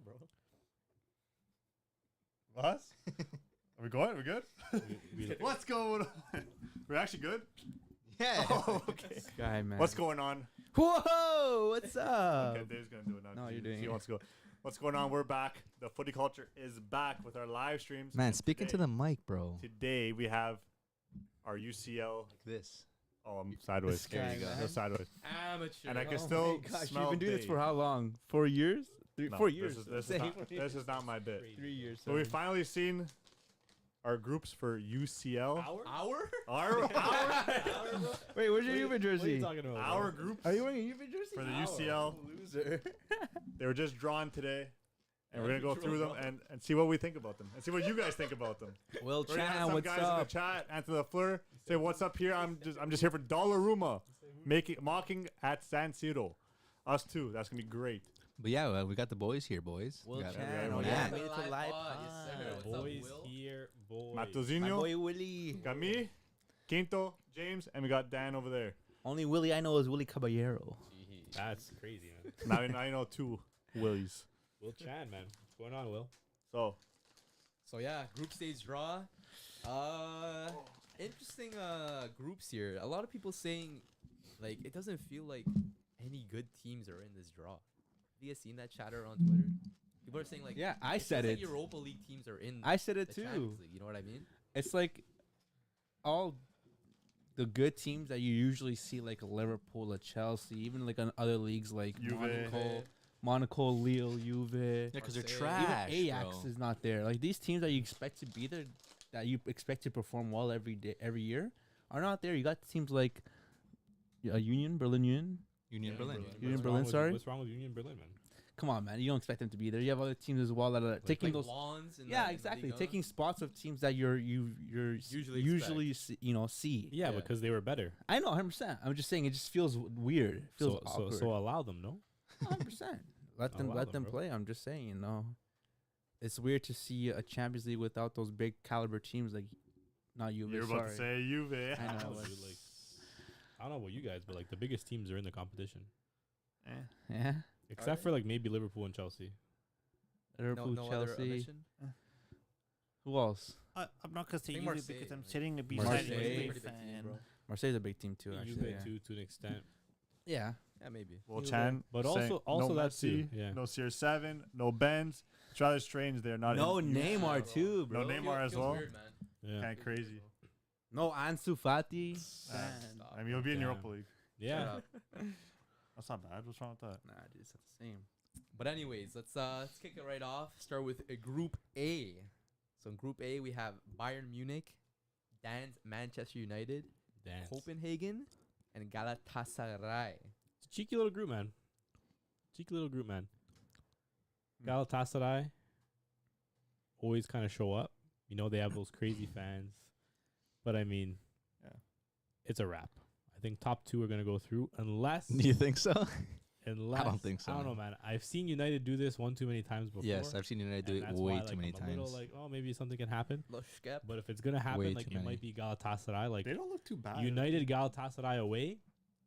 bro. Us? Are we going? We good? We What's going on? We're actually good? Yeah. Oh, okay. This guy, man. What's going on? Whoa! What's up? Okay, Dave's going to do it now. No, you're doing He it. wants to go. What's going on? We're back. The Footy Culture is back with our live streams. Man, And speaking to the mic, bro. Today we have our UCL. Like this. Oh, I'm sideways. This guy, Go man. sideways. Amateur. And I can Oh still my gosh, smell you've been doing this Dave. for how long? 4 years? No, 4 years. This is not my bit. 3 years. So we've finally seen our groups for UCL. Our? Wait, where's your Juve What are you jersey? talking about? Our bro? groups Are you wearing a Juve jersey? for the UCL. Loser. They were just drawn today. And we're going to go through them and see what we think about them. And see what you guys think about them. Will We're gonna have Chan, some what's guys in the up? chat. Answer the Fleur. Say what's up here. I'm just here for Dollaruma. Mocking at San Siro. Us too. That's gonna be great. But yeah, we got the boys here, boys. Will We got Chan. everyone Oh, here. yeah. Made Made it it to to live live pod. pod. Yes, sir. What's up, Boys Will? here, boys. My Matosinho, boy Willie. got me, Quinto, James, and we got Dan over there. Only Willie I know is Willie Caballero. That's crazy, man. Now you know two Willies. Will Chan, man. What's going on, Will? So So yeah, group stage draw. Interesting groups here. A lot of people saying like it doesn't feel like any good teams are in this draw. Have you guys seen that chatter on Twitter? People are saying like Yeah, I feels said like it. Europa League teams are in I said the it too. Champions League, you know what I mean? It's like all the good teams that you usually see, like Liverpool, Chelsea, even like on other leagues like Juve. Monaco, Lille, Juve. Yeah, because they're Marseille. trash, Even Ajax bro. is not there. Like these teams that you expect to be there, that you expect to perform well every year, are not there. You got teams like Union Berlin. Union Yeah, Berlin. Berlin. Union What's Berlin, wrong with- sorry? What's wrong with Union Berlin, man? Come on, man. You don't expect them to be there. You have other teams as well that are taking Like those. Lons in Yeah, the exactly. Liga. Taking spots of teams that you're usually see. Yeah, Yeah. because they were better. I know, 100%. I'm just saying it just feels weird. It feels awkward. So allow them, no? 100%. Let them Allow them, bro. play. I'm just saying, it's weird to see a Champions League without those big caliber teams like not Juve. you're about to sorry. say Juve. I know. Dude, like, I don't know about you guys, but like the biggest teams are in the competition, Yeah. except for like maybe Liverpool and Chelsea. Liverpool, no other Chelsea. omission? Who else? I'm not gonna say I think Juve Marseille, because I'm like- sitting beside Marseille. a Juve Pretty big team, fan. bro. Marseille's a big team too, Juve actually. Yeah. too, to an extent. Yeah. Yeah, maybe. Well, Juve. Chan, But saying also no that too, Messi, yeah. no CR7, no Benz. It's rather strange they're not. No in Neymar bro. too, No bro. Neymar as well. Weird, man. Yeah, Kind of crazy. No Ansu Fati. Man. Stop. I mean, you'll be in Damn. Europa League. yeah. Shut up. That's not bad. What's wrong with that? Nah, dude, it's not the same. But anyways, let's kick it right off. Start with Group A. So in Group A we have Bayern Munich, Dan's Manchester United, Dance. Copenhagen, and Galatasaray. It's a cheeky little group, man. Cheeky little group, man. Galatasaray always kind of show up. You know, they have those crazy fans. But I mean, Yeah. it's a wrap. I think top two are going to go through unless. Do you think so? Unless, think so, I don't know, man. I've seen United do this one too many times before. Yes, I've seen United do and it that's way why, too like, many I'm a little times. like, oh, maybe something can happen. Lushkep. But if it's going to happen, Way like too it many. might be Galatasaray. Like They don't look too bad. United Galatasaray away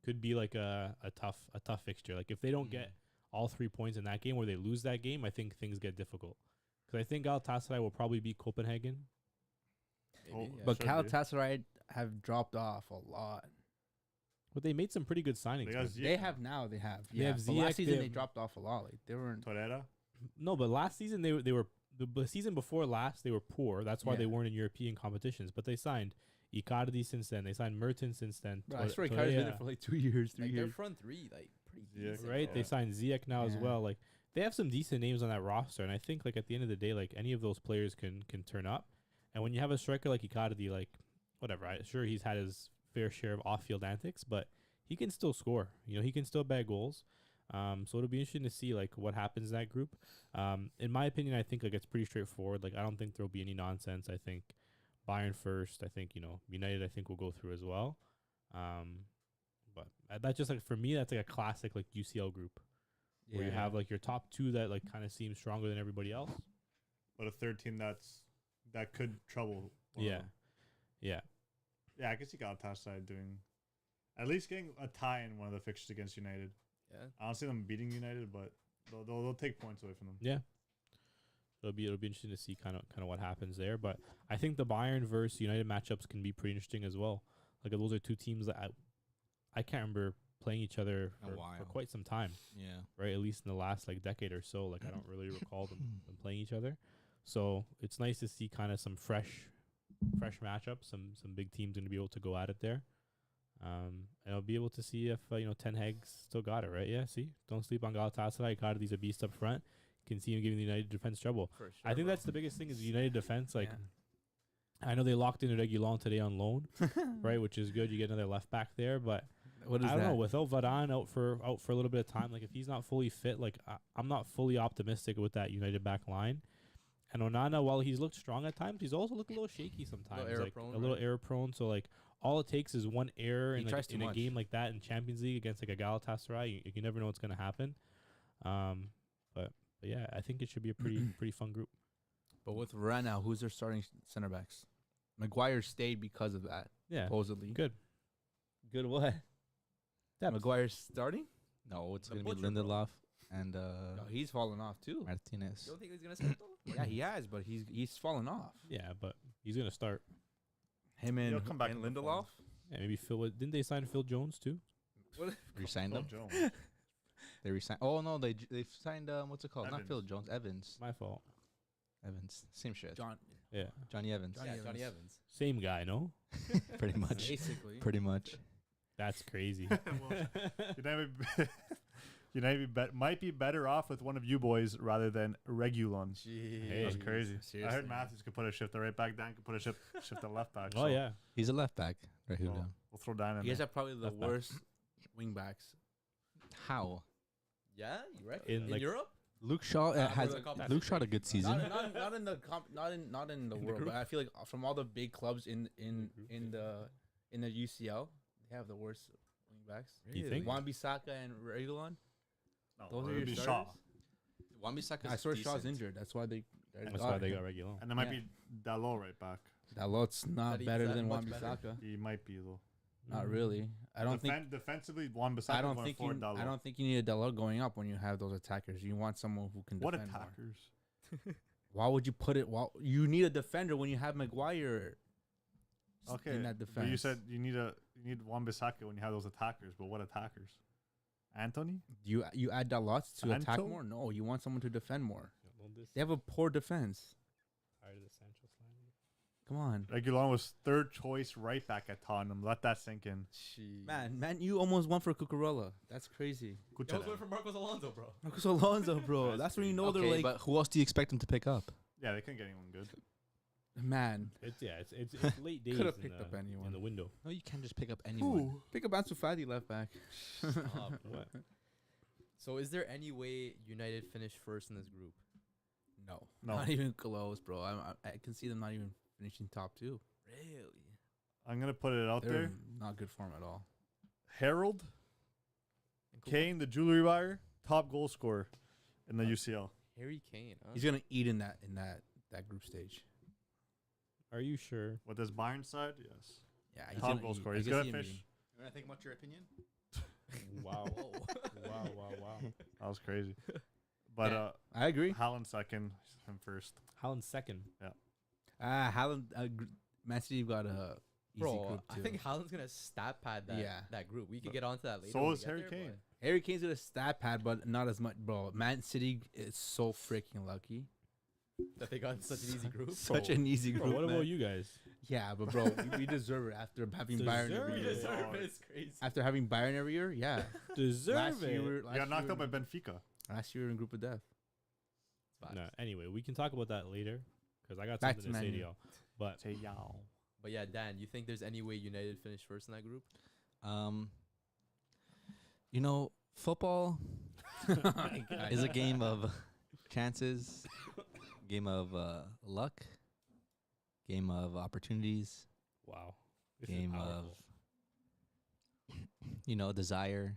could be like a tough fixture. Like if they don't get all 3 points in that game or they lose that game, I think things get difficult. Because I think Galatasaray will probably beat Copenhagen. Oh, Maybe, yeah. But should be. Galatasaray have dropped off a lot. But they made some pretty good signings. They man. got Ziyech. They have now. They have. They Yeah. have But Ziyech, last season they they have- dropped off a lot. Like they weren't. Torreira. No, but last season they were the season before last they were poor. That's why they Yeah. weren't in European competitions. But they signed Icardi since then. They signed Mertens since then. Bro, I swear, Icardi's been there for like 2 years, 3 Like their years. front three, like pretty Yeah. decent. Right, bro. they signed Ziyech now as Yeah. well. Like they have some decent names on that roster, and I think like at the end of the day, like any of those players can turn up. And when you have a striker like Icardi, like whatever, sure he's had his fair share of off-field antics, but he can still score. You know, he can still bag goals. So it'll be interesting to see like what happens in that group. In my opinion, I think like it's pretty straightforward. Like I don't think there'll be any nonsense. I think Bayern first. I think United. I think will go through as well. But that's just like for me, that's like a classic like UCL group where you have like your top two that like kind of seem stronger than everybody else. But a third team that could trouble. one of Yeah, them. yeah. Yeah, I can see Galatasaray doing at least getting a tie in one of the fixtures against United. Yeah. I don't see them beating United, but they'll take points away from them. Yeah, So it'll be interesting to see kind of what happens there. But I think the Bayern versus United matchups can be pretty interesting as well. Like those are two teams that I can't remember playing each other A for while. quite some time, Yeah. right? At least in the last like decade or so. Like I don't really recall them playing each other. So it's nice to see kind of some fresh matchups, some big teams going to be able to go at it there. And I'll be able to see if Ten Hag's still got it, right? Yeah, see, don't sleep on Galatasaray. He's a beast up front. You can see him giving the United defense trouble. For sure, I think bro. that's the biggest thing is the United defense. Like, I know they locked in Reguilon today on loan, right, which is good. You get another left back there, but What is I don't that? know. Without Varane out for a little bit of time, like if he's not fully fit, like I'm not fully optimistic with that United back line. And Onana, while he's looked strong at times, he's also looked a little shaky sometimes, error like prone, a little right? error prone. So like all it takes is one error He in, tries too in a much. game like that in Champions League against like a Galatasaray. You never know what's gonna happen. But yeah, I think it should be a pretty fun group. But with Varane now, who's their starting center backs? Maguire stayed because of that, Yeah, supposedly. good. Good what? Maguire's starting? No, it's The gonna be butcher, bro. Lindelof and No, he's fallen off too. Martinez. You don't think he's gonna start though? Yeah, he has, but he's fallen off. Yeah, but he's gonna start. Him and, He'll come back and in the Lindelof. form. Yeah, maybe Phil. Didn't they sign Phil Jones too? Resigned Phil them. Jones. They resigned. Oh no, they've signed what's it called? Not Evans. Phil Jones. Evans. My fault. Evans. Same shit. John, Yeah, Johnny Evans. Johnny Johnny Evans. Evans. same guy. No, Pretty much. basically. Pretty much. that's crazy. United might be better off with one of you boys rather than Regulon. Hey. That's crazy. I Seriously. heard Matthews could put a shift the right back. Dan could put a shift the left back. Oh so yeah, He's a left back. Right here. We'll throw Dan in You guys there. have probably the Left back. worst wing backs. How? Yeah, you reckon? In, In like, Europe? Luke Shaw for the cup. Luke Shaw had a good season. Not in the not in the In the world, group? but I feel like from all the big clubs in the UCL, they have the worst wing backs. You think? Wan-Bissaka and Reguilon. No, Those it are would your be starters? Shaw. Wan-Bissaka's I swear Shaw's decent. injured. That's why they. that's why they got regular. And there might Yeah. be Dalot right back. That lot's not That he- better that than much better? Wan-Bissaka. He might be though. Not really. I don't think. defensively, Juan Bissaka I don't going think forward you. Dalot. I don't think you need a Dalot going up when you have those attackers. You want someone who can What defend more. attackers? Why would you put it? Well, you need a defender when you have Maguire. Okay, In that but defense. you said you need Juan Bissaka when you have those attackers. But what attackers? Anthony? You add Dalot to attack Anto? more? No, you want someone to defend more. They have a poor defense. Tired of the Sancho slander. Come on, Reguilon was third choice right back at Tottenham. Let that sink in. Jeez. man, you almost went for Cucurella. That's crazy. Good That was to one from Marcos Alonso, bro. Marcos Alonso, bro. That's when you know Okay, they're like, but who else do you expect him to pick up? Yeah, they couldn't get anyone good. man, It's late days. Coulda in picked the- up anyone. in the window. No, you can't just pick up anyone. pick up Ansu Fati left back. What? So is there any way United finish first in this group? No, No. not even close, bro. I can see them not even finishing top two. Really? I'm gonna put it out They're there. not good form at all. Harold Kane, the jewelry buyer, top goal scorer in the UCL. Harry Kane, huh? He's gonna eat in that group stage. Are you sure? With his Bayern side, yes. Yeah, Top goal scorer. He's gonna fish. You want to think about your opinion? Wow. Whoa. wow. That was crazy. But Yeah. I agree. Haaland second, him first. Haaland second. Haaland, Man City got a easy Bro, group I too. think Haaland's gonna stat pad that Yeah. that group. We could But get onto that later. so when we is get Harry there, Kane. Harry Kane's got a stat pad, but not as much, bro. Man City is so freaking lucky. but That they got in such an easy group. Such an easy Bro, group. what man. about you guys? Yeah, but bro, we deserve it after having Bayern Deserve every it. year. Deserve it. It's crazy. After having Bayern every year, yeah. Deserve last it. year, we He got knocked out by Benfica. last year in group of death. Facts. No, anyway, we can talk about that later because I got Back something to to say Man to U. y'all. But Say yow. But yeah, Dan, you think there's any way United finish first in that group? Football is a game of chances, game of luck, game of opportunities, wow, this is game powerful. of desire,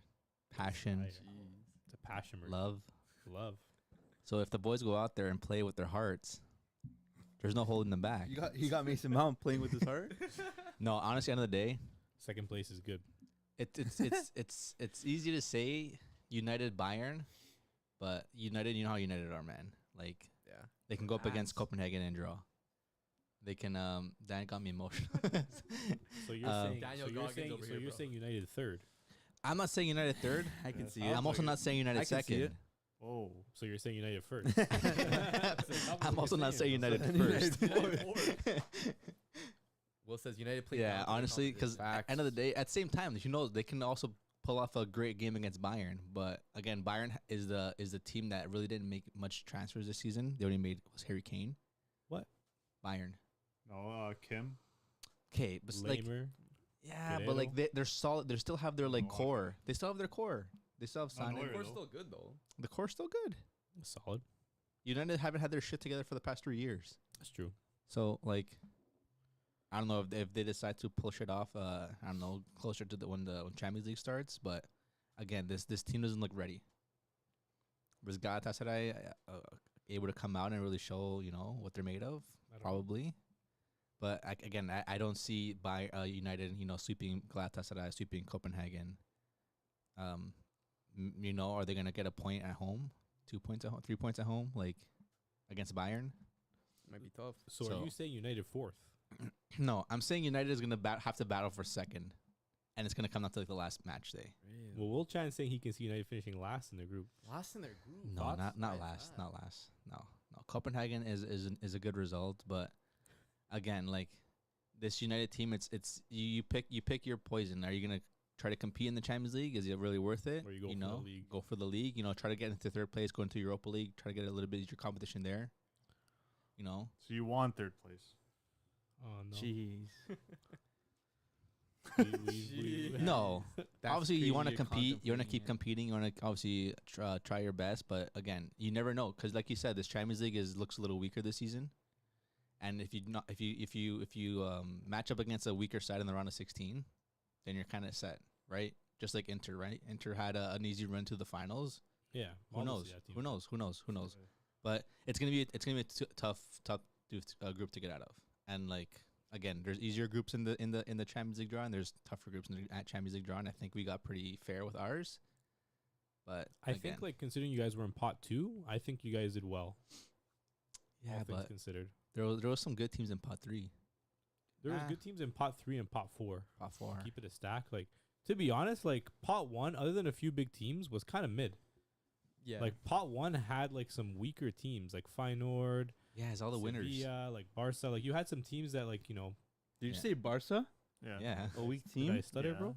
passion, Desire. It's a passion, merge. love. Love. So if the boys go out there and play with their hearts, there's no holding them back. You got Mason Mount playing with his heart. No, honestly, end of the day, Second place is good. it's easy to say United Bayern, but United, you know how United are, man. Like Yeah. They can go up against Lens. Copenhagen and draw. They can. Dan got me emotional. So you're saying Daniel so you're Goggins saying over so here, you're bro. saying United third. I'm not saying United third. I can Yes, see I'll it. I'm also take not saying United I can see second. it. Oh, So you're saying United first. I'm also not saying United United first. Will says United played. Yeah, down to the honestly, competition. because at the end of the day, at the same time, they can also pull off a great game against Bayern. But again, Bayern is the team that really didn't make much transfers this season. They only made was Harry Kane. What? Bayern. no, Kim. Okay, but like Lamer. yeah, but like they're solid. They still have their like No, core. They still have their core. They still have No, Sané. no, The Neuer, core's though. still good though. The core's still good. Solid. United haven't had their shit together for the past 3 years. That's true. So like, I don't know if they decide to pull shit off. I don't know, closer to when Champions League starts. But again, this team doesn't look ready. Was Galatasaray able to come out and really show what they're made of? I don't know. Probably. But I don't see by United sweeping Galatasaray, sweeping Copenhagen. Are they gonna get a point at home, 2 points at home, 3 points at home, like against Bayern? Might be tough. So So- are you saying United fourth? No, I'm saying United is gonna have to battle for second, and it's gonna come down to like the last match day. Well, Will Chan saying he can see United finishing last in the group. Last in their group. No, Thoughts? not Why is last, that? not last. No. Copenhagen is a good result, but again, like this United team, it's you pick your poison. Are you gonna try to compete in the Champions League? Is it really worth it? Or you go for the league. Go for the league. Try to get into third place, go into Europa League, try to get a little bit easier competition there. So you want third place? Oh no. Jeez. No, That's obviously you want to crazy compete. You want to contemplating keep it. competing. You want to obviously try your best. But again, you never know because, like you said, this Champions League looks a little weaker this season. And if you match up against a weaker side in the round of 16, then you're kind of set, right? Just like Inter, right? Inter had an easy run to the finals. Yeah. Who knows? Who knows? Who knows? Who knows? But it's gonna be a tough group to get out of. And like again, there's easier groups in the Champions League draw, and there's tougher groups in the Champions League draw. And I think we got pretty fair with ours. But I again, think like considering you guys were in pot 2, I think you guys did well. yeah, all things but considered. there was some good teams in pot 3, There was Ah. good teams in pot 3 and pot 4. pot 4. Keep it a stack. Like to be honest, like pot 1, other than a few big teams, was kind of mid. Yeah. Like pot 1 had like some weaker teams, like Feyenoord, Yeah, it's all the winners. Sevilla, like Barca. Like you had some teams that like Did you Yeah. say Barca? Yeah. Yeah, A weak did I team? stutter, Yeah. bro?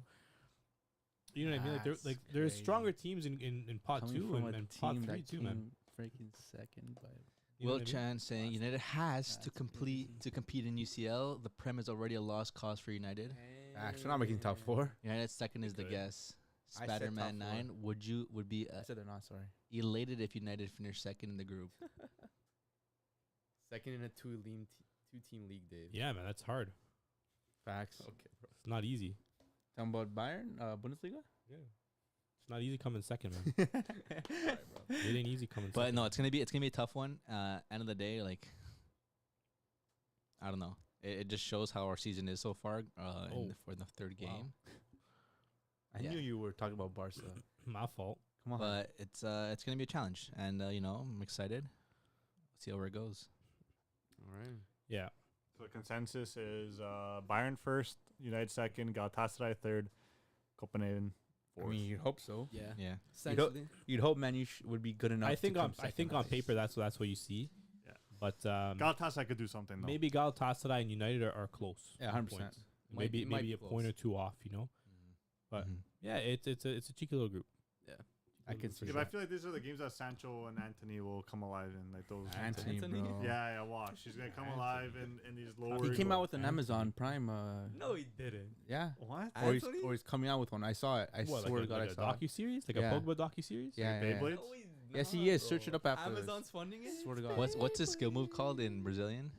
You know what I mean? That's Like there's crazy. stronger teams in pot Coming 2 from a and pot team 3 that too, man. came freaking second. But You know Will what I mean? Chan saying United has to That's complete crazy. to compete in UCL. The Prem is already a lost cause for United. actually, not making top 4. United second is the could. guess. I said top Spider-Man 9 4. would be I said they're not. Sorry. elated if United finished second in the group. Second in a two-team league, Dave. Yeah, man, that's hard. Facts. Okay, bro. It's not easy. Talking about Bayern, Bundesliga. Yeah. It's not easy coming second, man. Alright, bro. It ain't easy coming But second. no, it's gonna be a tough one. End of the day, like I don't know. It just shows how our season is so far. For the third Wow. game, I Yeah. knew you were talking about Barca. My fault. Come on. but it's gonna be a challenge, and I'm excited. See where it goes. All right. Yeah. So the consensus is Bayern first, United second, Galatasaray third, Copenhagen I fourth. mean, you'd hope so. Yeah. Yeah, Essentially. You'd hope Man U would be good enough. I think to on come I think second. on paper that's what you see. Yeah. But Galatasaray could do something though. maybe Galatasaray and United are close. Yeah, on 100%. points. Might be Maybe a point or close. two off, you know. But Mhm. yeah, it's a cheeky little group. I can For see Yeah, sure. but I feel like these are the games that Sancho and Anthony will come alive in, like those. Anthony, Anthony? bro. Yeah, watch. She's gonna come alive in these lower. He came out with an Anthony. Amazon Prime. No, he didn't. Yeah. what? Anthony? Or he's coming out with one. I saw it. I What, swear to like God, a, I like a saw it. docu series, like Yeah. a Pogba docu series. Yeah, yeah. Beyblades? No, he's Yes, he not, is. Search bro. it up after this. Amazon's funding it. Swear to God. What's the skill move called in Brazilian?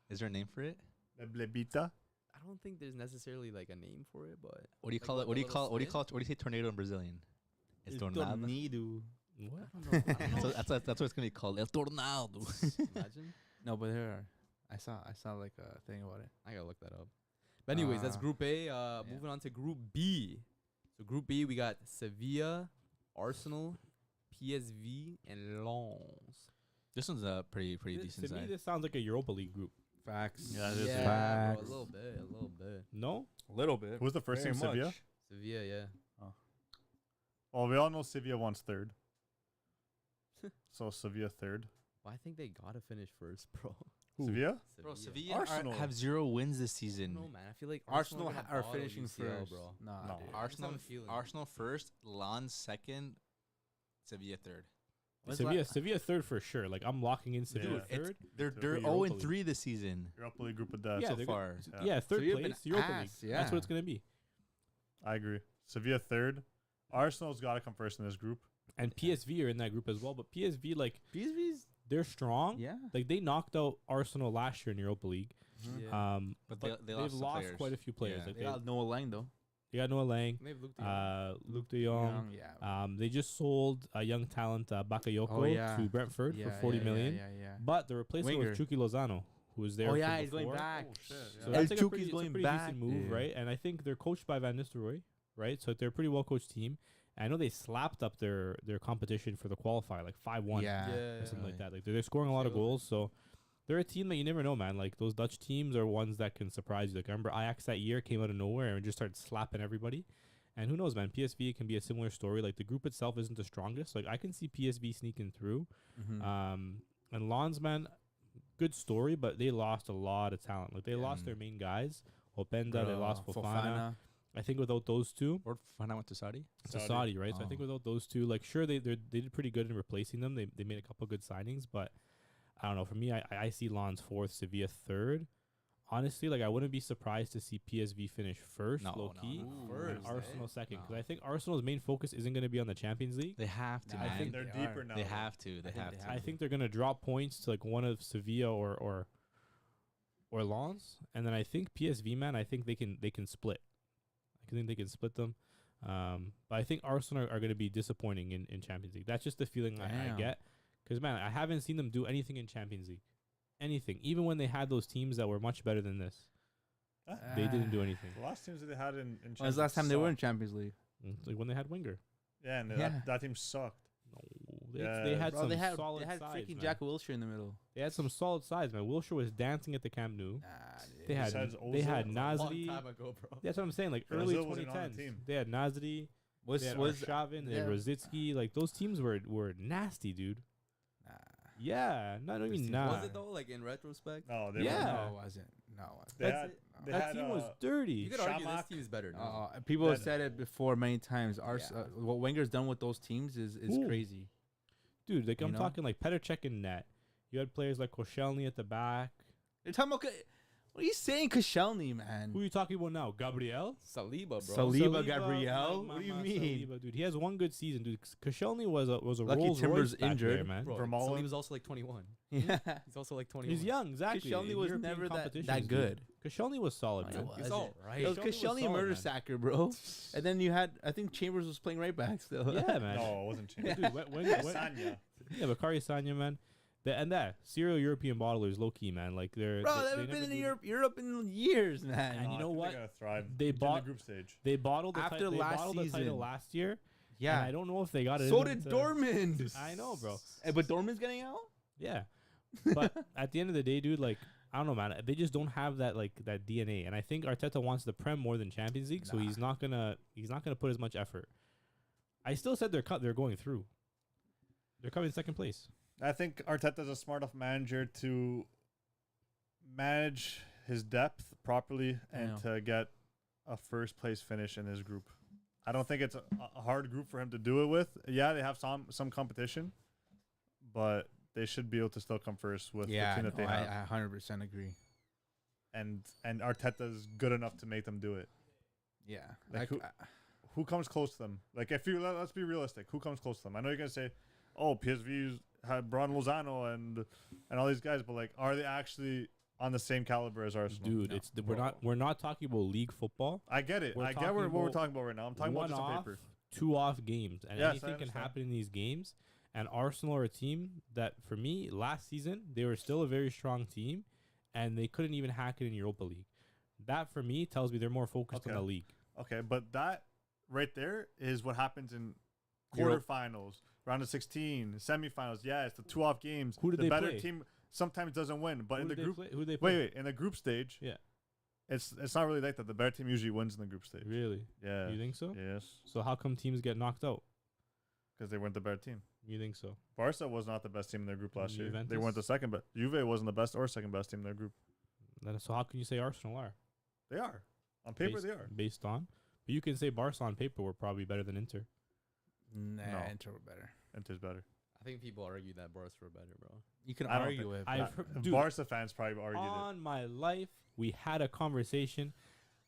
Is there a name for it? The Blebita. I don't think there's necessarily like a name for it, but What do you Like call what, it? What do the you little call it? What do you spin? call it? What do you say tornado in Brazilian? It's tornado. Tornado. What? I don't know. I don't So know. that's what it's gonna be called. El tornado. Imagine. No, but there are. I saw like a thing about it. I gotta look that up. But anyways, that's Group A. Moving on to Group B. So Group B, we got Sevilla, Arsenal, PSV, and Lens. This one's a pretty To decent me, side. this sounds like a Europa League group. Facts. Yeah, it is. Yeah, Facts. bro, a little bit. No, A little bit. Who's the first Very team? Sevilla. much. Sevilla, yeah. Well, we all know Sevilla wants third. So Sevilla third. Well, I think they gotta finish first, bro. Who? Sevilla? Bro, Sevilla. Sevilla Arsenal. have 0 wins this I season. don't know, man. I feel like Arsenal gonna are bottle finishing UCL, first. bro. Nah, No. dude. Arsenal, have a feeling. Arsenal first, Lens second, Sevilla third. When's Sevilla third for sure. Like I'm locking in Sevilla Yeah. third. They're For they're Europa 0 League. and 3 this season. Europa League group of death. Yeah, so they're far. Yeah, third Sevilla's been place, Europa League. ass, That's what it's yeah. gonna be. I agree. Sevilla third. Arsenal's got to come first in this group. And PSV are in that group as well. But PSV, like PSV's. they're strong. Yeah. Like they knocked out Arsenal last year in Europa League. Yeah. But But they they've lost some lost players. quite a few players. Yeah. Like They got Noah Lang though. they got Noah Lang, They have Luke de Jong. Luke De Jong. Yeah. They just sold a young talent, Bakayoko, Oh, yeah. to Brentford Yeah, for 40 million. Yeah. But the replacement was Winger. Chucky Lozano, who was there. Oh from yeah, he's going before. back. Oh, shit, So yeah. that's like a Chuki's pretty, it's a going pretty back, decent move, dude. right? And I think they're coached by Van Nistelrooy, right? So they're a pretty well coached team. I know they slapped up their competition for the qualifier, like 5-1 Yeah. or something like that. Like they're scoring a lot of Killed it. goals, so they're a team that you never know, man. Like those Dutch teams are ones that can surprise you. Like I remember Ajax that year came out of nowhere and just started slapping everybody. And who knows, man? PSV can be a similar story. Like the group itself isn't the strongest. Like I can see PSV sneaking through. And Lons, man, good story, but they lost a lot of talent. Like they lost their main guys. Openda, they lost Fofana. I think without those two, Or Fana went to Saudi. it's a Saudi, right? So I think without those two, like sure they did pretty good in replacing them. They made a couple good signings, but I don't know. For me, I see Lons fourth, Sevilla third. Honestly, like I wouldn't be surprised to see PSV finish first, No, low no, key, no. and First, Arsenal eh? second. Because No. I think Arsenal's main focus isn't going to be on the Champions League. They have to, Nah, I man. think They're they deeper are. now. They though. have to. They I think have they to. have I think they're going to drop points to like one of Sevilla or Lens, and then I think PSV, man. I think they can split. I think they can split them. But I think Arsenal are going to be disappointing in Champions League. That's just the feeling I Damn. get. Because, man, I haven't seen them do anything in Champions League. Anything. Even when they had those teams that were much better than this. They didn't do anything. The last teams that they had in When was the last time they were in sucked. Champions League? Like when they had Wenger. Yeah, and Yeah. that team sucked. No, they Yeah. had Bro, some they had solid they had sides, freaking man. Jack Wilshere in the middle. They had some solid sides, man. Wilshere was dancing at the Camp Nou. They had Besides they Ozil, had it was A long Nasri. time ago, bro. That's what I'm saying. Like Ozil early wasn't on the 2010s, team. they had Nasri. Was They had was Arshavin, they had yeah. Rosicki. Like those teams were nasty, dude. Yeah, not Those even teams- nah. Was it though? Like in retrospect, No, they Yeah. weren't. No, it wasn't. No, it wasn't. They That's had, it. they That had, team was dirty. you could argue this Shamak. team is better now. People have That- said it before many times. Yeah. What Wenger's done with those teams is Who? crazy. Dude, like You I'm know? talking like Petr Cech in net. You had players like Koscielny at the back. They're talking about. What are you saying, Koscielny, man? Who are you talking about now? Gabriel? Saliba, bro. Saliba, Gabriel? my What do you man, mean? Saliba, dude, he has one good season, dude. Koscielny was a Lucky Rolls Timber's Royce back injured. there, man. Bro, Vermaelen. Saliba's also like 21. Yeah. He's also like 21. He's young, exactly. Koscielny In was European never that competitions, good. dude. Koscielny was solid, Oh, man. he He's all right. It was Koscielny was Koscielny solid, murder man. sacker, bro. And then you had, I think Chambers was playing right back still. Yeah, man. No, it wasn't changed. Dude, when Sanya. yeah, Bakary Sanya, man. That serial European bottlers, low key, man. Like they're Bro, they they haven't never been in do- Europe in years, man. And you know what? They're gonna thrive. They in the bought- group stage. They bottled the After they last bottled the title season. last year. Yeah. And I don't know if they got it. So in did them to- Dortmund. I know, bro. But Dortmund's getting out? Yeah, but at the end of the day, dude, like I don't know, man. They just don't have that that DNA, and I think Arteta wants the Prem more than Champions League, so Nah. he's not gonna put as much effort. I still said they're going through. They're coming second place. I think Arteta's a smart enough manager to manage his depth properly and Yeah. to get a first place finish in his group. I don't think it's a hard group for him to do it with. Yeah, they have some competition, but they should be able to still come first with the team that they have. I 100% agree. And Arteta's good enough to make them do it. Yeah. Like who comes close to them? Like if you let's be realistic, who comes close to them? I know you're gonna say, "Oh, PSV's had Braun Lozano and all these guys," but like, are they actually on the same caliber as Arsenal? Dude, No. it's we're not talking about league football. I get it. We're I get talking what we're about talking about right now. I'm talking about just on One-off, paper. 2 off games, and Yes, I anything can understand. happen in these games. And Arsenal are a team that, for me, last season they were still a very strong team, and they couldn't even hack it in Europa League. That for me tells me they're more focused on Okay. the league. Okay, but that right there is what happens in quarterfinals, round of 16, semifinals. Yeah, it's the 2 off games. Who did the they better play? team sometimes doesn't win, but in the group, Who did they play? wait, in the group stage, Yeah. it's not really like that. The better team usually wins in the group stage. Really? Yeah. You think so? Yes, So how come teams get knocked out? because they weren't the better team. You think so? Barca was not the best team in their group last year. They Juventus? weren't the second, but Juve wasn't the best or second best team in their group. Then so how can you say Arsenal are? They are on paper. Based- They are. based on. But you can say Barca on paper were probably better than Inter. Nah, No. Inter were better. Inter's better. I think people argue that Barca were better, bro. You can I don't argue it. I've but heard, dude, Barca fans probably argued it. on my life, we had a conversation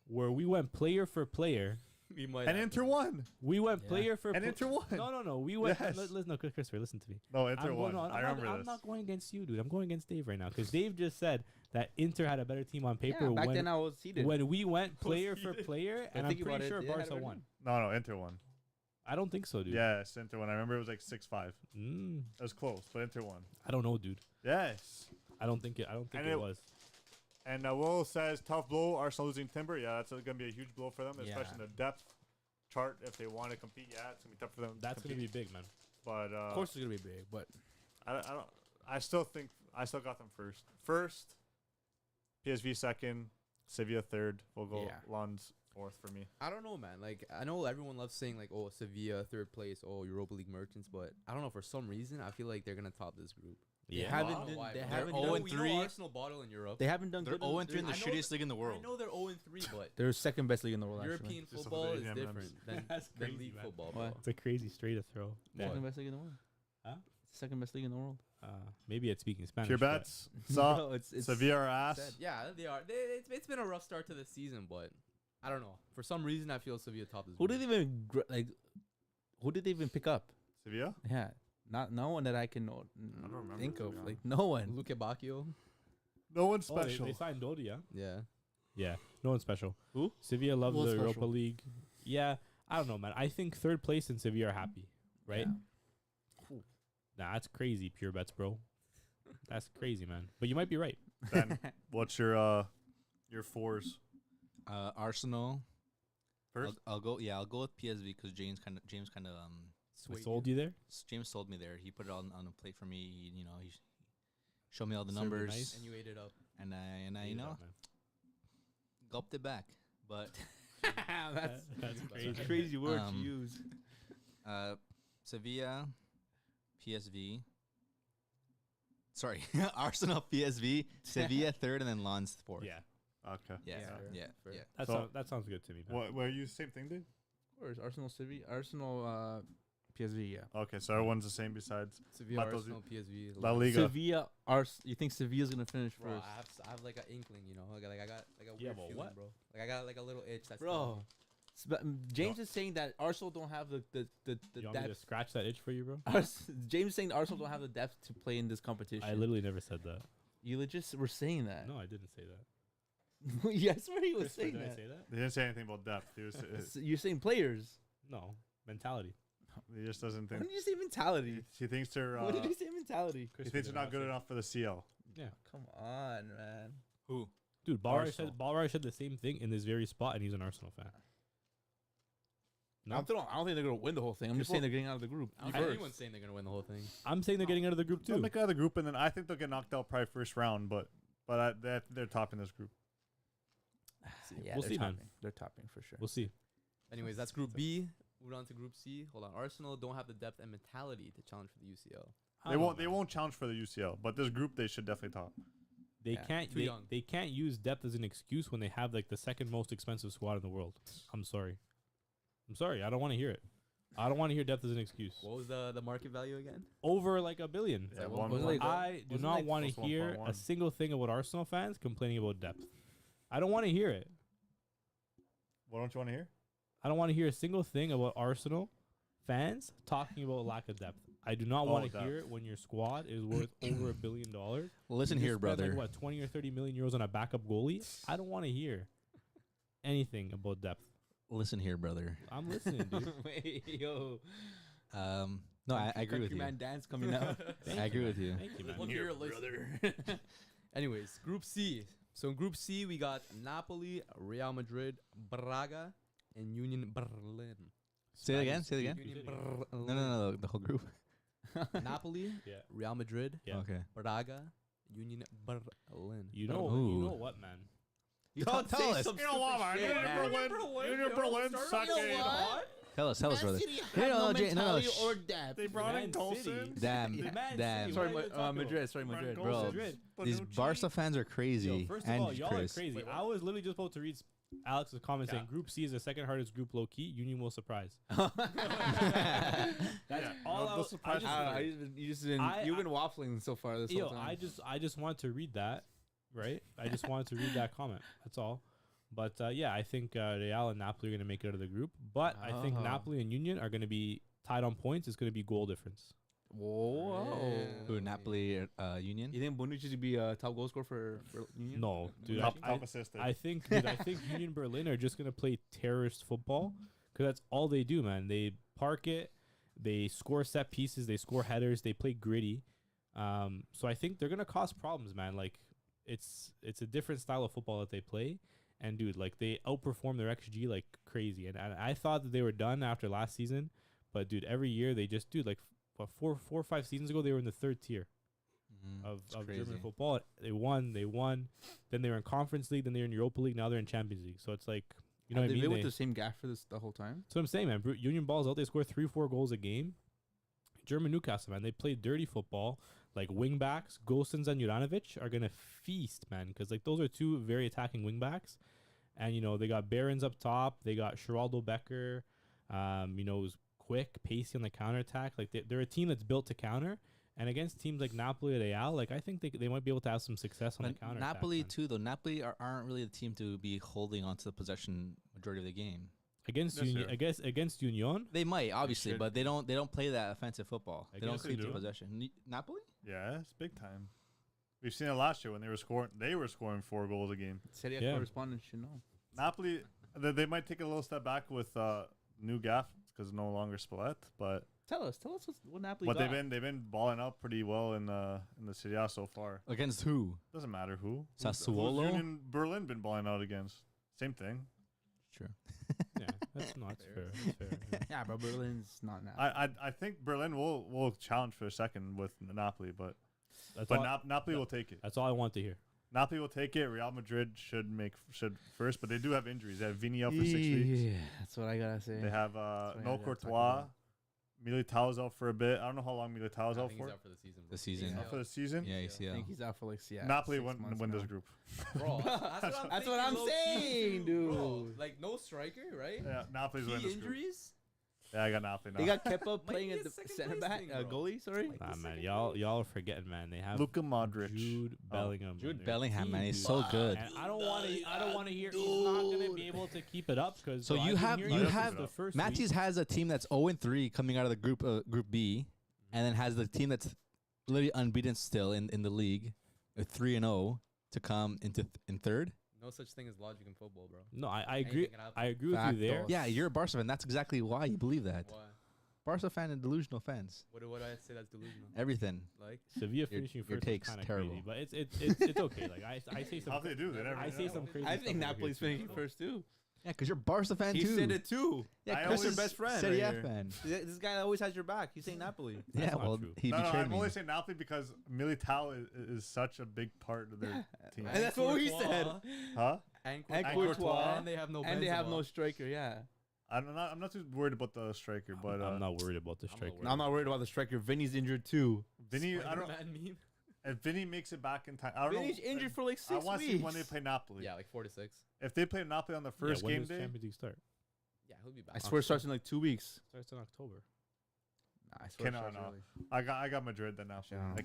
where we went player for player. We might. And Inter won. We went Yeah. player for And player. Inter won. No. We went. Yes. No, Christopher, listen to me. No, Inter won. No, I remember I'm this. not going against you, dude. I'm going against Dave right now because Dave just said that Inter had a better team on paper. yeah, back when, then I was seated. when we went player for seated. player, But and I'm think about pretty it, sure they had a Barca better won. team. No, Inter won. I don't think so, dude. Yes, Inter won. I remember it was like 6-5. Mm, It was close, but Inter won. I don't know, dude. Yes. I don't think it And it it- was. And Will says tough blow. Arsenal losing Timber. Yeah, that's going to be a huge blow for them, especially Yeah. in the depth chart. If they want to compete, yeah, it's going to be tough for them. That's gonna be big, man. But Of course, it's gonna be big, but I don't. I still think I still got them first. First, PSV second, Sevilla third. We'll go Yeah. Lons fourth for me. I don't know, man. Like, I know everyone loves saying like, "Oh, Sevilla third place, oh, Europa League merchants," but I don't know. For some reason, I feel like they're gonna top this group. Yeah. haven't I don't know done- why, they but haven't they're done- 0 and we 3. know Arsenal bottle in Europe. they haven't done They're good. 0 and 3 in the I know shittiest league in the I world. know they're 0 and 3, but They're second best league in the world. European Just football with is the M&Ms. different than, That's than crazy, league man. football, What? bro. It's a crazy straight to throw. What? Second best league in the world. Huh? Second best league in the world. Maybe it's speaking Spanish. Pure but bets. So No, it's Sevilla are ass. Said- yeah, they are. It's been a rough start to the season, but I don't know. For some reason, I feel Sevilla top this Who group. did they even Who did they even pick up? Sevilla. Yeah, no one that I can know, don't remember, think to of. be Like no one. Luke Bacchio? No one Oh, special. they signed Dodi, yeah. Yeah. Yeah, no one special. Who? Sevilla loves Who was the Europa special? League. Yeah, I don't know, man. I think third place and Sevilla are happy, right? Yeah. Nah, that's crazy. Pure bets, bro. That's crazy, man. But you might be right. Ben, what's your fours Arsenal. first? I'll go. Yeah, I'll go with PSV because James kind of I sold you there. James sold me there. He put it on a plate for me. He showed me all the Served it numbers, nice. And you ate it up. and I Yeah, man. gulped it back. But that's That's crazy. crazy word Um, to use. Sevilla, PSV. Sorry, Arsenal, PSV, Sevilla third, and then Lens fourth. Yeah, Okay. yeah, Fair. yeah, Fair. yeah. So- that sounds good to me. Man. What? Were you same thing, dude? Of course, Arsenal, Sevilla, Arsenal, PSV. Yeah. Okay, so everyone's the same besides Sevilla, Matos- Arsenal, PSV. La Lens. Liga. Sevilla, you think Sevilla's gonna finish Bro, first? I have like an inkling, I got like a Yeah, weird but feeling, what? bro. Like I got like a little itch. That's Bro, James is saying that Arsenal don't have the You want me to depth. scratch that itch for you, bro? James is saying Arsenal don't have the depth to play in this competition. I literally never said that. You legit were saying that. No, I didn't say that. Yes, where he was Christopher, saying did I that. say that? He didn't say anything about depth. He was. You're saying players. No, mentality. He just doesn't When think. did you say mentality? He thinks they're. When did you say mentality? He Christopher thinks did they're not good say that. enough for the CL. Yeah, Come on, man. Who? dude, Ballroy Arsenal. said the same thing in this very spot, and he's an Arsenal fan. No, I don't think they're gonna win the whole thing. I'm just People- saying they're getting out of the group. I don't first. think anyone's saying they're gonna win the whole thing. I'm saying they're getting out of the group They'll too. make it out of the group, and then I think they'll get knocked out probably first round. But they're topping this group. Yeah, We'll they're see, man. topping. They're topping for sure. We'll see. Anyways, that's Group B. Move on to Group C. Hold on. Arsenal don't have the depth and mentality to challenge for the UCL. I They don't know, won't. They man. won't challenge for the UCL, but this group they should definitely top. They Yeah, can't. too young. They can't use depth as an excuse when they have like the second most expensive squad in the world. I'm sorry. I don't want to hear it. I don't want to hear depth as an excuse. What was the market value again? Over like $1 billion. Yeah, what one, was one- it like? I do wasn't not like want to close to hear 1.1. a single thing about Arsenal fans complaining about depth. I don't want to hear it. What don't you want to hear? I don't want to hear a single thing about Arsenal fans talking about lack of depth. I do not Oh, want to depth. hear it when your squad is worth over $1 billion. Listen You here, spend, brother. Like, what, 20 or 30 million euros on a backup goalie? I don't want to hear anything about depth. Listen here, brother. I'm listening, dude. Wait, yo. No, I agree with you. Countryman dance coming out. Thank I agree man. with you. Thank you, man. Look here, brother. Anyways, Group C. So in Group C, we got Napoli, Real Madrid, Braga, and Union Berlin. Say it again. Say it again. Union No. The whole group. Napoli, Yeah. Real Madrid, Yeah. Okay. Braga, Union Berlin. You know Ooh. what, man? You tell us. You know what, man? Union Berlin sucking. Tell us, brother. They brought in Coulson. Damn. Sorry, What are you talking Madrid. Sorry, Brought in Madrid. Bro, Coulson, Madrid. These Bonucci. Barca fans are crazy. Yo, first of and all, y'all Chris. are crazy. Wait, what? I was literally just about to read Alex's comment saying Group C is the second hardest group low key. Union will surprise. That's Yeah, all. they'll surprise You've been waffling so far this whole time. I just wanted to read that, right? I just wanted to read that comment. That's all. But yeah, I think Real and Napoli are going to make it out of the group. But I think Oh. Napoli and Union are going to be tied on points. It's going to be goal difference. Whoa. Who, Napoli, Union? You think Bonucci should be a top goal scorer for Union? No, dude. Top I assistant. I think Union Berlin are just gonna play terrorist football because that's all they do, man. They park it, they score set pieces, they score headers, they play gritty. So I think they're gonna cause problems, man. Like it's a different style of football that they play, and dude, like they outperform their XG like crazy. And I thought that they were done after last season, but dude, every year they just like what, four or 5 seasons ago they were in the 3rd tier of German football. They won. Then they were in Conference League. Then they were in Europa League. Now they're in Champions League. So it's like, you know what I They've mean? been with the same guy for this the whole time. So I'm saying, man, Union balls out. They score 3-4 goals a game. German Newcastle, man, they play dirty football. Like wing backs, Gosens and Juranovic are gonna feast, man, because like those are 2 very attacking wing backs, and you know they got Behrens up top. They got Geraldo Becker, you know, who's quick, pacey on the counterattack. Like they're a team that's built to counter. And against teams like Napoli or Real, like I think they might be able to have some success on the counter. Napoli too, though. Napoli aren't really the team to be holding onto the possession majority of the game. Against Yes, Union, sir. I guess against Union. They might, obviously, should. but they don't play that offensive football. I They don't guess they keep the do. possession. Napoli? Yeah, it's big time. We've seen it last year when they were scoring. They were scoring 4 goals a game. Serie A Yeah. correspondent should know. Napoli, they might take a little step back with new Gaff because no longer Spalletti, but Tell us what Napoli but got. they've been balling out pretty well in the Serie A so far. Against who? Doesn't matter who. Sassuolo? Who's Union Berlin been balling out against? Same thing. Sure. Yeah, that's not Fair. fair. That's fair. Yeah. Yeah, bro, Berlin's not now. I think Berlin will challenge for a second with Napoli, but That's all. Napoli will take it. That's all I want to hear. Napoli will take it. Real Madrid should first, but they do have injuries. They have Vini out for 6 weeks. Yeah, that's what I gotta say. They have what I no gotta talk Courtois. about. Militao's out for a bit. I don't know how long Militao's I out think for. he's out for the season. The season. He's Out for the season. Yeah, Yeah. I ACL. think he's out for like Napoli 6 months win this now. group. Bro, That's what I'm saying, dude. Bro, like no striker, right? Yeah, Napoli's winning Key this group. injuries. Yeah, I got Napoli now. They got Kepa Might playing be at a the second center place back, thing, bro. goalie. Sorry. Like Nah, the man, second y'all place. are forgetting, man. They have Luka Modric. Jude Bellingham. on Jude their Bellingham, team, man, he's dude. so good. And I don't want to hear he's not gonna be able to keep it up because So you have the first Matthews has a team that's 0-3 coming out of the group B, and then has the team that's literally unbeaten still in the league, 3-0 to come in third. No such thing as logic in football, bro. No, I Anything agree. can happen. I agree with you there. Factos. Yeah, you're a Barca fan. That's exactly why you believe that. Why? Barca fan and delusional fans. What do I say that's delusional? Everything. Like, Sevilla finishing your first take's is kind of terrible. crazy, but it's okay. Like I say some How they do? They never I say know. some crazy. I stuff think over here Napoli's too. finishing first too. Yeah, because you're a Barca fan He too. said it too. Yeah, I Chris always- is best friend Serie right A here. fan. This guy always has your back. He's saying Napoli. That's Yeah, not well, true. he No, betrayed I'm me. only saying Napoli because Militao is such a big part of their team. And that's what we Courtois, said. Huh? And And Courtois. Courtois. And they have no. And they have no Benzema. striker. Yeah. I'm not too worried about the striker, but I'm not worried about the I'm not striker. worried. No, I'm not worried about the striker. Vinny's injured too. Vinny. I don't. Spider-Man meme. If Vinny makes it back in time, I don't Vinny's know. injured for like 6 I weeks. want to see when they play Napoli. Yeah, like 4 to 6. If they play Napoli on the first when game does day, Champions League start? Yeah, he'll be back. I swear it starts in like 2 weeks. Starts in October. Nah, I swear it Cannot starts know. early. I got Madrid then now. Yeah.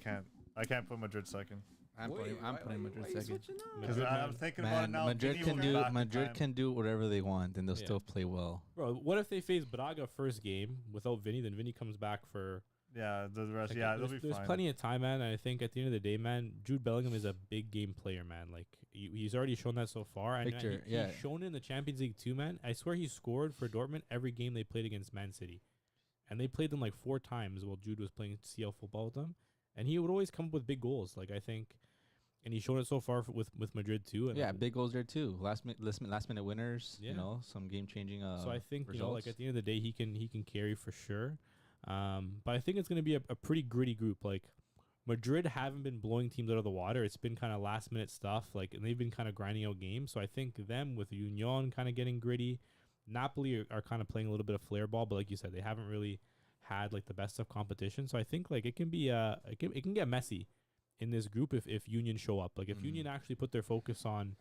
I can't put Madrid second I'm putting Madrid second. because Madrid, I'm man. thinking about it Man, now. Madrid Vinny will can be do back in Madrid time. can do whatever they want, and they'll Yeah. still play well. Bro, what if they face Braga first game without Vinny? Then Vinny comes back for. Yeah, the rest. Like, Yeah, they'll be there's fine. plenty of time, man. And I think at the end of the day, man, Jude Bellingham is a big game player, man. Like he's already shown that so far. And Victor, he's yeah. shown it in the Champions League too, man. I swear he scored for Dortmund every game they played against Man City, and they played them like 4 times while Jude was playing CL football with them, and he would always come up with big goals. Like I think And he's shown it so far with Madrid too. And Yeah, big goals there too. Last minute winners. Yeah. You know, some game changing. So I think results. you know, like at the end of the day, he can carry for sure. But I think it's going to be a pretty gritty group. Like Madrid haven't been blowing teams out of the water. It's been kind of last minute stuff. Like, and they've been kind of grinding out games. So I think them with Union kind of getting gritty. Napoli are kind of playing a little bit of flair ball, but like you said, they haven't really had like the best of competition. So I think like it can be it can get messy in this group if Union show up. Like if Union actually put their focus on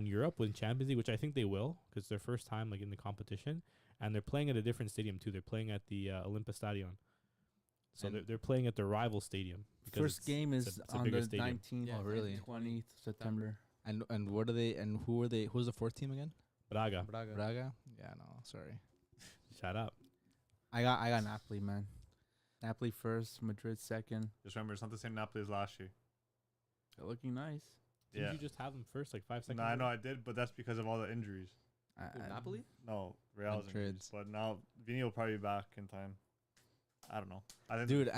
Europe with Champions League, which I think they will, because it's their first time like in the competition, and they're playing at a different stadium too. They're playing at the Olympiastadion. So And they're playing at their rival stadium. because First game it's is a on bigger the stadium. 19th Oh, really? and 20th September. And what are they? And who are they? Who's the fourth team again? Braga. Braga. Braga. Yeah, no, sorry. Shut up. I got Napoli, man. Napoli first, Madrid second. Just remember, it's not the same Napoli as last year. They're looking nice. Didn't Yeah. you just have them first like 5 seconds? No, I ago? know I did, but that's because of all the injuries. Who, Napoli? No, Real's injuries. Madrid's. But now Vini will probably be back in time. I don't know. I think Dude,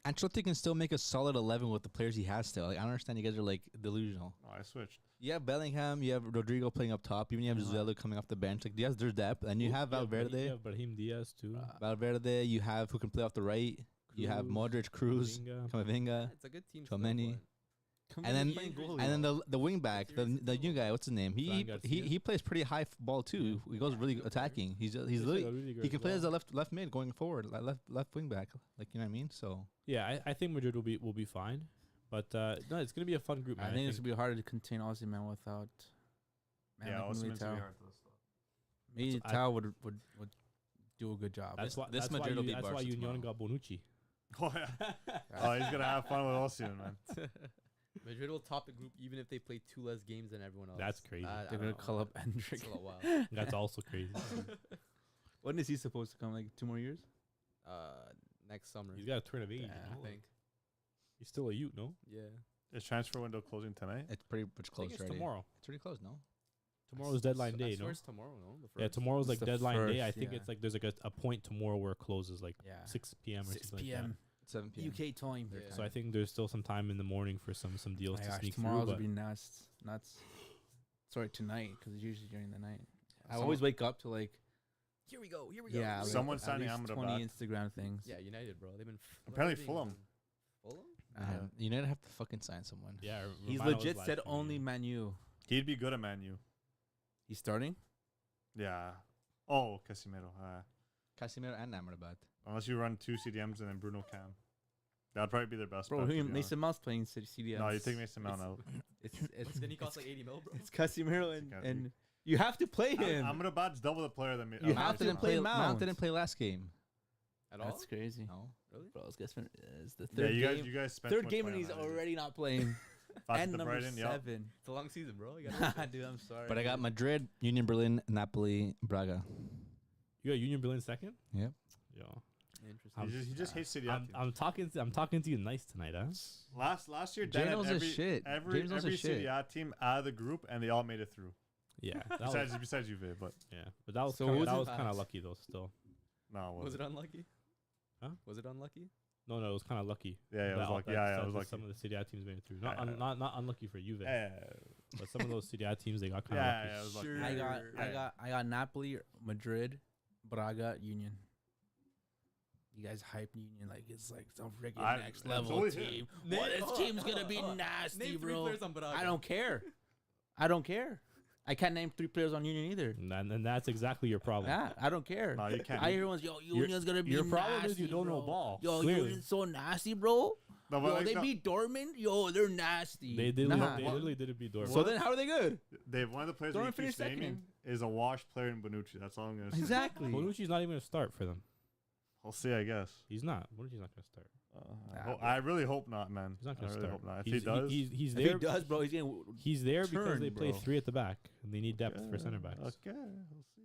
Ancelotti can still make a solid 11 with the players he has still. Like, I don't understand. You guys are like delusional. No, I switched. You have Bellingham. You have Rodrigo playing up top. Even you have Zelu coming off the bench. Like, yes, there's depth, and you have Valverde. You have Brahim Diaz too. Valverde. You have who can play off the right. You have Cruz, Modric, Cruz, Camavinga. Camavinga, It's a good team. still, Chouameni. but And then- playing goalie, and then though. the wing back, the new guy. What's his name? Fran He Garcia. plays pretty high ball too. He goes really attacking. He's literally, he can play as a left mid going forward, like left wing back. Like, you know what I mean? So Yeah, I think Madrid will be fine, but no, it's gonna be a fun group. I Man. think it's gonna be harder to contain Aussie man without. Yeah, like also meant to be Militao. hard for this stuff. Militao would do a good job. that's why this that's why Madrid will beat that's why Barca Union tomorrow. got Bonucci. Oh yeah. Oh, he's gonna have fun with Osimhen, man. Madrid will top the group even if they play 2 less games than everyone else. That's crazy. I They're don't gonna know. call up Hendrick. It's a little wild. That's also crazy. When is he supposed to come? Like 2 more years? Next summer. He's got a turn of age. Yeah, you I know? think. He's still a youth, no? Yeah. Is transfer window closing tonight? it's pretty much I think close it's already. tomorrow. It's pretty close, no? Tomorrow's deadline day, I no? swear it's tomorrow, no? The Yeah, first? tomorrow's It's like the deadline day. I first, think yeah. it's like there's like a point tomorrow where it closes, like Yeah. 6 p.m. or 6 something p.m. 7 p.m. UK time. Yeah. So I think there's still some time in the morning for some deals My to gosh, sneak tomorrow's through. will But be nuts. Sorry, tonight, because it's usually during the night. I Someone- always wake up to like Here we go. Here we yeah, go. like Someone at signing least Amrabat. 20 Instagram things. Yeah, United, bro. They've been Apparently being Fulham. done. Fulham? Man, United have to fucking sign someone. yeah, He's Romano was legit last said year, only yeah. Man U. He'd be good at Man U. He's starting. Yeah. Oh, Casemiro. Casemiro and Amrabat. Unless you run 2 CDMs and then Bruno Cam. That'd probably be their best Bro, bet, to him, be Mason Mount's playing CDM. honest. No, you take Mason Mount out. It's Then he costs like 80 mil, bro. it's Casemiro It's and you have to play him. Amrabat's double the player than me. You Mount have to didn't play play. Mount. Mount didn't play last game. At all? That's crazy. No. Really? Bro, it's the Yeah, third game. you guys spent too Third much game money and he's on that, dude. already not playing. Back and to number Brighton, yeah. 7. It's a long season, bro. You gotta Dude, I'm sorry. But I got Madrid, Union Berlin, Napoli, Braga. You got Union Berlin second. Yep. Yo, Interesting. He just hates City. I'm talking to you nice tonight, huh? Last year, Dan had James knows his shit. every James knows his Serie shit. A team out of the group, and they all made it through. Yeah, that Besides, was, Juve, but yeah, but that was So kinda, who's that in was kind of past? lucky though. Still, no, Was it unlucky? Huh? Was it unlucky? no, it was kind of lucky. Yeah, it was that- lucky. that Yeah, it stuff was that lucky. Some of the Serie A teams made it through. Not Yeah. not unlucky for Juve, Yeah, but some of those Serie A teams they got kind of yeah, lucky. yeah, it was lucky. Sure. I got Napoli, Madrid, Braga, Union. You guys hype Union like it's like some freaking next it's level always him. team. Name- What, this team's gonna be nasty, Name 3 bro. players on Braga. I don't care. I don't care. I can't name 3 players on Union either. And that's exactly your problem. Yeah, I don't care. No, you can't. I hear everyone's yo, Union's gonna be Your problem nasty, is you don't know bro. ball. Yo, clearly. Union's so nasty, bro. No, but Yo, like, they no, beat Dortmund. Yo, they're nasty. They Nah. literally didn't beat Dortmund. So then, how are they good? one of the players Don't that he finish keeps naming second. is a washed player in Bonucci. That's all I'm gonna say. Exactly. Bonucci's not even gonna start for them. I'll see, I guess. He's not. Bonucci's not gonna start. I really hope not, man. He's not I gonna really start. hope not. If He's, he does, he's If there. he does, bro, he's getting. He's there because they Turn, play bro. 3 at the back and they need depth for okay, center backs. Okay, we'll see.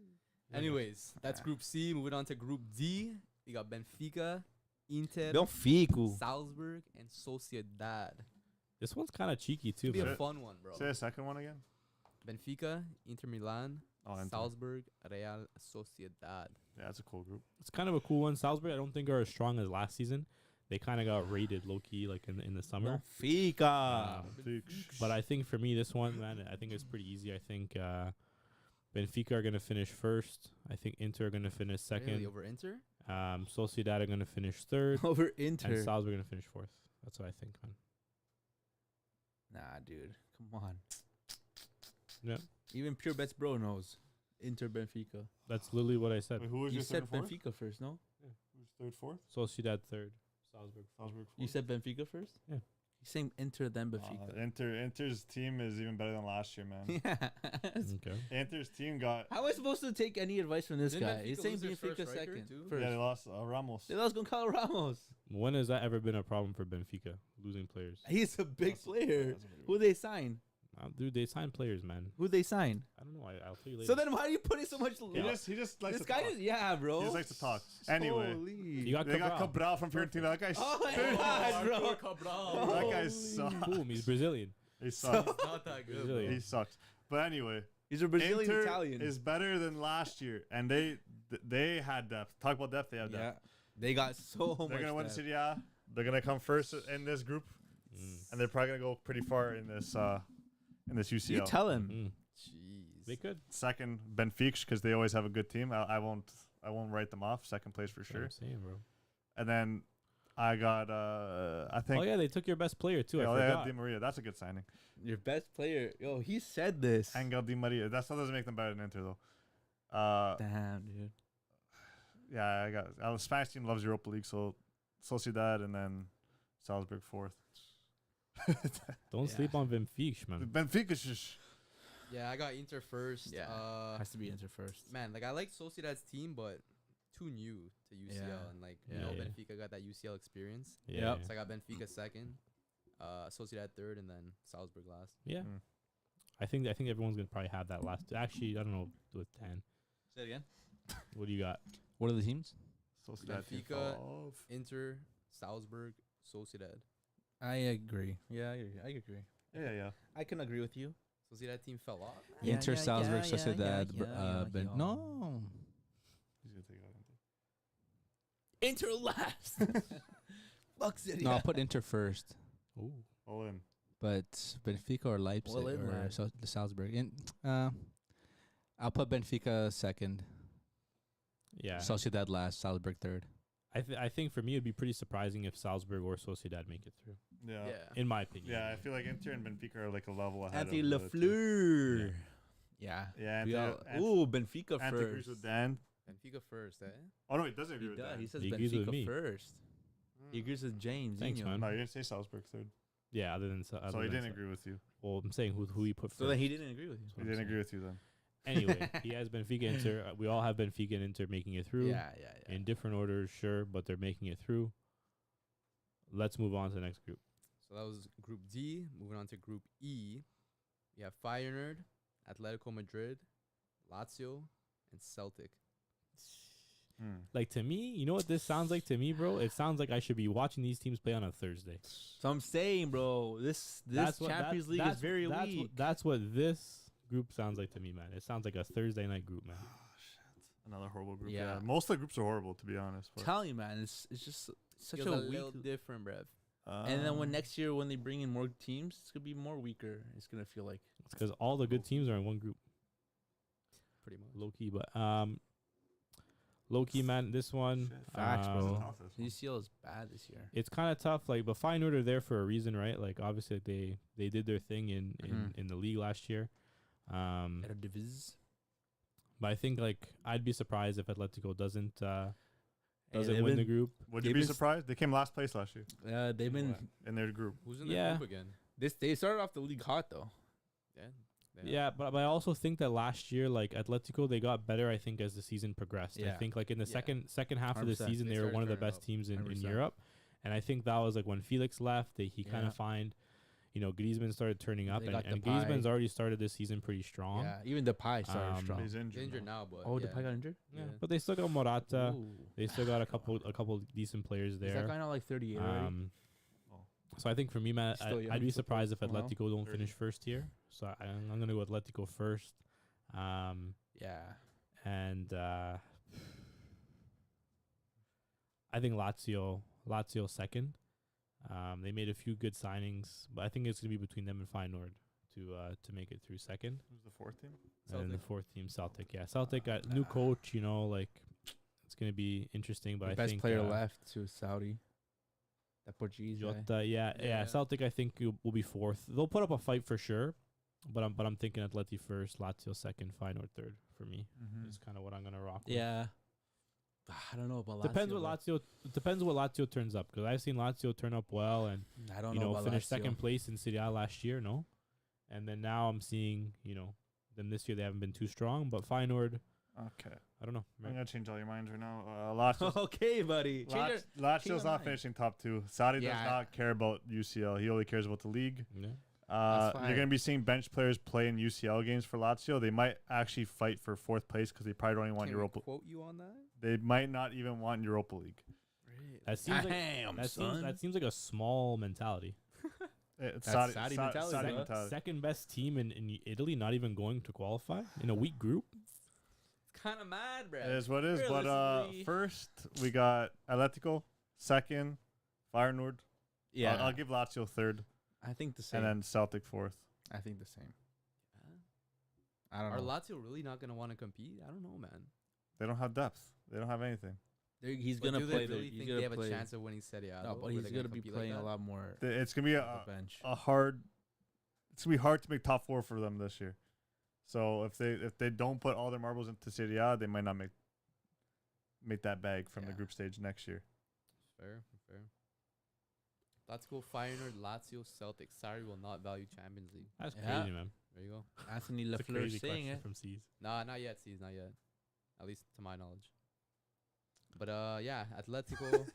Anyways, that's Group C. Moving on to Group D. We got Benfica, Inter, Don't fico. Salzburg, and Sociedad. This one's kind of cheeky too. It'll be a But fun one, bro. Say the second one again. Benfica, Inter Milan, Oh, Inter. Salzburg, Real Sociedad. Yeah, that's a cool group. it's kind of a cool one. Salzburg, I don't think are as strong as last season. They kind of got rated low key like in the summer. Benfica. But I think for me, this one, man, I think it's pretty easy. I think Benfica are going to finish first. I think Inter are going to finish second. Really, over Inter? Sociedad are going to finish third. Over And Inter. Salzburg are going to finish fourth. That's what I think, man. Nah, dude. Come on. Yeah. Even Pure Bets Bro knows. Inter Benfica. That's literally what I said. Wait, who was You your said third, fourth? Benfica first, no? Who's third, fourth? Sociedad third. Salzburg. Salzburg. You Fourth. said Benfica first? Yeah. You're saying Inter then Benfica. Inter's team is even better than last year, man. Yes. Okay. Inter's team got How am I supposed to take any advice from this Didn't guy? Benfica He's saying lose their first Benfica striker second. too? First. yeah, they lost Ramos. They lost Gonzalo Ramos. When has that ever been a problem for Benfica, losing players? He's a big That's- player. that's what it Who was. they sign? Dude, they sign players, man. Who they sign? I don't know. I'll tell you later. So then why are you putting so much? He just likes This to guy talk. is bro. He just likes to talk. Anyway, Holy. you got they got Cabral. Cabral from Fiorentina. That guy Oh my sucks. God, bro. That guy Holy. sucks. Boom, he's Brazilian. He sucks. Not that good. Brazilian. bro. He sucks. But anyway, He's a Brazilian Inter Italian. is better than last year, and they had depth. Talk about depth. They have yeah. depth. They got so much. They're gonna win depth. Serie A. They're gonna come first in this group, and they're probably gonna go pretty far in this UCL. You tell him. Mm. Jeez. They could. Second, Benfica, because they always have a good team. I won't write them off. Second place for That's what sure. I'm saying, bro. And then I got I think Oh yeah, they took your best player too. yeah, I they had forgot. Di Maria. That's a good signing. Your best player. Yo, he said this. Angel Di Maria. That still doesn't make them better than Inter though. Damn, dude. Yeah, I got the Spanish team loves Europa League, so Sociedad and then Salzburg fourth. Don't Yeah. sleep on Benfica, man. Benfica just Yeah, I got Inter first. Yeah. Has to be Inter first. Man, like I like Sociedad's team, but too new to UCL, Yeah. and like Yeah, you know, yeah. Benfica got that UCL experience. Yeah. So I got Benfica second, Sociedad third, and then Salzburg last. Yeah. Mm. I think everyone's gonna probably have that last. Actually, I don't know with Dan. Say it again. What do you got? What are the teams? Sociedad team Benfica. fell off. Inter, Salzburg, Sociedad. I agree. Yeah, I agree. Yeah. I can agree with you. Sociedad team fell off. man. Yeah, Inter, yeah, Salzburg, yeah, Sociedad. yeah. No. He's gonna take out Inter. Inter last. Fuck City. No, I'll put Inter first. Ooh. All in. But Benfica or Leipzig Well, in or lad. the Salzburg. I'll put Benfica second. Yeah. Sociedad last. Salzburg third. I think for me it'd be pretty surprising if Salzburg or Sociedad make it through. Yeah. In my opinion. Yeah, I feel like Inter and Benfica are like a level ahead. Anthony of the two. Lafleur. Yeah. Yeah. Yeah, We all, Anthony. ooh, Benfica Anthony agrees first. with Dan. Benfica first, eh? Oh no, he doesn't agree He with does. Dan. He says He agrees with me. Benfica first. He agrees with James. Thanks, Zinho. man. No, you didn't say Salzburg third. Yeah. Other than So he didn't agree with you. Well, I'm saying who he put first. So then he didn't agree with you. He didn't agree with you then. Anyway, he has Benfica, Inter. We all have Benfica and Inter making it through. Yeah. In different orders, sure, but they're making it through. Let's move on to the next group. So that was Group D. Moving on to Group E, we have Feyenoord, Atletico Madrid, Lazio, and Celtic. Like, to me, you know what this sounds like to me, bro? It sounds like I should be watching these teams play on a Thursday. So I'm saying, bro, this Champions League is very weak. That's what this group sounds like to me, man. It sounds like a Thursday night group, man. Another horrible group. Yeah. Yeah. Most of the groups are horrible, to be honest. But, Telling you, man, it's just such Feels a a weak. little different, bruv. And then when next year when they bring in more teams, it's gonna be more weaker. It's gonna feel like It's because all the good teams are in one group, Pretty much. low key. But low key, man, this one, Facts, bro. Tough, this one. UCL is bad this year. it's kind of tough. Like, but Feyenoord are there for a reason, right? Like, obviously, they did their thing in the league last year. Eredivisie. But I think, like, I'd be surprised if Atletico doesn't they've win the been- group. Would you They've be been surprised? They came last place last year They've been in their group. Who's in Yeah. the group again? they started off the league hot though. Yeah. Yeah, but I also think that last year, like, Atletico, they got better, I think, as the season progressed. I Yeah. think, like, in the Yeah. second half of the 100%. season, They they were started one of the turning best up. teams in 100%. Europe. And I think that was, like, when Felix left, he kind Yeah. of Griezmann started turning up. They And, got and Depay. Griezmann's already started this season pretty strong. Yeah, even Depay started Um, strong. He's injured. He's injured now. now, but Oh, yeah. Depay got injured. Yeah. Yeah. But they still got Morata. Ooh. They still got a couple decent players Is that there. guy not like 38 already? Oh. So I think for me, man, Still young I'd be football surprised if for now. Atletico don't 30. finish first here. So I'm going to go Atletico first. Yeah. And I think Lazio Lazio second. They made a few good signings, but I think it's gonna be between them and Feyenoord to make it through second. Who's the fourth team? And then the Celtic. fourth team, Celtic. Yeah, Celtic got new coach. You know, like it's gonna be interesting. But The I best think player left to Saudi. That Portuguese guy. Jota, yeah. Yeah. Celtic, I think will be fourth. They'll put up a fight for sure. But I'm thinking Atleti first, Lazio second, Feyenoord third for me. Mm-hmm. Is kind of what I'm gonna rock. With. Yeah. I don't know about Depends Lazio, what though. Lazio. Depends what Lazio turns up because I've seen Lazio turn up well and I don't you know know about finish Lazio. second place in Serie A last year, no, and then now I'm seeing them this year they haven't been too strong, but Feyenoord, Okay. I don't know. I'm gonna change all your minds right now. Lazio's, Okay, buddy. Lazio's your not mind. finishing top 2. Saudi Yeah. does not care about UCL. He only cares about the league. Yeah. That's You're fine. gonna be seeing bench players play in UCL games for Lazio. They might actually fight for 4th place because they probably don't even want Can we Europa. quote you on that? They might not even want Europa League. That seems like Damn, that seems like a small mentality. It's That's Saudi mentality, Saudi bro. mentality. Second best team in Italy, not even going to qualify in a weak group. It's kind of mad, bro. It is what it is. But Realistically. first we got Atletico, second, Feyenoord. Yeah. I'll give Lazio third, I think the same. and then Celtic fourth. I think the same. Yeah. I don't Are know. Lazio really not gonna want to compete? I don't know, man. They don't have depth. They don't have anything. He's But gonna do play. they really he's think gonna they have play. a chance of winning Serie A? No, though, but where he's they're gonna be compete like playing a that? lot more It's gonna be off the bench. a hard. It's gonna be hard to make top 4 for them this year. So if they don't put all their marbles into Serie A, they might not make that bag from the Yeah. group stage next year. Fair. Let's go Feyenoord, Lazio, Celtic. Sorry, will not value Champions League. That's Yeah. crazy, man. There you go. Anthony That's a Lafleur crazy saying question it. from C's. Nah, not yet. Sees not yet. At least to my knowledge. But yeah, Atletico.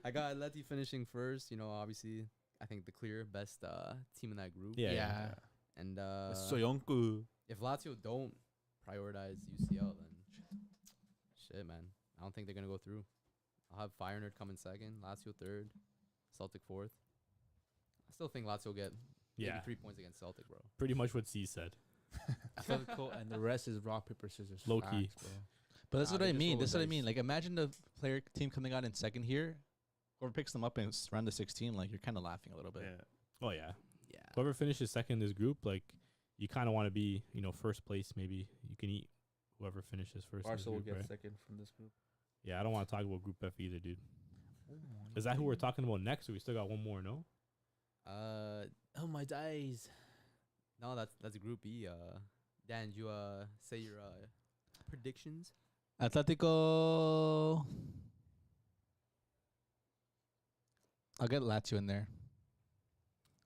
I got Atleti finishing first. You know, obviously, I think the clear best team in that group. Yeah. And Soyonku. if Lazio don't prioritize UCL, then shit, man. I don't think they're gonna go through. I'll have Feyenoord coming second, Lazio third, Celtic fourth. I still think Lazio will get maybe Yeah, 3 points against Celtic, bro. pretty much what C said. Atletico, and the rest is rock paper scissors. Low key. Facts, bro. But that's Nah, what they I just mean. roll That's the what I dice. mean. Like, imagine the player team coming out in second here. Whoever picks them up in round of 16, like, you're kind of laughing a little bit. Yeah. Oh yeah, Yeah. whoever finishes second in this group, like you kind of want to be, first place. Maybe you can eat whoever finishes first. in this Barca will group, get right? second from this group. Yeah, I don't want to talk about Group F either, dude. Is that who we're talking about next, or we still got one more? No. Oh my days. No, that's Group E. Dan, you say your predictions? Atletico. I'll get Lazio in there.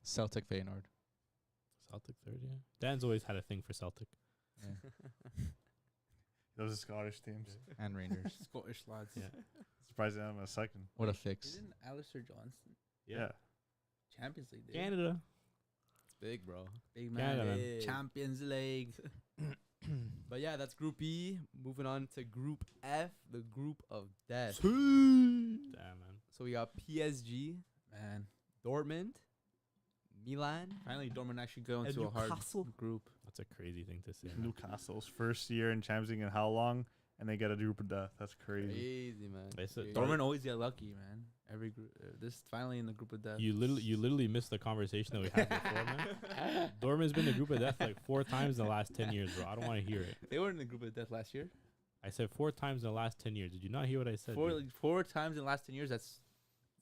Celtic, Feyenoord. Celtic third, yeah. Dan's always had a thing for Celtic. Those are Scottish teams. And Rangers. Scottish lads. Yeah. Surprised I'm a second. What a fix. Isn't Alistair Johnston Yeah. Champions League? Dude. Canada. It's big, bro. Big Canada, man. man. Big. Champions League. But yeah, that's Group E. Moving on to Group F, the group of death. Damn, man. So we got PSG, Man. Dortmund, Milan, Finally, Dortmund actually going and to a hard Newcastle. group. That's a crazy thing to say. man. Newcastle's first year in Champions League in how long? And they get a group of death. That's crazy. Crazy, man. It's a- Crazy. Dortmund always get lucky, man. Every group. This finally in the group of death. You literally missed the conversation that we had before, man. Dortmund's been in the group of death like 4 times in the last 10 years, bro. I don't want to hear it. They were in the group of death last year. I said 4 times in the last 10 years. Did you not hear what I said? Four, dude? like, 4 times in the last 10 years. That's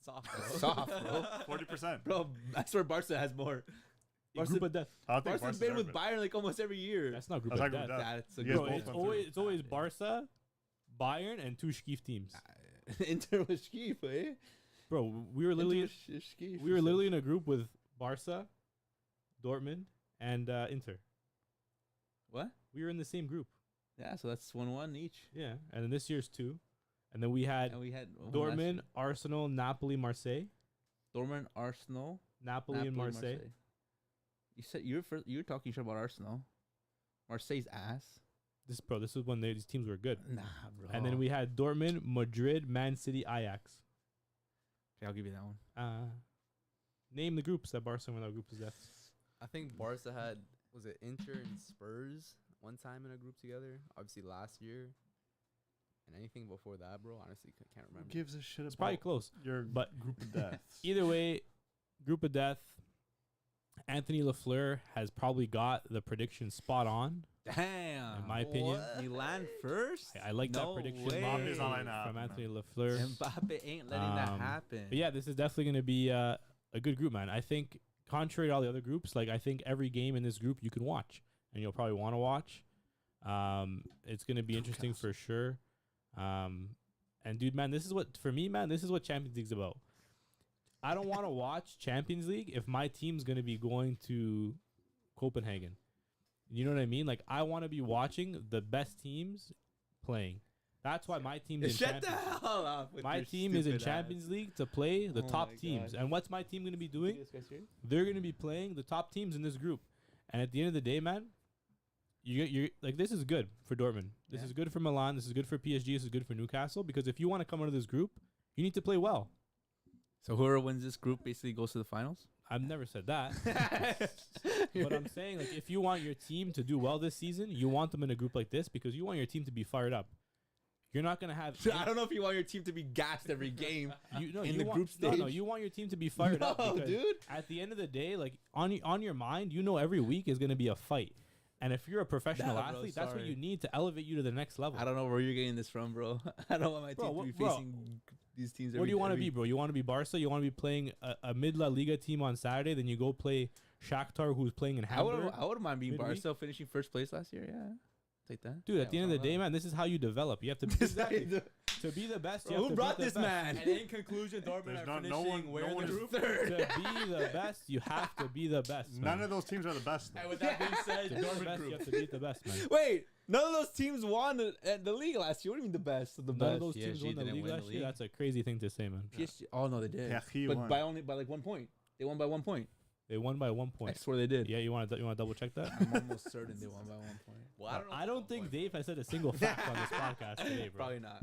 Soft, soft, bro. 40%. Bro, I swear Barca has more. In group of death. I don't think Barca's Barca's been there, with but- Bayern like almost every year. That's not group That's of not group death. of death. That's a You guys Bro, both it's went always through. it's always Barca, Bayern, and 2 Schief teams. Inter was Schief, eh? Bro, we were literally Schief. we were literally in a group with Barca, Dortmund, and Inter. What? We were in the same group. Yeah, so that's 1-1 each. Yeah, and then this year's 2, and then we had And we had one last Dortmund, year. Arsenal, Napoli, Marseille, Dortmund, Arsenal, Napoli, and Marseille. You said you were talking shit about Arsenal. Marseille's ass. This is when these teams were good. Nah, bro. And then we had Dortmund, Madrid, Man City, Ajax. Okay, I'll give you that one. Name the groups that Barcelona group is death. I think Barca had, was it Inter and Spurs one time in a group together? Obviously last year. And anything before that, bro, honestly, can't Who remember. gives a shit It's about probably close. your But group of deaths? Either way, group of death. Anthony LaFleur has probably got the prediction spot on. Damn. In my opinion. Milan first. I like No that prediction way. Mbappe's not lining up, from man. Anthony LaFleur. Mbappe ain't letting that Um, happen. But yeah, this is definitely going to be a good group, man. I think, contrary to all the other groups, like I think every game in this group you can watch, and you'll probably want to watch. It's going to be interesting for sure. And dude, man, this is what for me, man. This is what Champions League's about. I don't want to watch Champions League if my team's going to be going to Copenhagen. You know what I mean? Like I want to be watching the best teams playing. That's why my team's in Shut the Champions League. hell up. With My your team is in stupid ass. Champions League to play the Oh top my teams. God. And what's my team going to be doing? This guy's serious? They're going to be playing the top teams in this group. And at the end of the day, man, you're like this is good for Dortmund. This Yeah. is good for Milan. This is good for PSG. This is good for Newcastle. Because if you want to come out of this group, you need to play well. So whoever wins this group basically goes to the finals. I've never said that. But I'm saying, like, if you want your team to do well this season, you want them in a group like this because you want your team to be fired up. You're not gonna have. I don't know if you want your team to be gassed every game. In the want, group No, stage? you want your team to be fired up. No, Because dude. at the end of the day, like on your mind, you know every week is gonna be a fight. And if you're a professional Nah, bro, athlete, that's what sorry. you need to elevate you to the next level. I don't know where you're getting this from, bro. I don't want my Bro, team to be bro, facing these teams. What do you want to be, bro? You want to be Barca? You want to be playing a mid La Liga team on Saturday? Then you go play Shakhtar, who's playing in I Hamburg. wouldn't mind being midweek? Barca finishing first place last year. Yeah, take that. Dude, at the end of the day, man, this is how you develop. You have to be exactly. Bro, To be the best, you have who to brought beat the this best. man? And in conclusion, Dortmund There's are no finishing one- where no in one the is group? To be the best, you have to be the best. None man. of those teams are the best. Though. And with that being said, To be the Dortmund best, group. you have to beat the best, man. Wait, none of those teams won the league last year. What do you mean the best of the None best? of those teams PSG won the didn't league win the last year. league. That's a crazy thing to say, man. PSG. Oh no, they did. Yeah, he but won. by like 1 point. They won by 1 point. They won by 1 I point. swear they did. Yeah, you want to double check that? I'm almost certain they won by 1 point. Well, I don't think Dave has said a single fact on this podcast today, bro. Probably not.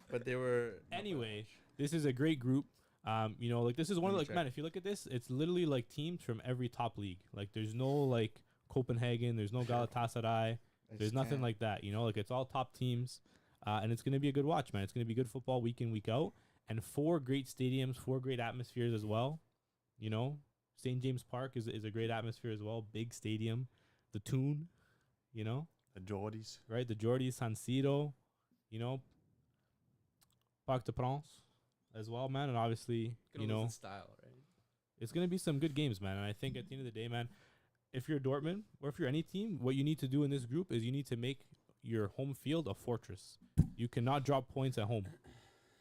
But they were. Anyway, this is a great group. You know, like this is one of Let me like check. man. If you look at this, it's literally like teams from every top league. Like there's no like Copenhagen, there's no Galatasaray, there's nothing like that. You know, like it's all top teams, and it's gonna be a good watch, man. It's gonna be good football week in week out, and 4 great stadiums, 4 great atmospheres as well. You know, St. James Park is a great atmosphere as well. Big stadium, the Toon, you know, the Geordies. right? The Jordi San Siro, you know, Parc de France as well, man. And obviously, Gonna you lose know, in style, right? it's going to be some good games, man. And I think at the end of the day, man, if you're Dortmund or if you're any team, what you need to do in this group is you need to make your home field a fortress. You cannot drop points at home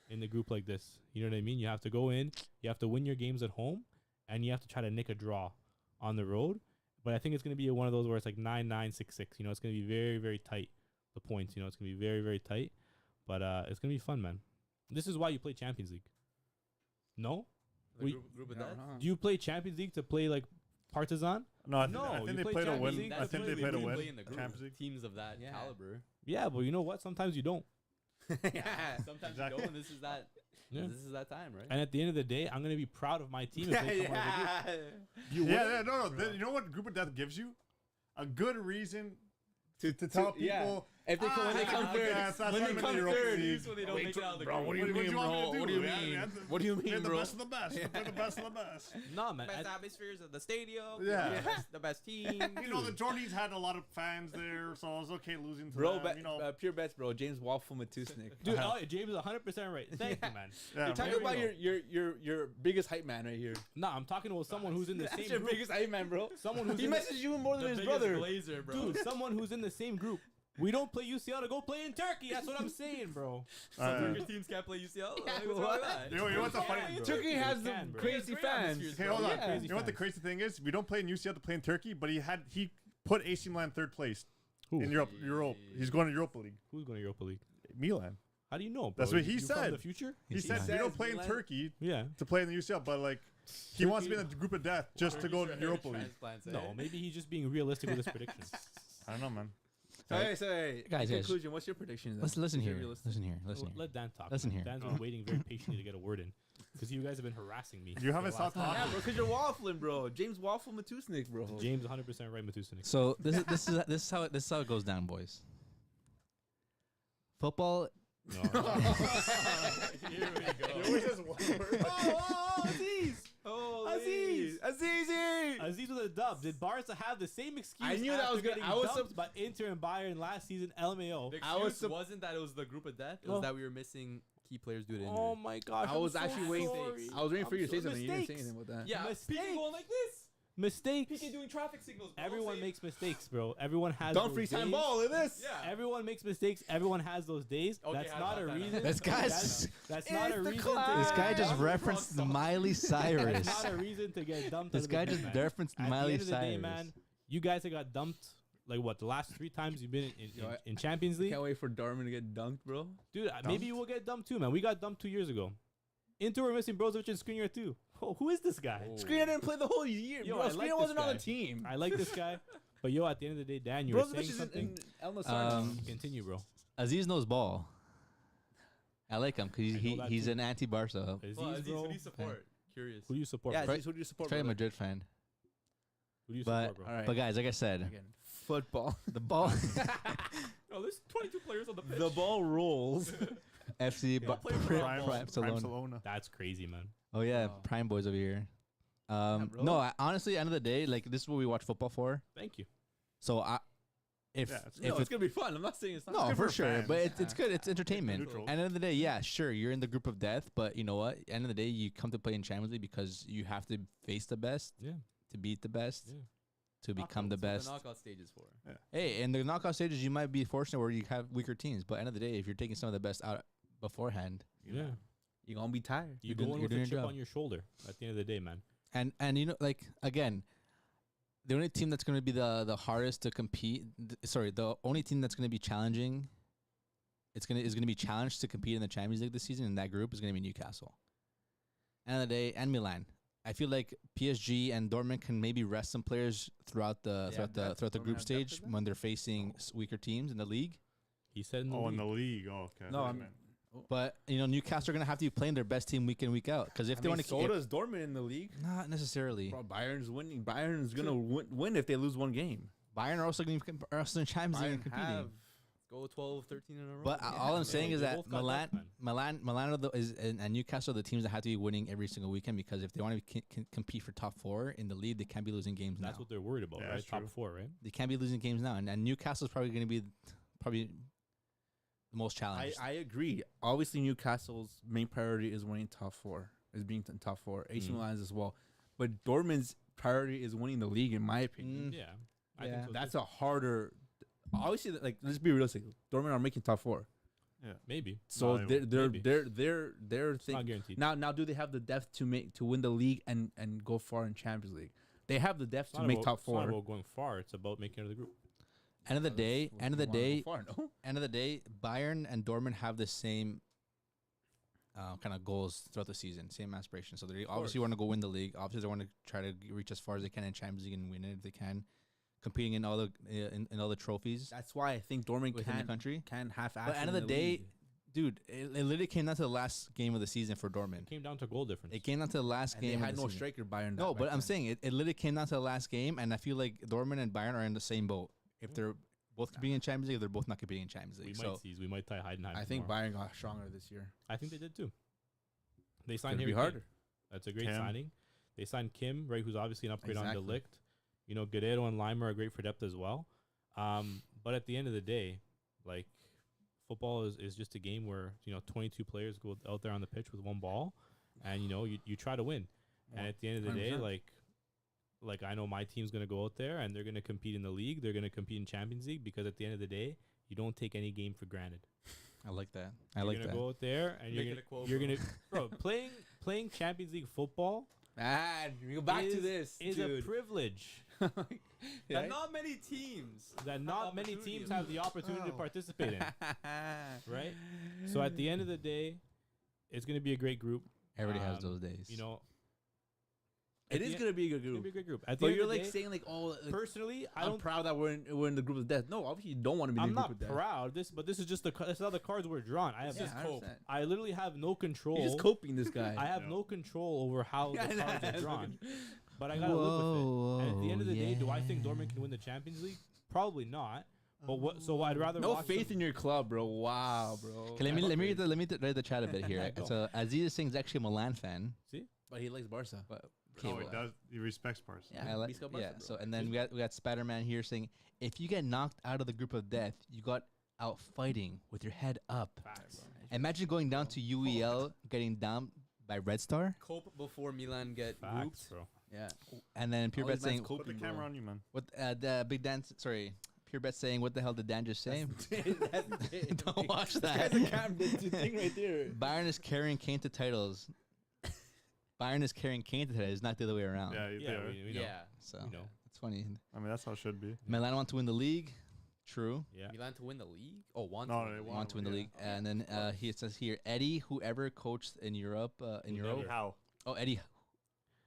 in the group like this. You know what I mean? You have to go in, you have to win your games at home, and you have to try to nick a draw on the road. But I think it's going to be one of those where it's like 9-9, 6-6. You know, it's going to be very, very tight, the points. You know, it's going to be very, very tight. But it's going to be fun, man. This is why you play Champions League. No? The We- group of No, death. no. Do you play Champions League to play like Partizan? No, I No, think you they play played a Champions win. League, I that's think they literally played a when you win. Play in the group. Champions League. Teams of that Yeah. caliber. Yeah, but you know what? Sometimes you don't. Yeah, sometimes Exactly. you go, and this is that. Yeah. This is that time, right? And at the end of the day, I'm gonna be proud of my team if they come out of the group. You Yeah, wouldn't? no. You know what group of death gives you? A good reason to tell people. yeah. If they come, when they come I third, guess that's when why they I'm in come the Europa third, League. when they don't make it out of the bro, group. what do you What mean, you want me bro? to What do do? you Yeah, mean? yeah, What do you We're mean, the bro? best of the best. We're the best of the best. Nah, man. Best atmospheres of the stadium. Yeah. The best team. You know, the Jordanies had a lot of fans there, so it was okay losing to Bro, them. You know, pure bets, bro. James Waffle Matusnik. Dude, James is 100% right. Thank you, man. yeah, You're talking There about we your biggest hype man right here. Nah, I'm talking about someone who's in the That's same your group. biggest hype man, bro. Someone who's He in the, messaged you more than his biggest brother. blazer, bro. dude, someone who's in the same group. We don't play UCL to go play in Turkey. That's what I'm saying, bro. Your teams can't play UCL. Yeah, Like, what's wrong with what? that? You know what's the funny? Bro. Turkey has They the can, bro. crazy Great fans. atmospheres, Hey, hold bro. on. Yeah. You know what the crazy thing is? We don't play in UCL to play in Turkey, but he put AC Milan third place Who? in Europe. He's going to Europa League. Who's going to Europa League? Milan. How do you know, bro? That's what he You from said. the future? He He's said not. we don't Says play in Milan. Turkey Yeah. to play in the UCL, but like he wants to be in the group of death just to go to Europa League. No, maybe he's just being realistic with his predictions. I don't know, man. Sorry. Guys, in guys. conclusion, what's your prediction? then? Listen Is it here. realistic? Listen here. Listen here. Let Dan talk. Listen man. here. Dan's been waiting very patiently to get a word in because you guys have been harassing me. You for haven't the last stopped time. Yeah, talking. bro, because you're waffling, bro. James Waffle Matusnik, bro. James 100% right, Matusinik. So this is how it goes down, boys. Football No. Here we go. There was just one word. Aziz. Aziz. Azizi. Aziz with a dub. Did Barca have the same excuse? I knew that after was gonna- getting I was dumped by Inter and Bayern last season? LMAO. The I was excuse wasn't that it was the group of death. It No. was that we were missing key players due to injury. Oh my gosh! I was actually waiting. Sorry. I was waiting for you to say I'm so- something. You didn't say mistakes. anything about that. Yeah, Mistakes. PK going like this. Mistakes. PK doing traffic signals. Bro. Everyone Save- makes mistakes, bro. Everyone has. Dumfries those days. handball. Look at this. Yeah. Everyone makes mistakes. Everyone has those days. Okay, That's how not a about that? reason. This guy's- That's not a It's the reason. class. This guy just That was referenced wrong song. Miley That's Cyrus. not a reason to get dumped. This under guy the just bus, man. referenced At Miley the end of the day, Cyrus. man, you guys have got dumped. Like what? The last 3 times you've been Yo, I- in Champions League, Can't wait for Darwin to get dunked, bro. dude. Maybe you will get dumped too, man. We got dumped 2 years ago. Inter were missing Brozovic and Skriniar too. Oh, who is this guy? Oh. Skriniar didn't play the whole year, Yo, bro. I like Skriniar this wasn't on guy. the team. I like this guy, but yo, at the end of the day, Dan, you were Brozovic saying is in something. El Nassr. Continue, bro. Aziz knows ball. I like him because I know that he's too. an anti-Barca. Aziz, Well, Aziz, bro. who do you support? Curious. Who do you support? Yeah, bro? Aziz, who do you support? Straight brother? Madrid fan. Who do you But support, bro? All right. but guys, like I said, Again, football. the ball Oh, there's 22 players on the pitch. the ball rolls. FC Yeah, play for Prime Barcelona. Barcelona. That's crazy, man. Oh yeah, Wow. Prime Boys over here. bro. No, honestly, end of the day, like this is what we watch football for. Thank you. So if Yeah, it's- if No, it's gonna be fun. I'm not saying it's not. no, good for for sure, fans. but it's good. It's entertainment. Neutral. End of the day, yeah, sure, you're in the group of death, but you know what? End of the day, you come to play in Champions League because you have to face the best Yeah. to beat the best Yeah. to become the That's best. what the knockout stage is for. Hey, in the knockout stages, you might be fortunate where you have weaker teams, but end of the day, if you're taking some of the best out beforehand, Yeah. You're gonna be tired. You You're go doing- in you're with a doing your chip job. on your shoulder at the end of the day, man. and you know, like again, the only team that's going to be the hardest to compete. The only team that's going to be challenging. Is going to be challenged to compete in the Champions League this season in that group is going to be Newcastle. End of the day, and Milan. I feel like PSG and Dortmund can maybe rest some players throughout the Yeah, depth. throughout the Dortmund group have depth stage for that? when they're facing weaker teams in the league. He said in the Oh, in league. the league. Oh, okay. No, Wait a I'm- minute. But you know, Newcastle are going to have to be playing their best team week in week out because if I they mean, want to so does Dortmund in the league. not necessarily. Bro, Bayern's winning. Bayern's gonna win if they lose one game. Bayern are also going to are also in Champions League and Bayern competing. have. Go 12, 13 in a row. But Yeah, all I'm man. saying is They that both got depth, man. Milan and Newcastle are the teams that have to be winning every single weekend because if they want to compete for top 4 in the league, they can't be losing games That's now. what they're worried about, Yeah, right? that's Top true. 4, right? They can't be losing games now, and Newcastle's probably going to be the most I, challenged. I agree. Obviously, Newcastle's main priority is winning top 4. Is being in top 4. AC Milan's as well, but Dortmund's priority is winning the league, in my opinion. Mm. Yeah. I Yeah. think so That's too. a harder. Obviously, like let's be realistic. Dortmund are making top 4, Maybe. so No, they they're Maybe. they're It's not thing. guaranteed. Now, do they have the depth to win the league and go far in Champions League? They have the depth It's to not make about- top It's not 4. about going far. It's about making it out of the group. End of the day, Well, end of the you wanna go day, far, no? end of the day, Bayern and Dortmund have the same kind of goals throughout the season, same aspirations. So they obviously want to go win the league. Obviously, they want to try to reach as far as they can in Champions League and win it if they can, competing in all the in all the trophies That's why I think Dortmund within the can country. half-ass. But end of the day, dude, it literally came down to the last game of the season for Dortmund. It came down to goal difference. It came down to the last and game. they of had the no season. striker Bayern. No, back but I'm then. saying it literally came down to the last game, and I feel like Dortmund and Bayern are in the same boat. If they're both competing in Champions League, they're both not competing in Champions we League. might So seize. We might tie Heidenheim. I think tomorrow. Bayern got stronger this year. I think they did too. They It's signed gonna be Harry Kane. harder. That's a great Kim. signing. They signed Kim, right, who's obviously an upgrade on Exactly. Delict. You know, Guerrero and Lima are great for depth as well. But at the end of the day, like, football is just a game where, 22 players go out there on the pitch with one ball, and, you try to win. And at the end of the day, 100%. like I know my team's going to go out there, and they're going to compete in the league. They're going to compete in Champions League because at the end of the day, you don't take any game for granted. I like that. I You're like gonna that. go out there, and Make you're it a quote, you're bro. gonna, bro, playing Champions League football We go back to is- this, is dude. a privilege Yeah. And not many teams. that have not many opportunity teams of have the opportunity to Oh. participate in, right? So at the end of the day, it's gonna be a great group. Everybody has Um, those days. It is gonna be a good It's gonna group. be a great group. At the But end you're of the like day, saying like, oh, like, personally, I I'm don't. proud that we're in the group of death. No, obviously you don't want to be in I'm the group not of death. proud. But this is just this is how the cards were drawn. I have Yeah, just I cope. understand. I literally have no control. You're just coping this guy. I have Yeah. no control over how the Yeah, cards nah, are no drawn. But I gotta live with it. And at the end of the day, do I think Dortmund can win the Champions League? Probably not. But what? So I'd rather No watch faith them- in your club, bro. Wow, bro. Okay, let me read the chat a bit here. Go. So Aziz is saying he's actually a Milan fan. But he likes Barca. But Oh, okay, he does. He respects Barca. Yeah, I like- he's got Barca, yeah. bro. So and then we got Spider-Man here saying, if you get knocked out of the group of death, you got out fighting with your head up. Facts. Imagine going down to UEL, getting down by Red Star, Cope before Milan get Facts, grouped. bro. Yeah. and then Pure All Bet these man's saying, Put the coping, camera bro. on you, man. "What the big Dan? Sorry, Pure Bet saying, what the hell did Dan just say? Don't watch that. That's a cam thing right there. Bayern is carrying Kane to titles. Bayern is carrying Kane to titles, it's not the other way around. Yeah, Yeah, they are. we know. Yeah. So We know. it's funny. I mean, that's how it should be. Milan want to win the league. True. Yeah. Milan to win the league? Oh, want No, to they win the Want to win the yeah. league. And then he says here, Eddie, whoever coached in Europe, in Who Europe. never- How? Oh, Eddie.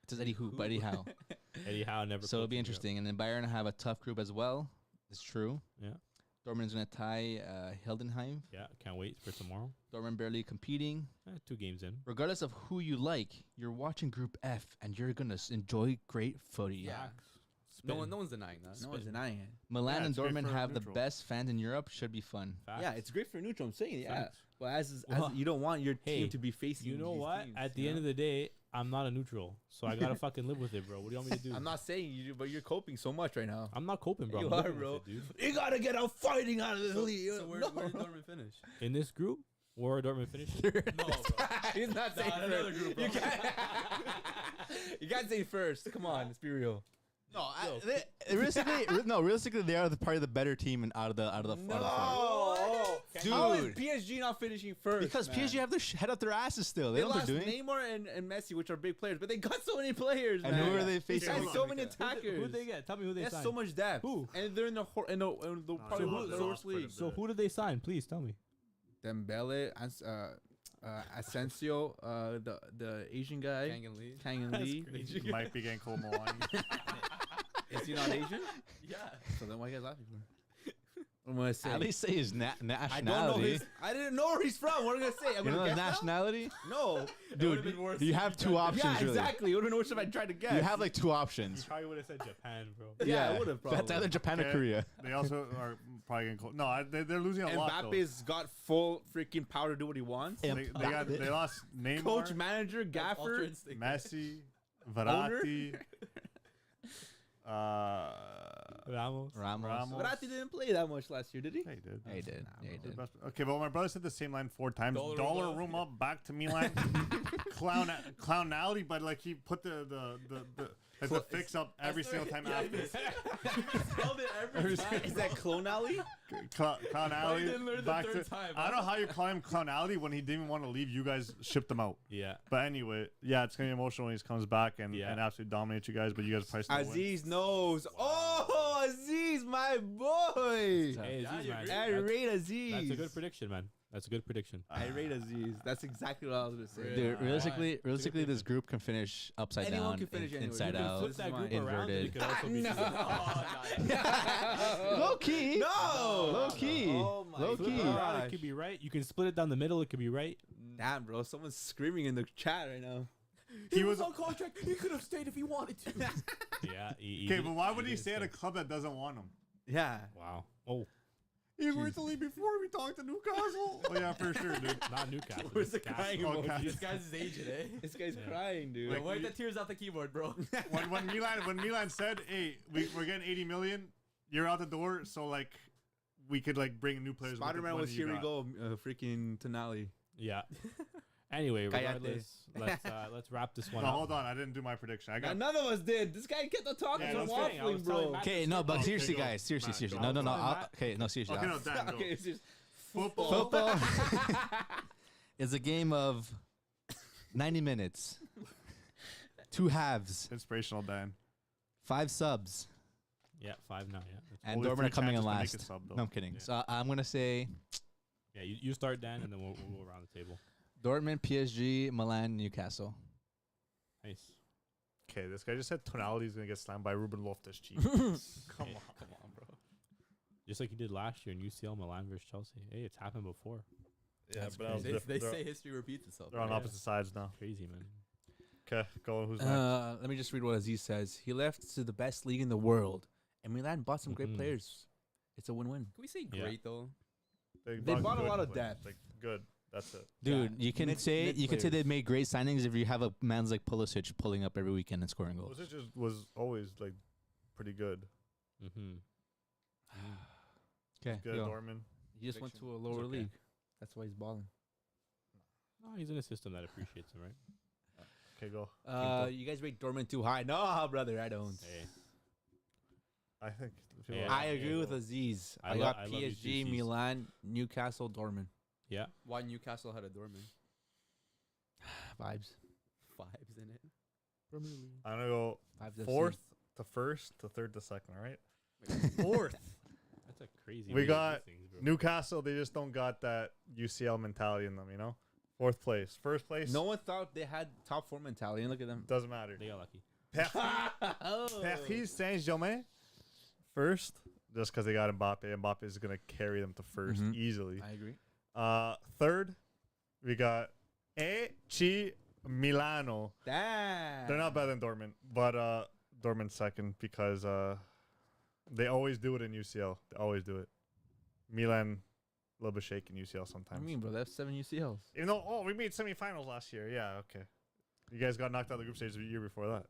It says Eddie who, but Eddie Howe. Eddie Howe never. So it'll coached be in Europe. interesting. And then Bayern have a tough group as well. It's true. Yeah. Dortmund's going to tie Hildenheim. Yeah, can't wait for tomorrow. Dortmund barely competing. 2 games in. Regardless of who you like, you're watching Group F and you're going to enjoy great footy. Yeah. Facts. No Spitting. one's denying that. No one's denying it. Milan Yeah, and it's great Dortmund for have the neutral. best fans in Europe. Should be fun. Facts. Yeah, it's great for neutral. I'm saying, yeah. Facts. But as Well, you don't want your hey, team to be facing. You know these what? teams, At the end of the day, I'm not a neutral, so I gotta fucking live with it, bro. What do you want me to do? I'm not saying you, but you're coping so much right now. I'm not coping, bro. You I'm are, living with bro. it, dude. You gotta get out fighting out of this league. So where, No. where did Dortmund finish? In this group, where Dortmund finished? No, bro. He's not saying Nah, another first. group, bro. You can't. You can't say first. Come on, let's be real. No, realistically, they are probably the better team and out of the No, Dude. How is PSG not finishing first? because man? PSG have their head up their asses still. They They know what lost they're doing. Neymar and Messi, which are big players, but they got so many players. And man. who are they They facing? signed so many attackers. Who they get? Tell me who they They have signed. so much depth. Who? And they're in the probably so the who- worst league. So who did they sign? Please tell me. Dembele, Asensio, the Asian guy, Kang Lee. Kang and That's Lee. crazy. You might be getting cold Malani. Is he not Asian? Yeah. So then why you guys laughing for? What am I gonna say? At least say his I don't know nationality. his. I didn't know where he's from. What am I gonna say? I'm You know gonna his guess now? nationality? No. Dude, you have two options, Yeah, really. exactly. You don't know which one I tried to guess. You have like two You options. probably would have said Japan, bro. Yeah, I would've That's probably. either Japan or Okay. Korea. They also are probably getting cold. No, they're losing a lot. Though. Mbappe's got full freaking power to do what he wants. Yeah. They lost Neymar, Coach, manager, Ultra gaffer. instinct. Messi, Verratti. Ramos. Ramos. Verratti didn't play that much last year, did he? Yeah, he did. Yeah, he did. Yeah, he The did. best- Okay, well, my brother said the same line 4 times. Donnarumma. Donnarumma back to Milan. Clownality, but like he put the fix up every single time after. Spelled it every time. Is that Clone Alley? Clownality. didn't learn the back third to, time, I don't know how you call him Clownality when he didn't even want to leave. You guys shipped him out. Yeah. But anyway, yeah, it's gonna be emotional when he comes back and absolutely dominate you guys. But you guys probably still win. Aziz knows. Oh, Aziz, my boy. Hey, Yeah, Aziz, you man. agree? I rate Aziz. That's a good prediction, man. That's a good prediction. I rate Aziz. That's exactly what I was gonna say. Dude, Alright. realistically, this group can finish upside Anyone down, can finish anywhere. inside You can out. Flip that group mine. around, and it Inverted. could also be. No. Low key. No. Low key. Oh my Low Flip key. it around, gosh. it could be right. You can split it down the middle. It could be right. Damn, bro. Someone's screaming in the chat right now. He was on contract. He could have stayed if he wanted to. Yeah. okay, but why would he stay at a club that doesn't want him? Yeah. Wow. Oh, He were to leave before we talked to Newcastle. Oh yeah, for sure, dude. not Newcastle. Where's the Newcastle. crying Oh, emoji? God. This guy's his agent, eh? This guy's Yeah. crying, dude. Like, Wipe the tears off the keyboard, bro. when Milan said, "Hey, we're getting 80 million, you're out the door," so like we could like bring new players. with the Spider-Man money was you here we got. go, freaking Tonali. Yeah. Anyway, Cállate. regardless, let's wrap this one No, up. hold on, I didn't do my prediction. I got None of us did. This guy kept on talking Yeah, to that's fine. I was waffling, telling bro. Matt- Okay, no, but Okay, seriously, go. guys. Seriously, Matt, seriously. go. No, no, no. Matt. Okay, no, seriously. Okay, no, Dan, go. Okay, it's just Football. Football is a game of 90 minutes, 2 halves, Inspirational, Dan. 5 subs, Yeah, 5 now. Yeah. That's and Only Dortmund 3 are coming in chances to make last. a sub, though. No, I'm kidding. Yeah. So I'm gonna say Yeah, you start, Dan, and then we'll go around the table. Dortmund, PSG, Milan, Newcastle. Nice. Okay, this guy just said Tonali's gonna get slammed by Ruben Loftus-Cheek. Hey, Come on. Come on, bro. Just like he did last year in UCL Milan versus Chelsea. Hey, it's happened before. Yeah, That's but that was They different. say history repeats itself. They're on Yeah. opposite sides now. Crazy, man. Okay, go on. Who's next? Let me just read what Aziz says. He left to the best league in the world, and Milan bought some great Mhm. players. It's a win-win. Can we say Yeah. great though? They bought a good lot of players, depth. Like good. That's it. Dude, Yeah, you can mid- say mid you could say players. they made great signings if you have a man's like Pulisic pulling up every weekend and scoring goals. Pulisic just was always like pretty good. Mm-hmm. Okay, Good at Dortmund. He just went Fiction. to a lower okay. league. That's why he's balling. No, he's in a system that appreciates him, right? Okay, go. You guys rate Dortmund too high. No, brother, I don't. Hey, I think. Yeah. I agree Yeah, with well, Aziz. I I lo- got I love you too, PSG, Cees. Milan, Newcastle, Dortmund. yeah. Why Newcastle had a Dortmund? Vibes. Vibes in it. I'm gonna go Vibes FC. fourth to first to third to second. All right. Wait, Fourth. That's a crazy. We way to do got things, bro. Newcastle. They just don't got that UCL mentality in them. You know. Fourth place. First place. No one thought they had top 4 mentality. And look at them. Doesn't matter. They got lucky. Paris Saint-Germain. First, just because they got Mbappe. Mbappe is gonna carry them to 1st Mhm. easily. I agree. Third, we got AC Milano. Damn. They're not better than Dortmund, but Dortmund second because they always do it in UCL. They always do it. Milan, a little bit shaky in UCL I sometimes. mean, bro, that's 7 UCLs. Even though, we made semifinals last year. Yeah, okay. You guys got knocked out of the group stage the year before that.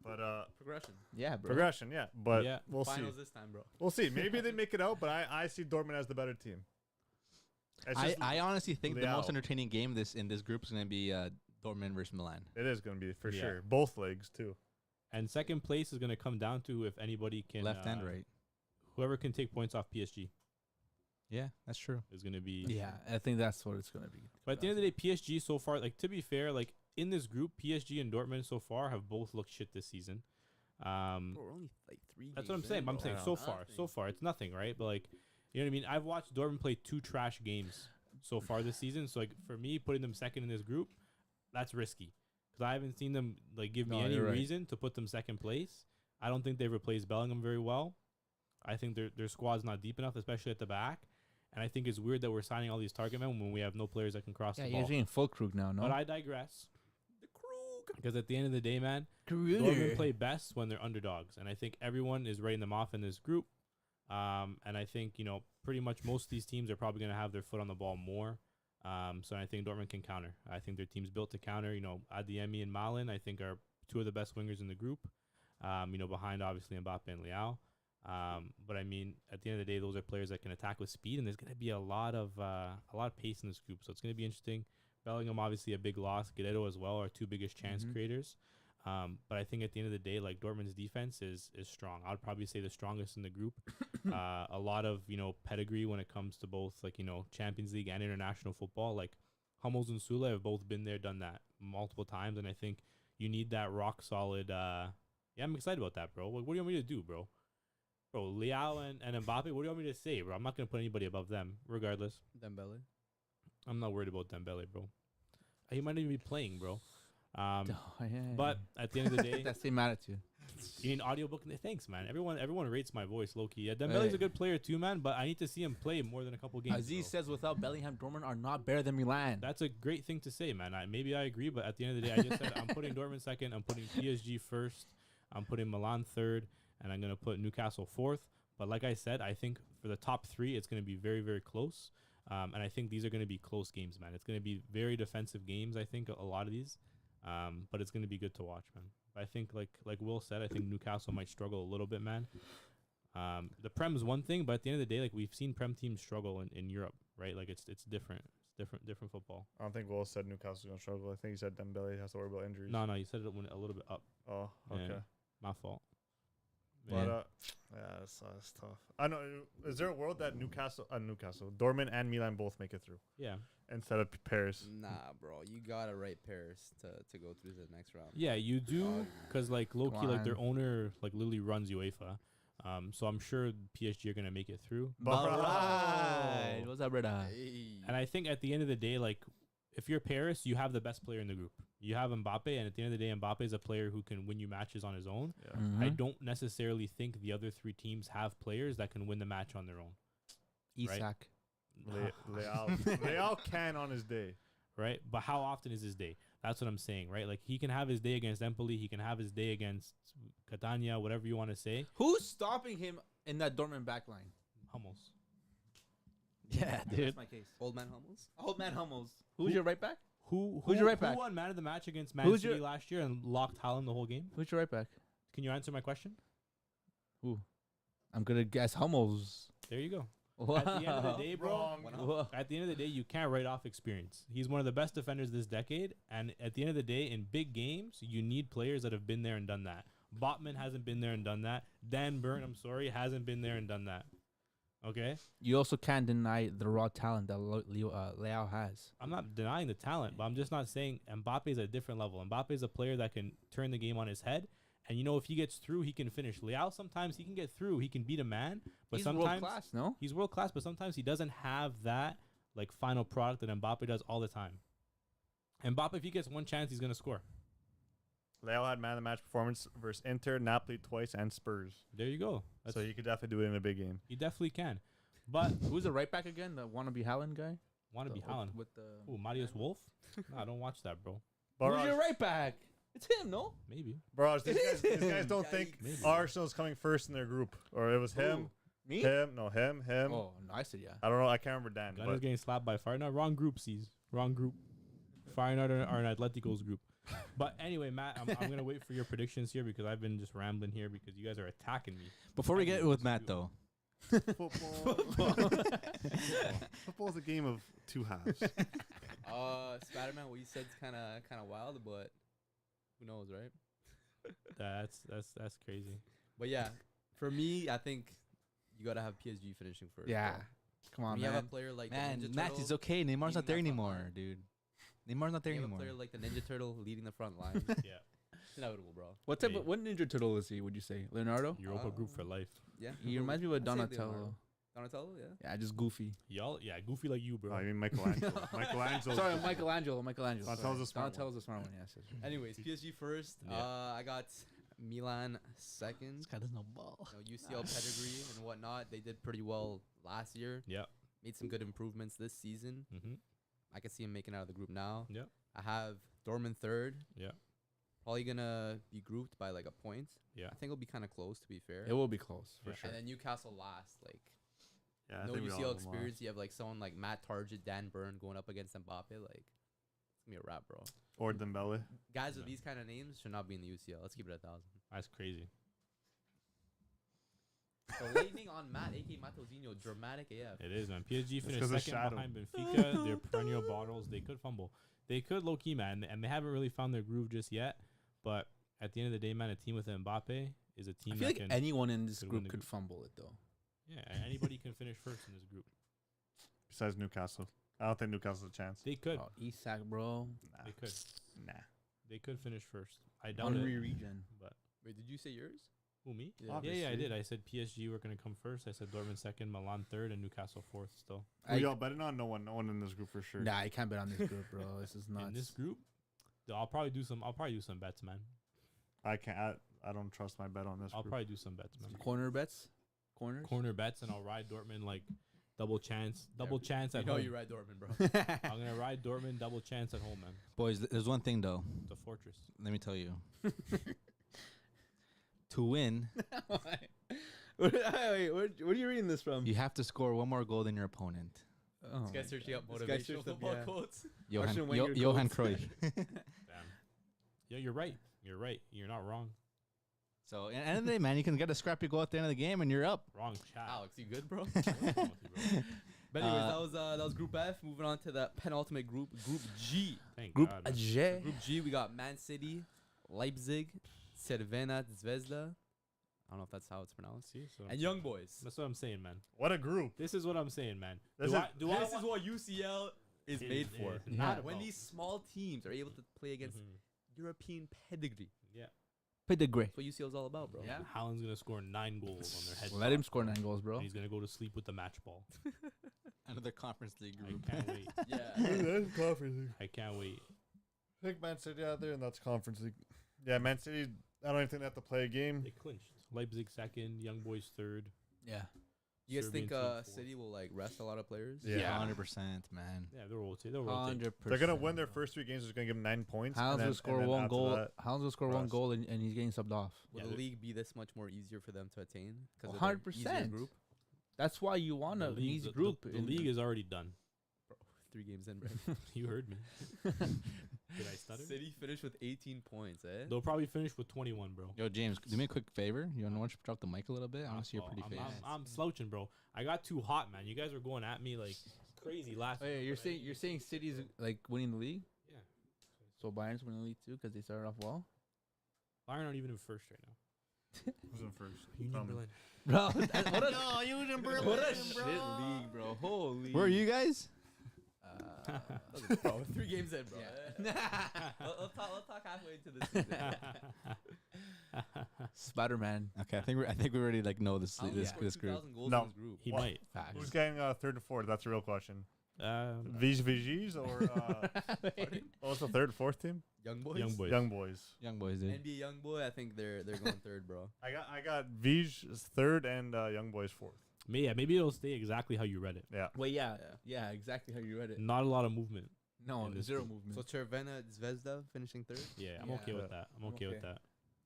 But progression. Yeah, bro. progression, yeah. But Yeah. we'll Finals see. this time, bro. We'll see. Maybe they make it out, but I see Dortmund as the better team. It's I, just- I honestly think the most Leao. entertaining game in this group is going to be Dortmund versus Milan. It is going to be for Yeah. sure. Both legs too. And second place is going to come down to if anybody can Left and right. Whoever can take points off PSG Yeah, that's true. is going to be. Yeah, I think that's what it's going to be. But at the end of the day, PSG so far, like to be fair, like in this group, PSG and Dortmund so far have both looked shit this season. Bro, we're only like 3 That's what I'm games saying. in, But I'm bro. saying Yeah. so far, it's nothing, right? But like, you know what I mean? I've watched Dortmund play 2 trash games so far this season. So like for me, putting them second in this group, that's risky because I haven't seen them like give me No, any you're right. reason to put them second place. I don't think they've replaced Bellingham very well. I think their squad's not deep enough, especially at the back. And I think it's weird that we're signing all these target men when we have no players that can cross Yeah, the you're ball. getting full Krug now, no? But I digress. The Krug. Because at the end of the day, man, Kruger. Dortmund play best when they're underdogs, and I think everyone is writing them off in this group. And I think pretty much most of these teams are probably going to have their foot on the ball more. So I think Dortmund can counter. I think their team's built to counter. Adeyemi and Malin, I think, are 2 of the best wingers in the group. Behind obviously Mbappe and Leao. But I mean, at the end of the day, those are players that can attack with speed, and there's going to be a lot of pace in this group. So it's going to be interesting. Bellingham, obviously a big loss. Guerrero as well are 2 biggest chance Mhm. creators. But I think at the end of the day, like Dortmund's defense is strong. I would probably say the strongest in the group. A lot of pedigree when it comes to both like Champions League and international football. Like Hummels and Sule have both been there, done that multiple times, and I think you need that rock solid. Yeah, I'm excited about that, bro. What do you want me to do, bro? Bro, Leao and Mbappe, what do you want me to say, bro? I'm not gonna put anybody above them, regardless. Dembele. I'm not worried about Dembele, bro. He might even be playing, bro. Oh, yeah. But at the end of the day, that same attitude. you need an audiobook. Thanks, man. Everyone rates my voice, low key. Yeah, Dembele's Hey. a good player too, man. But I need to see him play more than a couple games. Aziz bro. says without Bellingham, Dortmund are not better than Milan. That's a great thing to say, man. Maybe I agree, but at the end of the day, I just said I'm putting Dortmund second. I'm putting PSG first. I'm putting Milan third, and I'm gonna put Newcastle fourth. But like I said, I think for the top 3, it's gonna be very, very close. And I think these are gonna be close games, man. It's gonna be very defensive games. I think a lot of these, but it's gonna be good to watch, man. I think like Will said, I think Newcastle might struggle a little bit, man. The Prem is one thing, but at the end of the day, like we've seen Prem teams struggle in Europe, right? Like it's different. It's different football. I don't think Will said Newcastle's going to struggle. I think he said Dembele has to worry about injuries. No, you said it when a little bit up. Oh, okay. Yeah. My fault. But Yeah. yeah, that's tough. I know. Is there a world that Newcastle, Dortmund and Milan both make it through Yeah. instead of Paris? Nah, bro. You gotta rate Paris to go through the next round. Yeah, you do, because like low key, like their on. owner like literally runs UEFA. So I'm sure PSG are gonna make it through. Alright. What's up, brother? Hey. And I think at the end of the day, like if you're Paris, you have the best player in the group. You have Mbappe, and at the end of the day, Mbappe is a player who can win you matches on his own. Yeah. Mm-hmm. I don't necessarily think the other 3 teams have players that can win the match on their own. Isak. Leao can on his day. Right? But how often is his day? That's what I'm saying, right? Like he can have his day against Empoli, he can have his day against Catania, whatever you want to say. Who's stopping him in that Dortmund back line? Hummels. Yeah, That's dude. my case. Old man Hummels. Old man Hummels. Who's your right back? Who's your right back? Who won man of the match against Man Who's City your- last year and locked Haaland the whole game? Who's your right back? Can you answer my question? I'm gonna guess Hummels. There you go. Wow. At the end of the day, bro. Wrong. Whoa. At the end of the day, you can't write off experience. He's one of the best defenders this decade, and at the end of the day, in big games, you need players that have been there and done that. Botman hasn't been there and done that. Dan Burn, I'm sorry, hasn't been there and done that. Okay? You also can't deny the raw talent that Leao has. I'm not denying the talent, but I'm just not saying Mbappe's at a different level. Mbappe's a player that can turn the game on his head. And you know, if he gets through, he can finish. Leao, sometimes he can get through. He can beat a man, but He's sometimes world class, no? he's world class. But sometimes he doesn't have that like final product that Mbappe does all the time. Mbappe, if he gets one chance, he's gonna score. Leo had man of the match performance versus Inter, Napoli twice, and Spurs. There you go. That's, So you could definitely do it in a big game. you definitely can. But Who's the right back again? The wannabe Haaland guy? want to be Haaland? With the Ooh, Marius Wolf? Nah, don't watch that, bro. Who's your Barrage, right back? It's him, no? Maybe. Barrage, these guys don't think Maybe. Arsenal's coming first in their group, or it was him, Me? him. Oh, no, I said yeah. I don't know. I can't remember Dan. Gunner's But getting slapped by Feyenoord. Wrong group, C's. Wrong group. Feyenoord are an Atletico's group. But anyway, Matt, I'm going to wait for your predictions here because I've been just rambling here because you guys are attacking me. Before we get with Matt, though, football's a game of two halves. Spider-Man, what you said's kind of wild, but who knows, right? That's crazy. But yeah, for me, I think you gotta have PSG finishing first. Yeah. bro. Come on, When you have a man. player like man, the Ninja Matt, Turtle, it's okay. Neymar's not leading there that front anymore, line. dude. Neymar's not there you have a anymore. player like the Ninja Turtle leading the front line. Yeah. It's inevitable, bro. What type Hey. of what Ninja Turtle is he? Would you say Leonardo? Europa group for life. Yeah, He reminds me of I'd say Donatello. Leonardo. Donatello, yeah. Yeah, just goofy. Y'all, yeah, goofy like you, bro. I mean Michelangelo. Michelangelo. Sorry, Michelangelo. Donatello's Sorry. a smart Donatello's a smart one. Yes. yes, yes. Anyways, PSG first. Yeah. I got Milan second. This guy does no ball. You know, UCL pedigree and whatnot. They did pretty well last year. Yeah. Made some good improvements this season. Mm-hmm. I can see him making it out of the group now. Yeah. I have Dortmund third. Yeah. Probably gonna be grouped by like a point. Yeah. I think it'll be kind of close, to be fair. It will be close for Yeah. sure. And then Newcastle last. Like Yeah, I no think we all UCL have them experience. lost. You have like someone like Matt Target, Dan Burn going up against Mbappe. Like it's gonna be a wrap, bro. Or Dembele. Guys with Yeah. these kind of names should not be in the UCL. Let's keep it at 1,000. That's crazy. So lightning on Matt, aka Matosinho, dramatic AF. It is, man. PSG 'cause finished of second Shadow. behind Benfica. They're perennial bottles. They could fumble. They could low key, man, and they haven't really found their groove just yet. But at the end of the day, man, a team with Mbappe is a team I feel that like can. anyone in this could win group the could group. fumble it though. Yeah, anybody can finish first in this group. Besides Newcastle. I don't think Newcastle's a chance. They could. Oh, Isak, bro. Nah. They could. Nah. They could finish first. I doubt Henry it. region. But Wait, did you say yours? who, me? Yeah. Yeah, I Obviously. did. I said PSG were going to come first. I said Dortmund second, Milan third, and Newcastle fourth still. Who y'all betting on? No one in this group for sure. Nah, I can't bet on this group, bro. This is nuts. In this group, I'll probably do some bets, man. I can't. I don't trust my bet on this I'll group. probably do some bets, man. Corner bets. Corners. Corner bets, and I'll ride Dortmund like double chance You at know home. you ride Dortmund, bro. I'm gonna ride Dortmund double chance at home, man. Boys, there's one thing though. It's a fortress. Let me tell you. To win, Wait, where are you reading this from? you have to score one more goal than your opponent. Oh This guy's my searching up God. This guy motivational searched up, football yeah. quotes. Johan, Arsene Wenger Johan quotes. Cruyff. Damn. Yeah, you're right. You're right. You're not wrong. So at the end of the day, man, you can get a scrappy goal at the end of the game, and you're up. Wrong chat. Alex, you good, bro? What's wrong with you, bro? But anyways, that was Group F. Moving on to the penultimate group, Group G. Thank Group God, man. J. Group G, we got Man City, Leipzig, Cervena, Zvezda. I don't know if that's how it's pronounced. See, so And Young Boys. that's what I'm saying, man. What a group. This is what I'm saying, man. This Do is- I This is want- what UCL is It made is- for. it's not When about- these small teams are able to play against Mhm. European pedigree. Yeah. Pedigree. That's what UCL is all about, bro. Yeah. Haaland's gonna score 9 goals on their head. Let him score 9 goals, bro. And he's gonna go to sleep with the match ball. Another Conference League I group. can't wait. Yeah. That's Conference League. I can't wait. Pick Man City out there, and that's Conference League. Yeah, Man City. I don't even think they have to play a game. They clinched. Leipzig second, Young Boys third. Yeah. You guys Serbian think team fourth. City will like rest a lot of players? Yeah. 100%, man. Yeah, they'll rotate. They'll rotate. 100%. They're gonna win their first 3 games. Is gonna give them 9 points. Haaland's and will score then one after goal. that- Haaland's will score one rest. goal, and he's getting subbed off. Yeah, Will the they're- league be this much more easier for them to attain? 'Cause of their 100%. easier group? That's why you want an easy group. The league is already done. 3 games in, bro. You heard me. Did I stutter? City finished with 18 points, eh? They'll probably finish with 21, bro. Yo, James, do me a quick favor. You want to drop the mic a little bit? I want to see your pretty face. I'm slouching, bro. I got too hot, man. You guys were going at me like crazy last. Wait, you're saying City's like winning the league? Yeah. So Bayern's winning the league too because they started off well. Bayern aren't even in first right now. Who's in first? Union Berlin. Bro, what a No, you in Berlin, what a shit league, bro. Holy. Where are you guys? Bro, 3 games in, bro. Yeah. Let's talk halfway into the season. Spider-Man. Okay, I think we already like know this this group. 2,000 goals No. in this group. He What? might. Facts. Who's getting third and fourth? That's a real question. Vij VGs or what's the third, fourth team? Young boys. Young boys. Young boys. Young boys, dude. NBA young boy. I think they're going third, bro. I got Vij third and Young boys fourth. Maybe it'll stay exactly how you read it. Yeah. Wait, yeah, exactly how you read it. Not a lot of movement. No, in this zero group. movement. So Cervena Zvezda finishing third. Yeah, I'm Yeah. okay with that. I'm okay with okay. that.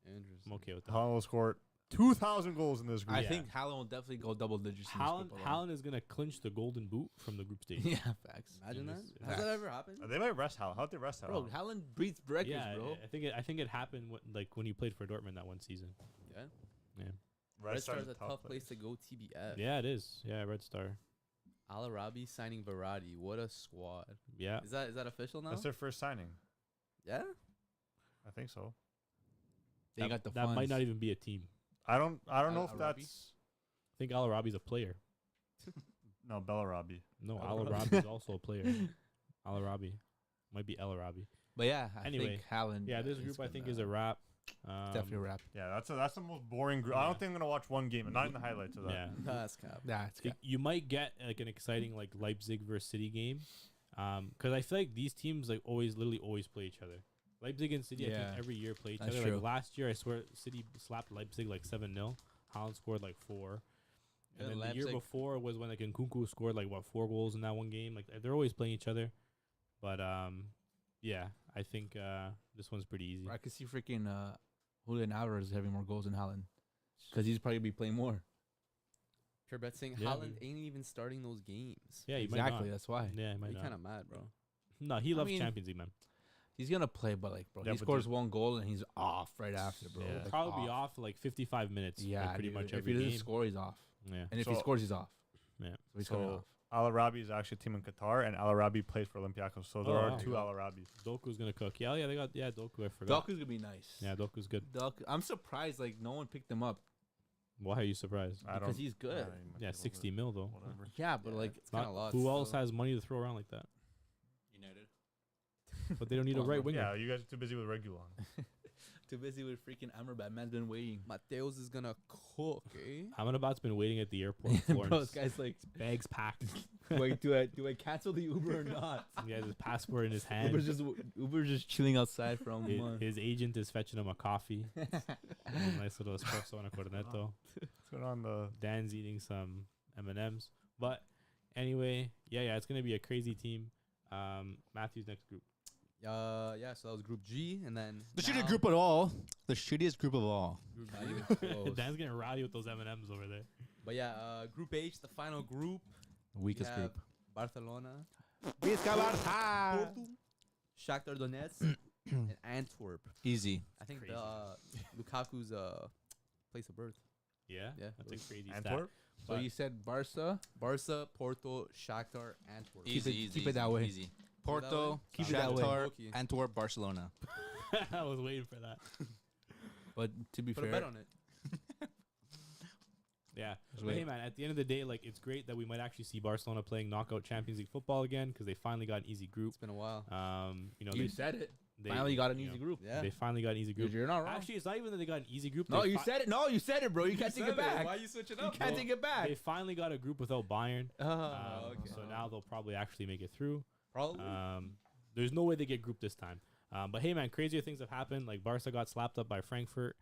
Interesting. I'm okay with that. Haaland will score 2,000 goals in this group. I Yeah. think Haaland will definitely go double digits. in this Haaland, group alone. Haaland is gonna clinch the golden boot from the group stage. Yeah, facts. Imagine that. Yes, Has facts. that ever happened? They might rest Haaland. How'd they rest Haaland? Bro, Haaland beats records, Yeah, bro. I think it happened when he played for Dortmund that one season. Yeah. Yeah, Red Star's Star's a tough place to go. TBF. yeah, it is. Yeah, Red Star. Al Arabi signing Verratti. What a squad. Yeah, Is that official now? That's their first signing. Yeah. I think so. They that, got the that funds. might not even be a team. I don't know if Arabi? that's I think Al Arabi's a player. no Bellarabi. No, Al Al Arabi. Arabi's also a player. Al Arabi might be El Arabi. But yeah, I Anyway, think Haaland. Yeah, this group I think is a wrap. definitely a wrap. Yeah, that's the most boring group. I Yeah. don't think I'm gonna watch one game, and not in the highlights of that. Yeah, That's cap. Yeah, it's good. You might get like an exciting like Leipzig versus City game, because I feel like these teams like literally always play each other. Leipzig and City, I Yeah, think every year play each that's other. true. Like last year, I swear City slapped Leipzig like 7-0. Haaland scored like 4. And Yeah, then the year Leipzig- before was when like Nkunku scored like 4 goals in that one game. Like they're always playing each other. But yeah, I think this one's pretty easy. I could see freaking Julian Alvarez having more goals than Haaland because he's probably be playing more. Pure bet saying Yeah, Haaland dude. ain't even starting those games. Yeah, he exactly. might not. That's why Yeah, he might Be not. kind of mad, bro. No, he I loves mean, Champions League, man. he's gonna play, but like, bro, Yeah, he but scores dude- one goal and he's off right after, bro. Yeah. Like, Probably be off like 55 minutes. like, Yeah, pretty dude. much If every he doesn't game. score, he's off, Yeah. and if he So- scores, he's off. Yeah. So he's coming off. Al Arabi is actually a team in Qatar, and Al Arabi plays for Olympiacos. So there Oh, are wow. 2 Al Arabis. Doku's gonna cook. Yeah, they got Doku. I forgot. Doku's gonna be nice. Yeah, Doku's good. I'm surprised like no one picked him up Why are you surprised? I because don't. he's good. Yeah, 60 mil though. Whatever. Yeah, but Yeah, like, it's kind of Not- lost. who else so- has money to throw around like that? United. But they don't need a Come on, right bro. winger. Yeah, you guys are too busy with Regulon. too busy with freaking Amrabat. Man's been waiting. Mateos is gonna cook, eh? Amrabat's been waiting at the airport in Bro, Florence. this guy's like, Bags packed. wait, do I cancel the Uber or not? He has his passport in his hand. Uber's just chilling outside for a His, month. his agent is fetching him a coffee. A nice little espresso and a cornetto. What's going on? Dan's eating some M&Ms. But anyway, yeah, it's gonna be a crazy team. Matthew's next group. Yeah. So that was Group G, and then The shittiest now- group of all. The shittiest group of all. Group Not G. even close. Dan's getting rowdy with those M&Ms over there. But yeah, Group H, the final group. Weakest we have group. Barcelona, Barça. Porto, Shakhtar Donetsk, and Antwerp. Easy. I think Crazy. Lukaku's place of birth. Yeah, Yeah. that's a crazy Antwerp. So But- you said Barca. Barca, Porto, Shakhtar, Antwerp. Easy, keep it that way. Easy. Keep it that Porto, way? Keep it that way. Shakhtar, Low-key. Antwerp, Barcelona. stat. I was waiting for that. But to be Put a fair, bet on it. Yeah. Just But hey, wait. man, at the end of the day, like, it's great that we might actually see Barcelona playing knockout Champions League football again because they finally got an easy group. It's been a while. You know, you they said it. they Finally got an you easy know, group. Yeah. They finally got an easy group. You're not wrong. Actually, it's not even that they got an easy group. No, they you said it. No, you said it, bro. You can't take it back. Why are you switching You up? can't bro. take it back. They finally got a group without Bayern. Oh, Okay. So now they'll probably actually make it through. Probably. There's no way they get grouped this time. But hey, man, crazier things have happened. Like Barca got slapped up by Frankfurt,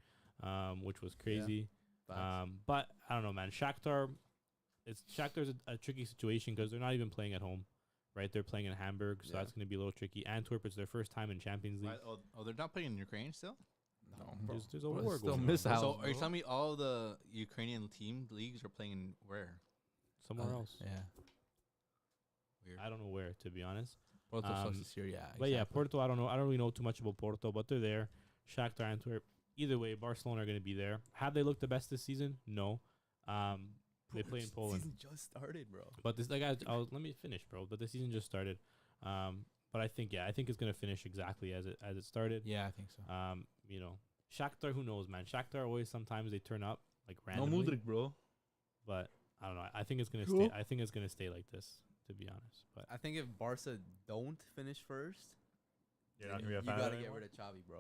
which was crazy. Facts. But I don't know, man. Shakhtar's a tricky situation because they're not even playing at home, right? They're playing in Hamburg, so Yeah. that's going to be a little tricky. Antwerp, it's their first time in Champions League. They're not playing in Ukraine still? No, There's a Bro, war it's still going on. missiles. So are you bro. telling me all the Ukrainian team leagues are playing where? somewhere else. Yeah. Weird. I don't know where, to be honest. Porto sucks Um, this year, yeah. But yeah, exactly. Porto, I don't know. I don't really know too much about Porto, but they're there. Shakhtar, Antwerp. Either way, Barcelona are going to be there. Have they looked the best this season? No. They play in Poland. Season just started, bro. But this, like, let me finish, bro. But the season just started. But I think it's gonna finish exactly as it started. Yeah, I think so. You know, Shakhtar, who knows, man? Shakhtar always sometimes they turn up like No randomly. Mudryk, bro. But I don't know. I think it's gonna Cool. stay. I think it's gonna stay like this, to be honest. But I think if Barca don't finish first, You're then not gonna be a you fan of gotta it get anymore? rid of Xavi, bro.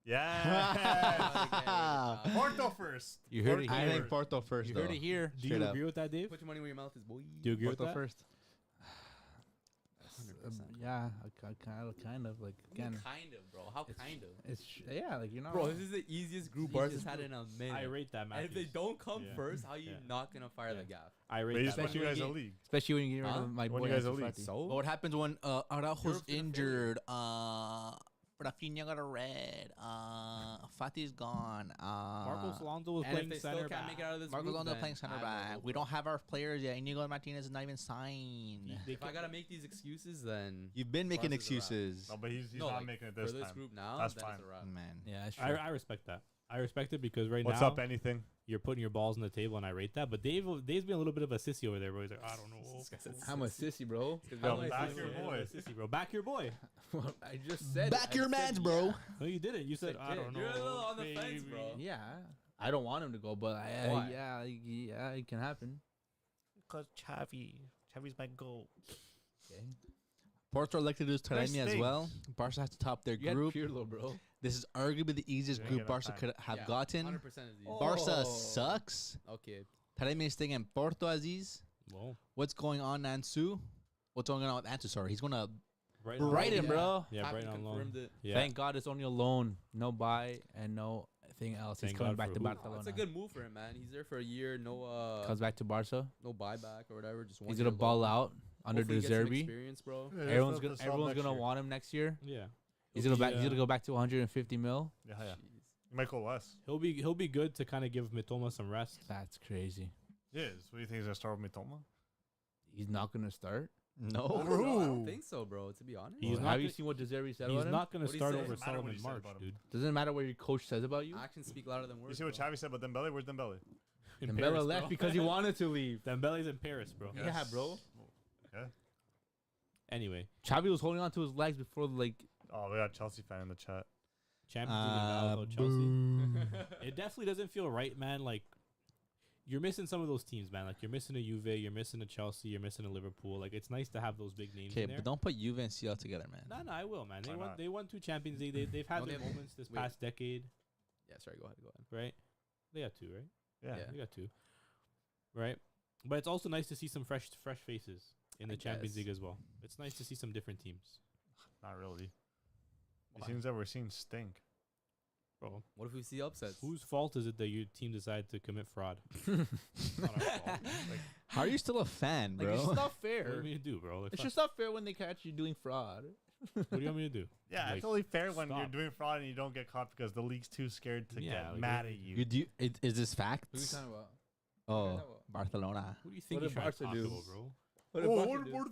Yeah. Porto first. You heard it I here. think Porto first. You though. heard it here. do you Straight up. agree with that, Dave? Put your money where your mouth is, boy. Do you agree with Porto that? first. 100%. Yeah, kind of like again. Kind of, bro. How It's- kind of? It's yeah, like you're not. Bro, wrong. this is the easiest group It's Barca's easiest had group. in a minute. I rate that, and man. if they don't come Yeah. first, how you Yeah. not gonna fire Yeah. the gaff? I But rate he's that. put you man. guys a Especially league. Especially when you get rid Huh? of my When boy. you guys Ansu are league. Fati. So But what happens when Araujo's Europe's gonna injured? Rafinha got a red. Fati's gone. Marcos Alonso was and if playing they center still can't make it back. out of this Marcos group, Alonso then playing center I have no back. hope, We bro. don't have our players yet. Inigo Martinez is not even signed. They If I ca- gotta make these excuses, then You've been making Barca's a wrap. excuses. No, but he's no, not like, making it for this this time. group now, That's then fine. it's a wrap. Man. Yeah, that's true. I respect that. I respect it because right What's now up, anything? you're putting your balls on the table, and I rate that. But Dave's been a little bit of a sissy over there, bro. He's like, I don't know. This guy said I'm a sissy, bro. Yo, I'm a back sissy. your Yeah, boy. I'm a sissy, bro. Back your boy. I just said. Back I your said mans, bro. yeah. No, you didn't. You said, Said I don't know. You're a little on the fence, bro. maybe." Yeah, I don't want him to go, but Why? yeah, it can happen. Because Xavi's my goal. Okay. Porto elected to lose Nice Taremi as things. well. Barca has to top their You group. had Pirlo, bro. This is arguably the easiest Yeah, group get Barca time. could have Yeah, gotten. 100% of these. Barca Oh. sucks. Okay. Taremi is staying in Porto, Aziz. Whoa. What's going on, Ansu? What's going on with Ansu? Sorry, he's going to Right Brighton, Yeah. bro. Yeah, Happy Brighton on loan. confirmed it. Yeah. Thank God it's only a loan, no buy, and no thing else. Thank He's coming God back for to who? Barcelona. It's a good move for him, man. He's there for a year. No, Comes back to Barca. no buyback or whatever. Just one He's year gonna ball loan. out under Hopefully he De gets some Zerbi. experience, bro. Everyone's gonna want him next year. Yeah. He's He'll gonna be, He's gonna go back to 150 mil. Yeah. Jeez. You might go less. He'll be good to kind of give Mitoma some rest. That's crazy. He is. What do you think he's gonna start with Mitoma? He's not gonna start. No. Over I who? don't think so, bro. To be honest, He's Well, not have you gonna- seen what De Zerbi said He's about him? not going to What'd he start say? over Doesn't matter what Solomon he said March, about him. dude. Doesn't matter what your coach says about you. actions speak louder than words. You see what bro. Xavi said about Dembele? Where's Dembele? In Dembele Paris, left bro. because he wanted to leave. Dembele's in Paris, bro. Yeah. Yeah, bro. Yeah. Anyway, Xavi was holding on to his legs before like. Oh, we got a Chelsea fan in the chat. Champions League and Aldo Chelsea. It definitely doesn't feel right, man. Like you're missing some of those teams, man. Like you're missing a Juve, you're missing a Chelsea, you're missing a Liverpool. Like it's nice to have those big names Okay, in there. but don't put Juve and CL together, man. No, I will, man. Why not? They won 2 Champions League. They've had Don't their they have- moments this wait. past decade, Yeah, sorry. Go ahead. right? They got 2, right? Yeah. Yeah. They got 2, right? But it's also nice to see some fresh faces in I the Champions guess. League as well. It's nice to see some different teams, Not really. The Why? teams that we're seeing stink. bro. What if we see upsets? Whose fault is it that your team decided to commit fraud? Not our fault. How are you still a fan, Like bro? it's just not What do you fair. want me to do, bro? Like, It's fuck. just not fair when they catch you doing fraud. What do you want me to do? Yeah, Like, it's only fair when you're stop. doing fraud and you don't get caught because the league's too scared to Yeah, get like, mad what- at you. You do? Is this Who are you facts? talking about? Oh, Barcelona. Who do you think What you're did trying to Barca talk do? about, bro? What Oh, did what Barca did do? Barca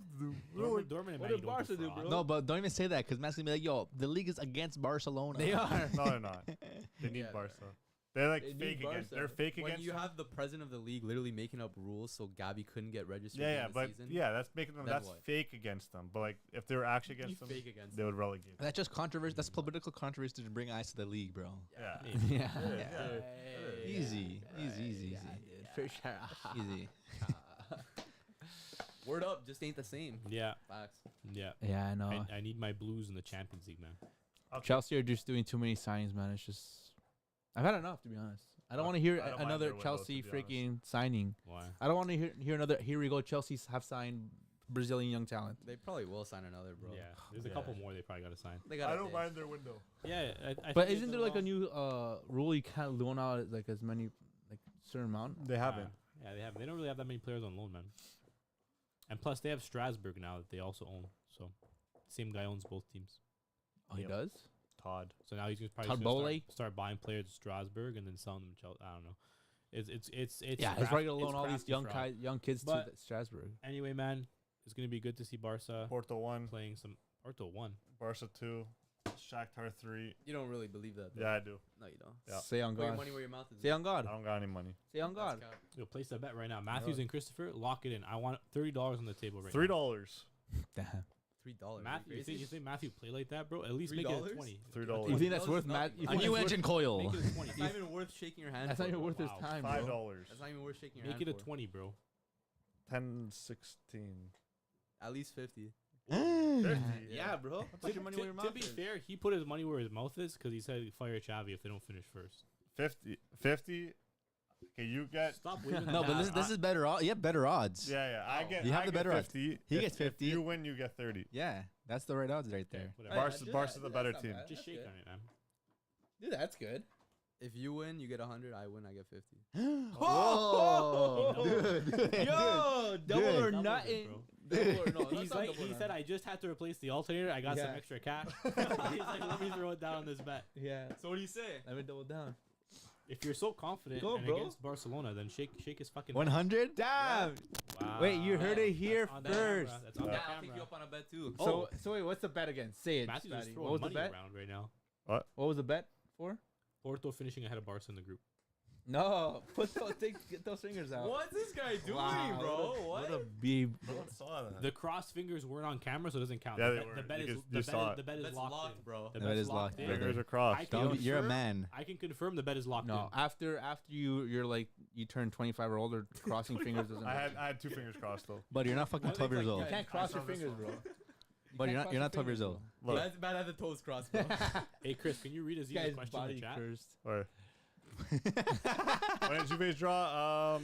do? Dortmund and what Man U did don't Barca do do, fraud. bro? No, but don't even say that because Matt's gonna be like, "Yo, the league is against Barcelona." They are. No, they're not. They need Yeah, Barca. They're like They need fake against. Barca. They're fake When against. you them. have the president of the league literally making up rules so Gabby couldn't get registered Yeah, during the but season, yeah, that's making them. Then That's what? fake against them. But like, if they were actually you against them, fake against they would relegate. That's just controversy. That's political controversy to bring eyes to the league, bro. Yeah. Yeah. Yeah. Yeah. Easy, easy. dude, for sure. Easy. Word up, just ain't the same. Yeah, Facts. yeah. Yeah, I know. I need my Blues in the Champions League, man. Okay. Chelsea are just doing too many signings, man. It's just I've had enough, to be honest. I don't want to hear I don't mind another their window, Chelsea to be freaking signing. Why? I don't want to hear another. Here we go. Chelsea's have signed Brazilian young talent. They probably will sign another, bro. Yeah, there's a Yeah. couple more they probably got to sign. They got. I don't mind their window. Yeah, I But think isn't it's there like a long- new rule you can't loan out like as many like certain amount? They haven't. Yeah, they haven't. They don't really have that many players on loan, man. And plus, they have Strasbourg now that they also own. So, same guy owns both teams. Oh, he Yep. does. Todd. So now he's just probably Todd just gonna Bowley? start buying players at Strasbourg and then selling them. I don't know. It's Yeah, his craft- right alone, it's all these crafty fraud. young kids to But- Strasbourg. Anyway, man, it's gonna be good to see Barca Porto 1, playing some Porto 1. Barca 2, Shakhtar 3. You don't really believe that, though. Yeah, I do. No, you don't. Yeah. Say on Put your God. money where your mouth is. Say on God. I don't got any money. Say on God. That's cap. Yo, place that bet right now. Matthews and Christopher, lock it in. I want $30 on the table right $3. Damn. $3. Matthew, you think Matthew play like that, bro? At least make it $3? a 20. $3. You think that's $20 worth is Matt? nothing. You A think new that's engine Make coil. it a 20. It's not even worth shaking your hand. That's not for, even bro. worth his Wow. time, bro. $5. That's not even worth shaking your Make hand. it a for. 20, bro. 10, 16. At least 50. 50. Yeah, bro. Put your money where your To mouth be is. fair, he put his money where his mouth is because he said fire Xavi if they don't finish first. 50. 50. Okay, you get. Stop waving No, the but bat. this is better. You have better odds. Yeah. I Oh. get. You have I the get better odds. 50. He If- gets 50. If you win, you get 30. Yeah, that's the right odds right there. Okay, whatever. Barca's the better team. Just shake on it, man. Dude, that's good. If you win, you get 100. I win, I get 50. Oh, dude. Yo, double Dude. or Double nothing. it, bro. Double or no, He's that's not like, double he or said, nothing. I just had to replace the alternator. I got some Yeah. extra cash. He's like, let me throw it down on this bet. Yeah. So what do you say? Let me double down. If you're so confident Go, and bro. against Barcelona, then shake his fucking. 100? Damn. Wow. Wait, you heard it here That's on the first. camera. That's on Yeah, the Yeah, I'll camera. pick you up on a bet too. So wait, what's the bet again? Say it. Matthew's just Spatty. throwing What was the money bet? around right now. What was the bet for? Porto finishing ahead of Barca in the group. No, get those fingers out. What's this guy doing, Wow, bro? What a beeb. No one saw that. The cross fingers weren't on camera, so it doesn't count. Yeah, the, they bet- the were. bet You is just- the you bet saw is, it. the bet is That's locked, locked, in. bro. The bet bet's is locked in. in. Fingers are crossed. I can Don't be, you're a confirm- man. I can confirm the bet is locked No, in. after you're like you turn 25 or older, crossing fingers doesn't. I had 2 fingers crossed though. But you're not fucking What 12 is years that old. You can't cross your fingers, bro. But you're not 12 years old. Look, That's bad at the toes cross, bro. Hey, Chris, can you read Aziz's Guy's question in body the chat? cursed. or when did Juve's draw?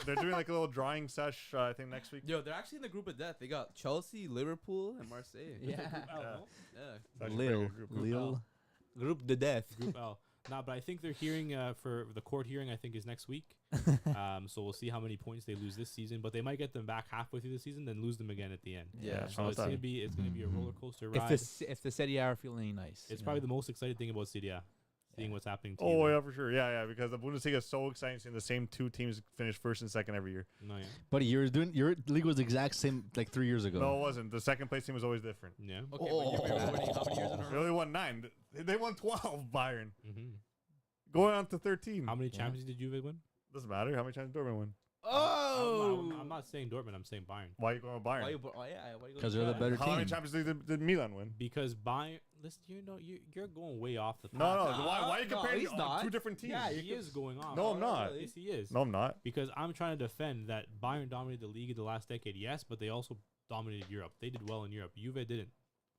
They're doing like a little drawing sesh. I think next week. Yo, they're actually in the group of death. They got Chelsea, Liverpool, and Marseille. Yeah. Oh, Yeah. no? Yeah. It's actually a pretty Lil. good group. Lil. Group the death. Group L. Nah, but I think they're hearing for the court hearing. I think is next week. So we'll see how many points they lose this season. But they might get them back halfway through the season, then lose them again at the end. Yeah. that's So what it's I'm gonna saying. be a roller coaster If ride. if the Serie A are feeling nice, It's you probably know. the most exciting thing about Serie A, seeing what's happening. To Oh Juve. yeah, for sure. Yeah, because the Bundesliga is so exciting seeing the same 2 teams finish first and second every year. No, yeah. Buddy, your league was the exact same like 3 years ago. No, it wasn't. The second place team was always different. Yeah. Okay, but you've been winning how many years in a They row? only won 9. They won 12. Bayern Mm-hmm. going on to 13. How many Champions did Juve win? Doesn't matter. How many times did Dortmund win? I'm not saying Dortmund. I'm saying Bayern. Why are you going with Bayern? Why you, why, yeah, why you Because they're the Yeah. better How many team. Champions League did Milan win? Because Bayern. Listen, you're going way off the. No, path. why are you No, comparing he's not. 2 different teams? Yeah, He is going off. No, I'm not. Yes, he is. No, I'm not. Because I'm trying to defend that Bayern dominated the league in the last decade. Yes, but they also dominated Europe. They did well in Europe. Juve didn't.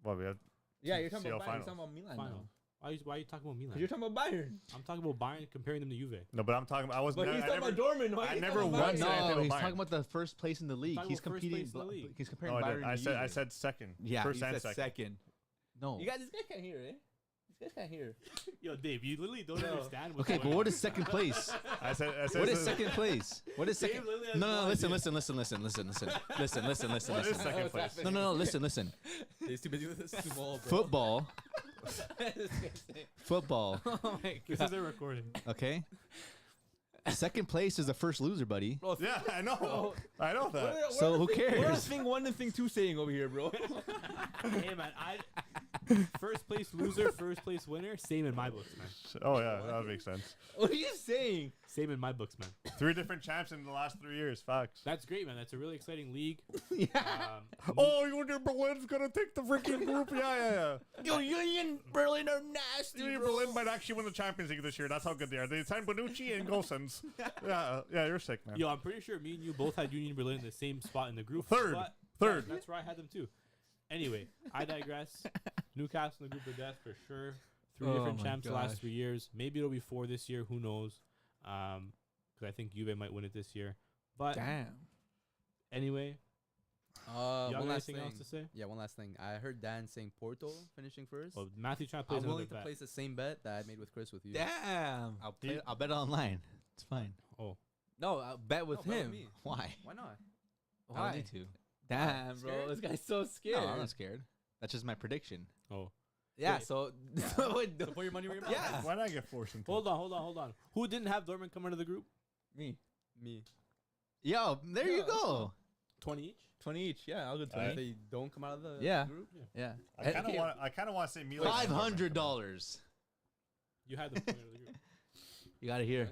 Well, we had Yeah, you're talking CL about Bayern. You're finals. talking about Milan. Final. Now. Why are you talking about Milan? 'Cause you're talking about Bayern. I'm talking about Bayern comparing them to Juve. no, but I'm talking. I was. But never, he's I talking never, about Dortmund. Why I you never talking won about anything No, about he's Bayern. talking about the first place in the league. talking He's about first competing. place in the league. He's comparing No, I Bayern didn't. and I Juve. said second. Yeah, first you and said second. No. You guys, this guy can't hear, eh? This guy can't hear. Yo, Dave, you literally don't No. understand. What's Okay, going but what on. is second place? I said. What is second place? What is second? Dave literally has No, no listen, idea. listen, listen, listen, listen, listen, listen, listen, What is listen. second What's place? happening? No, listen, listen. He's too busy with his small, bro. Football, This guy's saying- football. Oh my This god. is a recording. Okay. Second place is the first loser, buddy. Bro, Yeah, I know. Bro, I know that. So who What are cares? thing 1 and thing 2 saying over here, bro? Hey man, first place loser, first place winner. Same in my books, man. Oh yeah, that makes sense. What are you saying? Same in my books, man. 3 different champs in the last 3 years. Facts. That's great, man. That's a really exciting league. Yeah. Oh, Union Berlin's gonna take the freaking group. Yeah. Yo, Union Berlin are nasty, Union bro. Berlin might actually win the Champions League this year. That's how good they are. They signed Bonucci and Gosens. Yeah, you're sick, man. Yo, I'm pretty sure me and you both had Union Berlin in the same spot in the group. Third. but- Third. Yeah, that's where I had them too. Anyway, I digress. Newcastle in the group of death for sure. 3 Oh different my champs the last gosh. 3 years. Maybe it'll be 4 this year. Who knows? Because I think Juve might win it this year. But Damn. anyway, y'all got One last anything thing. else to say? Yeah, one last thing. I heard Dan saying Porto finishing first. Well, Matthew trying to place I'm another willing to bet. place the same bet that I made with Chris with you. Damn. I'll bet online. It's fine. Oh, No, I'll bet with No, bet him. me. Why? Why not? I don't Why? need to. Damn, bro. Scared? This guy's so scared. No, I'm not scared. That's just my prediction. oh. Yeah, Wait. so wait, So put your money where your mouth Yeah. is. Why not get forced into? Hold on. Who didn't have Dortmund come into the group? Me. Me. Yo, there Yeah, you that's go. 20 each. 20 each. Yeah, I'll go If 20. they don't come out of the Yeah. group. Yeah. I kind of want to say Milan. $500. You had the point of the group. You got to hear.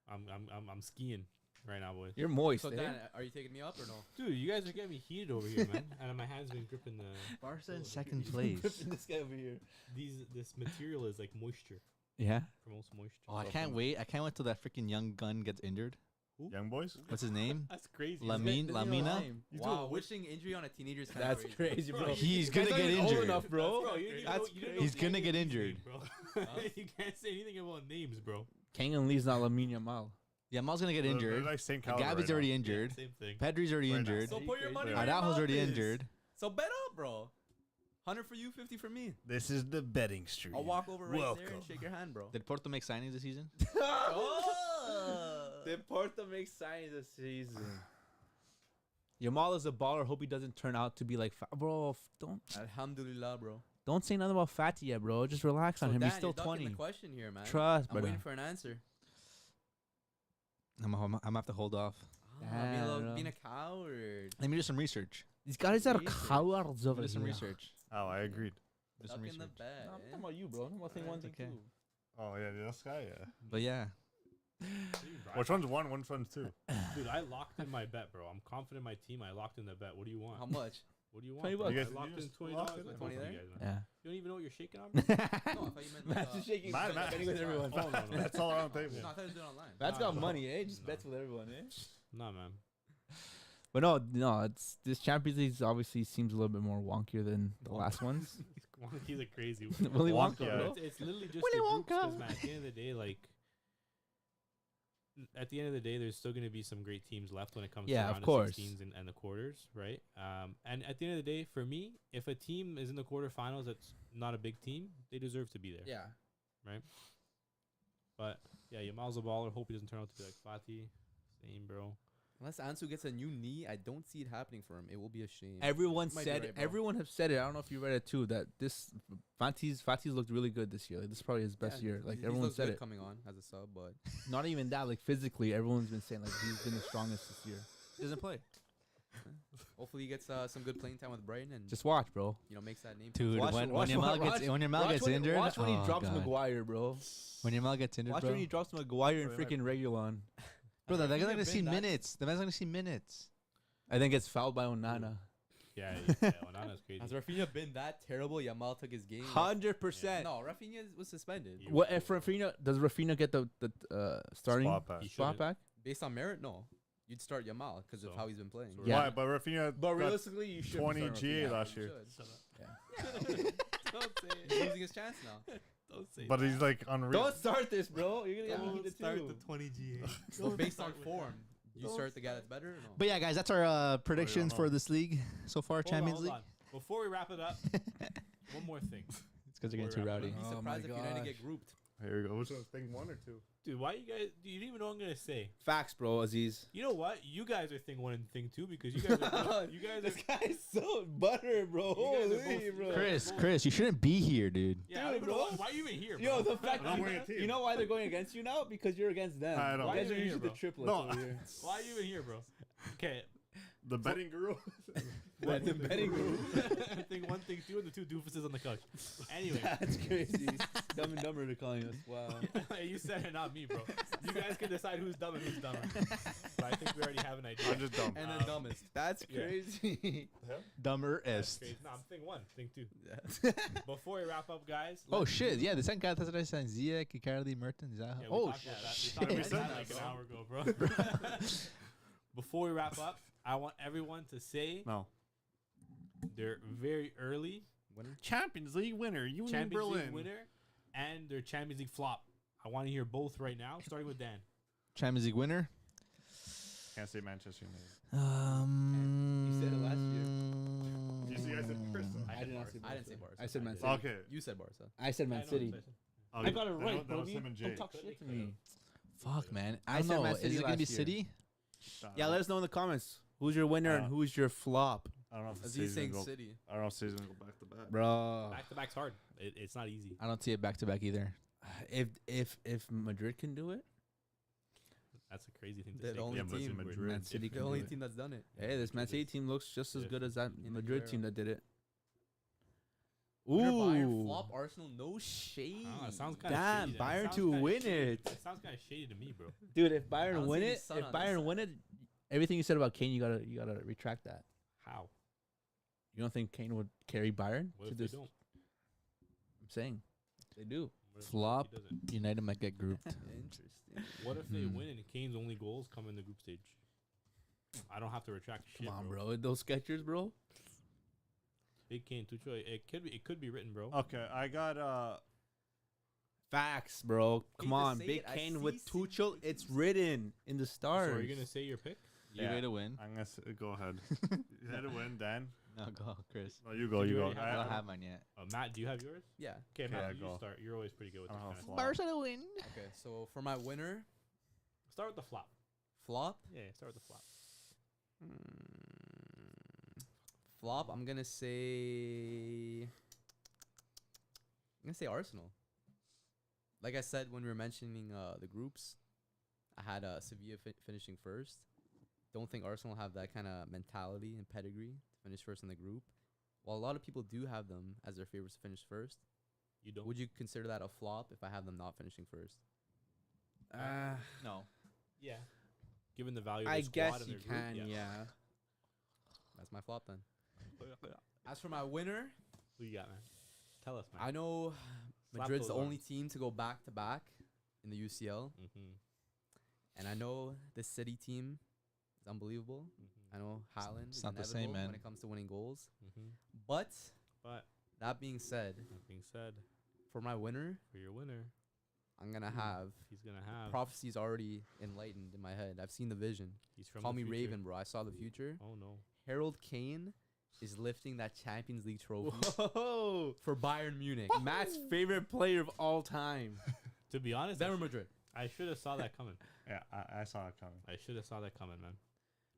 I'm skiing right now, boys. You're moist, So eh? Dan, are you taking me up or no? Dude, you guys are getting me heated over here, man. And my hands been gripping the. Barca in second place. this guy over here. This material is like moisture. Yeah. Promotes moisture. Oh, I can't wait. I can't wait till that freaking young gun gets injured. Young boys. What's his name? That's crazy. Lamina? Wow, wishing injury on a teenager's kind That's of crazy, bro. He's You guys gonna aren't get even old injured. enough, bro. Bro, you didn't even That's know- you didn't know He's gonna get Kangan's injured. name, bro. You can't say anything about names, bro. Kang and Lee's not Lamine Yamal. Yeah, Mal's gonna get They're injured. like same caliber. Gabby's right already now. injured. Same thing. Pedri's already Right now. injured. So put your money Yeah. where your Araujo's mouth already is. injured. So bet up, bro. 100 for you, 50 for me. This is the betting stream. I'll walk over right there Welcome. and shake your hand, bro. Did Porto make signings this season? The Porto makes signs this season. Yamal is a baller. Hope he doesn't turn out to be like, bro. Alhamdulillah, bro. Don't say nothing about Fatty yet, bro. Just relax on So him. Dan, He's still you're ducking 20. the question here, man. Trust, I'm brother. waiting for an answer. I'm gonna have to hold off. Being a coward. Let me do some research. These guys are Research. cowards over Do some here. research. Oh, I agreed. Do some Ducking the research. bet. No, I'm eh? talking about you, bro. I'm talking about thing one, thing Okay. two. Oh yeah, this guy. Yeah. But yeah, Which one's one? Which one's two? Dude, I locked in my bet, bro. I'm confident in my team. I locked in the bet. What do you want? How much? What do you want? 20 bro? bucks. You I guys- locked you in just $20. locked it with in? both of 20 you there? guys, man. Yeah. You don't even know what you're shaking on? Bro? No, I thought you meant Matt's just shaking. Matt, Matt, Matt. betting with everyone. Oh, no, no. That's all around the No, table. I thought you was doing it online. Matt's Nah, got no. money, eh? Just No. bets with everyone, eh? Nah, man. But no, it's this Champions League obviously seems a little bit more wonkier than the last ones. He's a crazy one. Willy Wonka, Wonka, yeah. bro. It's literally just Willy the groups, Wonka. 'cause, man, at the end of the day, like, at the end of the day, there's still going to be some great teams left when it comes Yeah, to of round course. 16s and the quarters, right? And at the end of the day, for me, if a team is in the quarterfinals that's not a big team, they deserve to be there. Yeah. But yeah, Yamal's a baller. Hope he doesn't turn out to be like Fati. Same, bro. Unless Ansu gets a new knee, I don't see it happening for him. It will be a shame. Everyone Might be said right, bro. everyone have said it. I don't know if you read it too. That this Fati's looked really good this year. Like, this is probably his best Yeah, year. Like he everyone looks said good it. coming on as a sub, but Not even that. Like physically, everyone's been saying like he's been the strongest this year. He doesn't play. hopefully he gets some good playing time with Brighton and Just watch, bro. makes that name. dude, Watch- when watch- Yamal watch- gets when Yamal Watch gets when, injured, watch when he oh, drops God. Maguire, bro. When Yamal gets injured, Watch bro. when he drops Maguire and Bro, they freaking Regulon. Bro, they're Rafinha gonna been see that- minutes. The man's gonna see minutes. I think gets fouled by Onana. Yeah, Onana's crazy. Has Rafinha been that terrible? Yamal took his game. 100%. No, Rafinha was suspended. You- What if Rafinha does Rafinha get the starting Spot pass. He spot shouldn't. back? Based on merit, no. You'd start Yamal because of So- how he's been playing. so Yeah. Why? But Rafinha But got realistically, you should 20 start GA Rafinha. last year. Shut up. Yeah. Don't say He's losing his chance now. Don't say But that. he's like unreal. Don't start this, bro. You're gonna get me Don't heated start too. the 20 GA. But based on form, you start the guy that's better or no? But yeah, guys, that's our predictions know. for this league so far. Champions League. On. Before we wrap it up, one more thing. It's because they're getting too We're rowdy. Be Oh my surprised if you didn't gosh. get grouped. Here we go. Which one's thing one or two? Dude, why you guys? You don't even know what I'm gonna say. Facts, bro, Aziz. You know what? You guys are thing one and thing two because you guys are. You guys This are. guy's so butter, bro. You guys are Holy, both- bro. Chris, you shouldn't be here, dude. Yeah, I don't Dude, even know bro. why are you even here, bro? Yo, the fact I'm that wearing a team. you know why they're going against you now? Because you're against them. I know. You Why guys you are here, usually the bro? triplets No. over here. Why are you even here, bro? Okay, The betting guru. What, the betting group? thing one, thing two, and the two doofuses on the couch. Anyway, That's crazy. Dumb and Dumber they're calling us. Wow. you said it, not me, bro. You guys can decide who's dumb and who's dumber. But I think we already have an idea. I'm just dumb. And the dumbest. That's Yeah. crazy. Dumber That's est. crazy. No, I'm thing one, thing two. Yeah. Before we wrap up, guys. Oh shit! Yeah, the second guy that's what I said. Ziyech, Icardi, Mertens. Yeah, we Oh talked about that. shit! We We talked said about that, that like an bro. hour ago, bro. Before we wrap up, I want everyone to say No. their very early Winner? Champions League winner. Union Champions Berlin. League winner and their Champions League flop. I want to hear both right now, starting with Dan. Champions League winner. Can't say Manchester United. You said it last You see, I said Chris. I did not Barca. say I didn't say Barca. I said Man did. City. Okay. You said Barca. I said I Man know City. what Okay. I got it That right, was- bro. That was him and Jay. Don't talk shit to me. Fuck, man. I I don't said know. Man Is City it gonna be last year. City? Yeah, let us know in the comments. Who's your winner and who's your flop, I don't know if Aziz City's saying gonna go. City. I don't know if City's gonna go back to back. bro? Back to back's hard. It's not easy. I don't see it back to back either. If Madrid can do it, That's a crazy thing to The say. only Yeah, but it's in team. Madrid. Man City The can do only it. team that's done it. Hey, this Man City team looks just as Yes. good as that In the Madrid new team era. that did it. Winner Bayern Ooh, flop Arsenal. No shade. Ah, it sounds kind of damn, shady. Bayern to win it. That sounds kind of shady to me, bro. dude! If I Bayern don't win see any it, sun if on this Bayern side. win it, everything you said about Kane, you gotta retract that. How? You don't think Kane would carry Bayern What to if they this? don't? I'm saying they do. What if Flop. he doesn't? United might get grouped. Interesting. What if they Hmm. win and Kane's only goals come in the group stage? I don't have to retract shit, Come on, bro. Those sketchers, bro. Big Kane, Tuchel. It could be written, bro. Okay, I got Facts, bro. Come Hate to on, say Big it, I Kane see with Tuchel. It's similarities. written in the So stars. are you gonna say your pick? United to win. I'm gonna go ahead. United win, Dan. No, go, Chris. No, you go. Did You you go. already I have don't that? have mine yet. Matt, do you have yours? Yeah. Okay, Okay, Matt, I you go. start. You're always pretty good with I this don't kind have of flop. stuff. to win. Okay, so for my winner, Start with the flop. flop. Yeah, start with the flop. Flop. I'm gonna say Arsenal. Like I said when we were mentioning the groups, I had Sevilla finishing first. Don't think Arsenal have that kind of mentality and pedigree to finish first in the group. While a lot of people do have them as their favorites to finish first, You don't. would you consider that a flop if I have them not finishing first? No. Yeah. Given the value of I the squad guess and you their group, can, yeah. That's my flop then. As for my winner, Who you got, man? Tell us, man. I know Slap Madrid's the those only arms. team to go back to back in the UCL, Mm-hmm. and I know the City team is unbelievable. I know Haaland it's is not the same, inevitable man. when it comes to winning goals. Mm-hmm. But But that being said, that being said, for my winner, for your winner, I'm gonna have he's gonna have. prophecies already enlightened in my head. I've seen the vision. He's from Call the me future. Raven, bro. I saw the future. Oh no. Harold Kane is lifting that Champions League trophy Whoa. for Bayern Munich. Matt's favorite player of all time. To be honest, Then Madrid. I should have saw that coming. Yeah, I saw it coming. I should have saw that coming, man.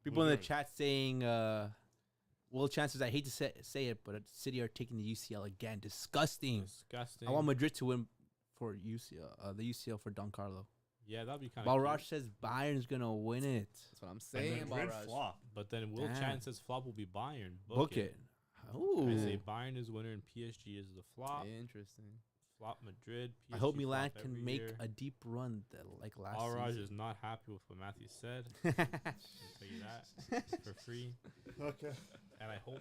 People in the Who's chat saying, well, chances, I hate to say it, but City are taking the UCL again. Disgusting. Disgusting. I want Madrid to win for UCL, the UCL for Don Carlo. Yeah, that'd be kind of. Balraj says Bayern's going to win it. That's what I'm saying. Madrid Balraj. flop. But then Will Damn. Chan says flop will be Bayern. Book it. Ooh. I say Bayern is winner and PSG is the flop. Interesting. Flop Madrid. PSG I hope Milan flop can every make year. a deep run like last Balraj season. is not happy with what Matthew said. I'll tell you that for free. Okay. And I hope,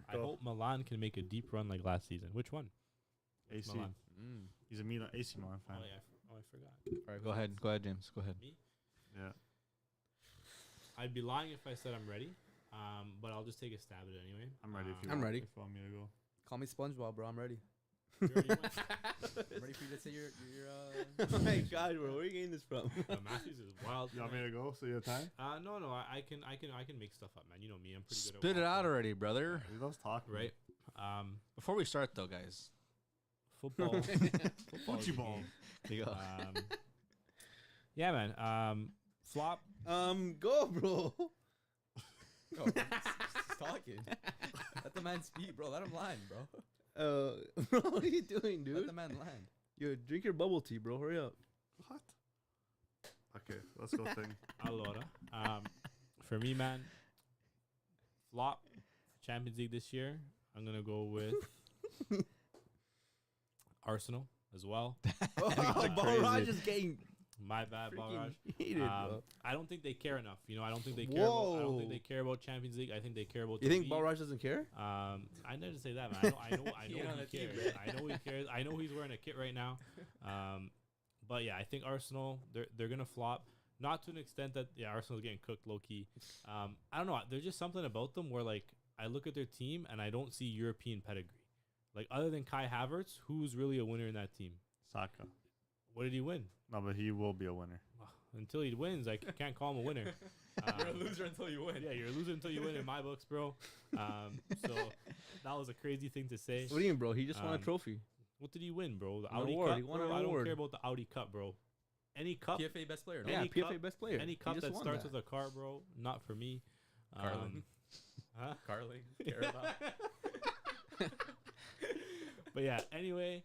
I Go. hope Milan can make a deep run like last season. Which one? AC. Milan. He's a Milan AC Milan fan. Oh yeah, I forgot. All right, Go ahead. Go ahead, James. Go ahead. Me? Yeah. I'd be lying if I said I'm ready. But I'll just take a stab at it anyway. I'm ready if you I'm want, ready. If you want me to go. Call me SpongeBob, bro. I'm ready. You already went. I'm ready for you to say your Oh my God, bro, where are you getting this from? Matthews is wild. You want me to go so you have time? No, I can make stuff up, man. You know me, I'm pretty good at Spit it out walking, already, brother. He loves talking. right? Before we start, though, guys. Football. Football is a Boochie ball. game. There you go. Yeah, man. Flop. Go, bro. Yo, he's talking. Let the man speak, bro. Let him land, bro. Bro, what are you doing, Let dude? the man land. Yo, drink your bubble tea, bro. Hurry up. What? Okay, let's go thing. Allora. For me, man. Flop. Champions League this year. I'm gonna go with Arsenal as well. Oh, Balraj is getting My bad, freaking Balraj. heated, bro. I don't think they care enough. You know, I don't think they care. I don't think Whoa. they care about Champions League. I think they care about. You the think league. Balraj doesn't care? I never say that, man. I know He ain't on he the team, cares. man. I know he cares. I know he's wearing a kit right now. But yeah, I think Arsenal they're gonna flop. Not to an extent that Arsenal's getting cooked low key. I don't know. There's just something about them where like I look at their team and I don't see European pedigree. Like other than Kai Havertz, who's really a winner in that team? Saka. What did he win? No, but he will be a winner. Until he wins, I can't call him a winner. You're a loser until you win. Yeah, you're a loser until you win in my books, bro. So that was a crazy thing to say. What do you mean, bro? He just won a Um, trophy. What did he win, bro? The An Audi award. Cup. He won Bro, an I don't award. care about the Audi Cup, bro. Any cup, PFA best player. No? Yeah. Yeah, any PFA cup- best player. any He cup just that won starts that. with a car, bro, not for me. Carling. Huh? Carling. Care about. But yeah. Anyway,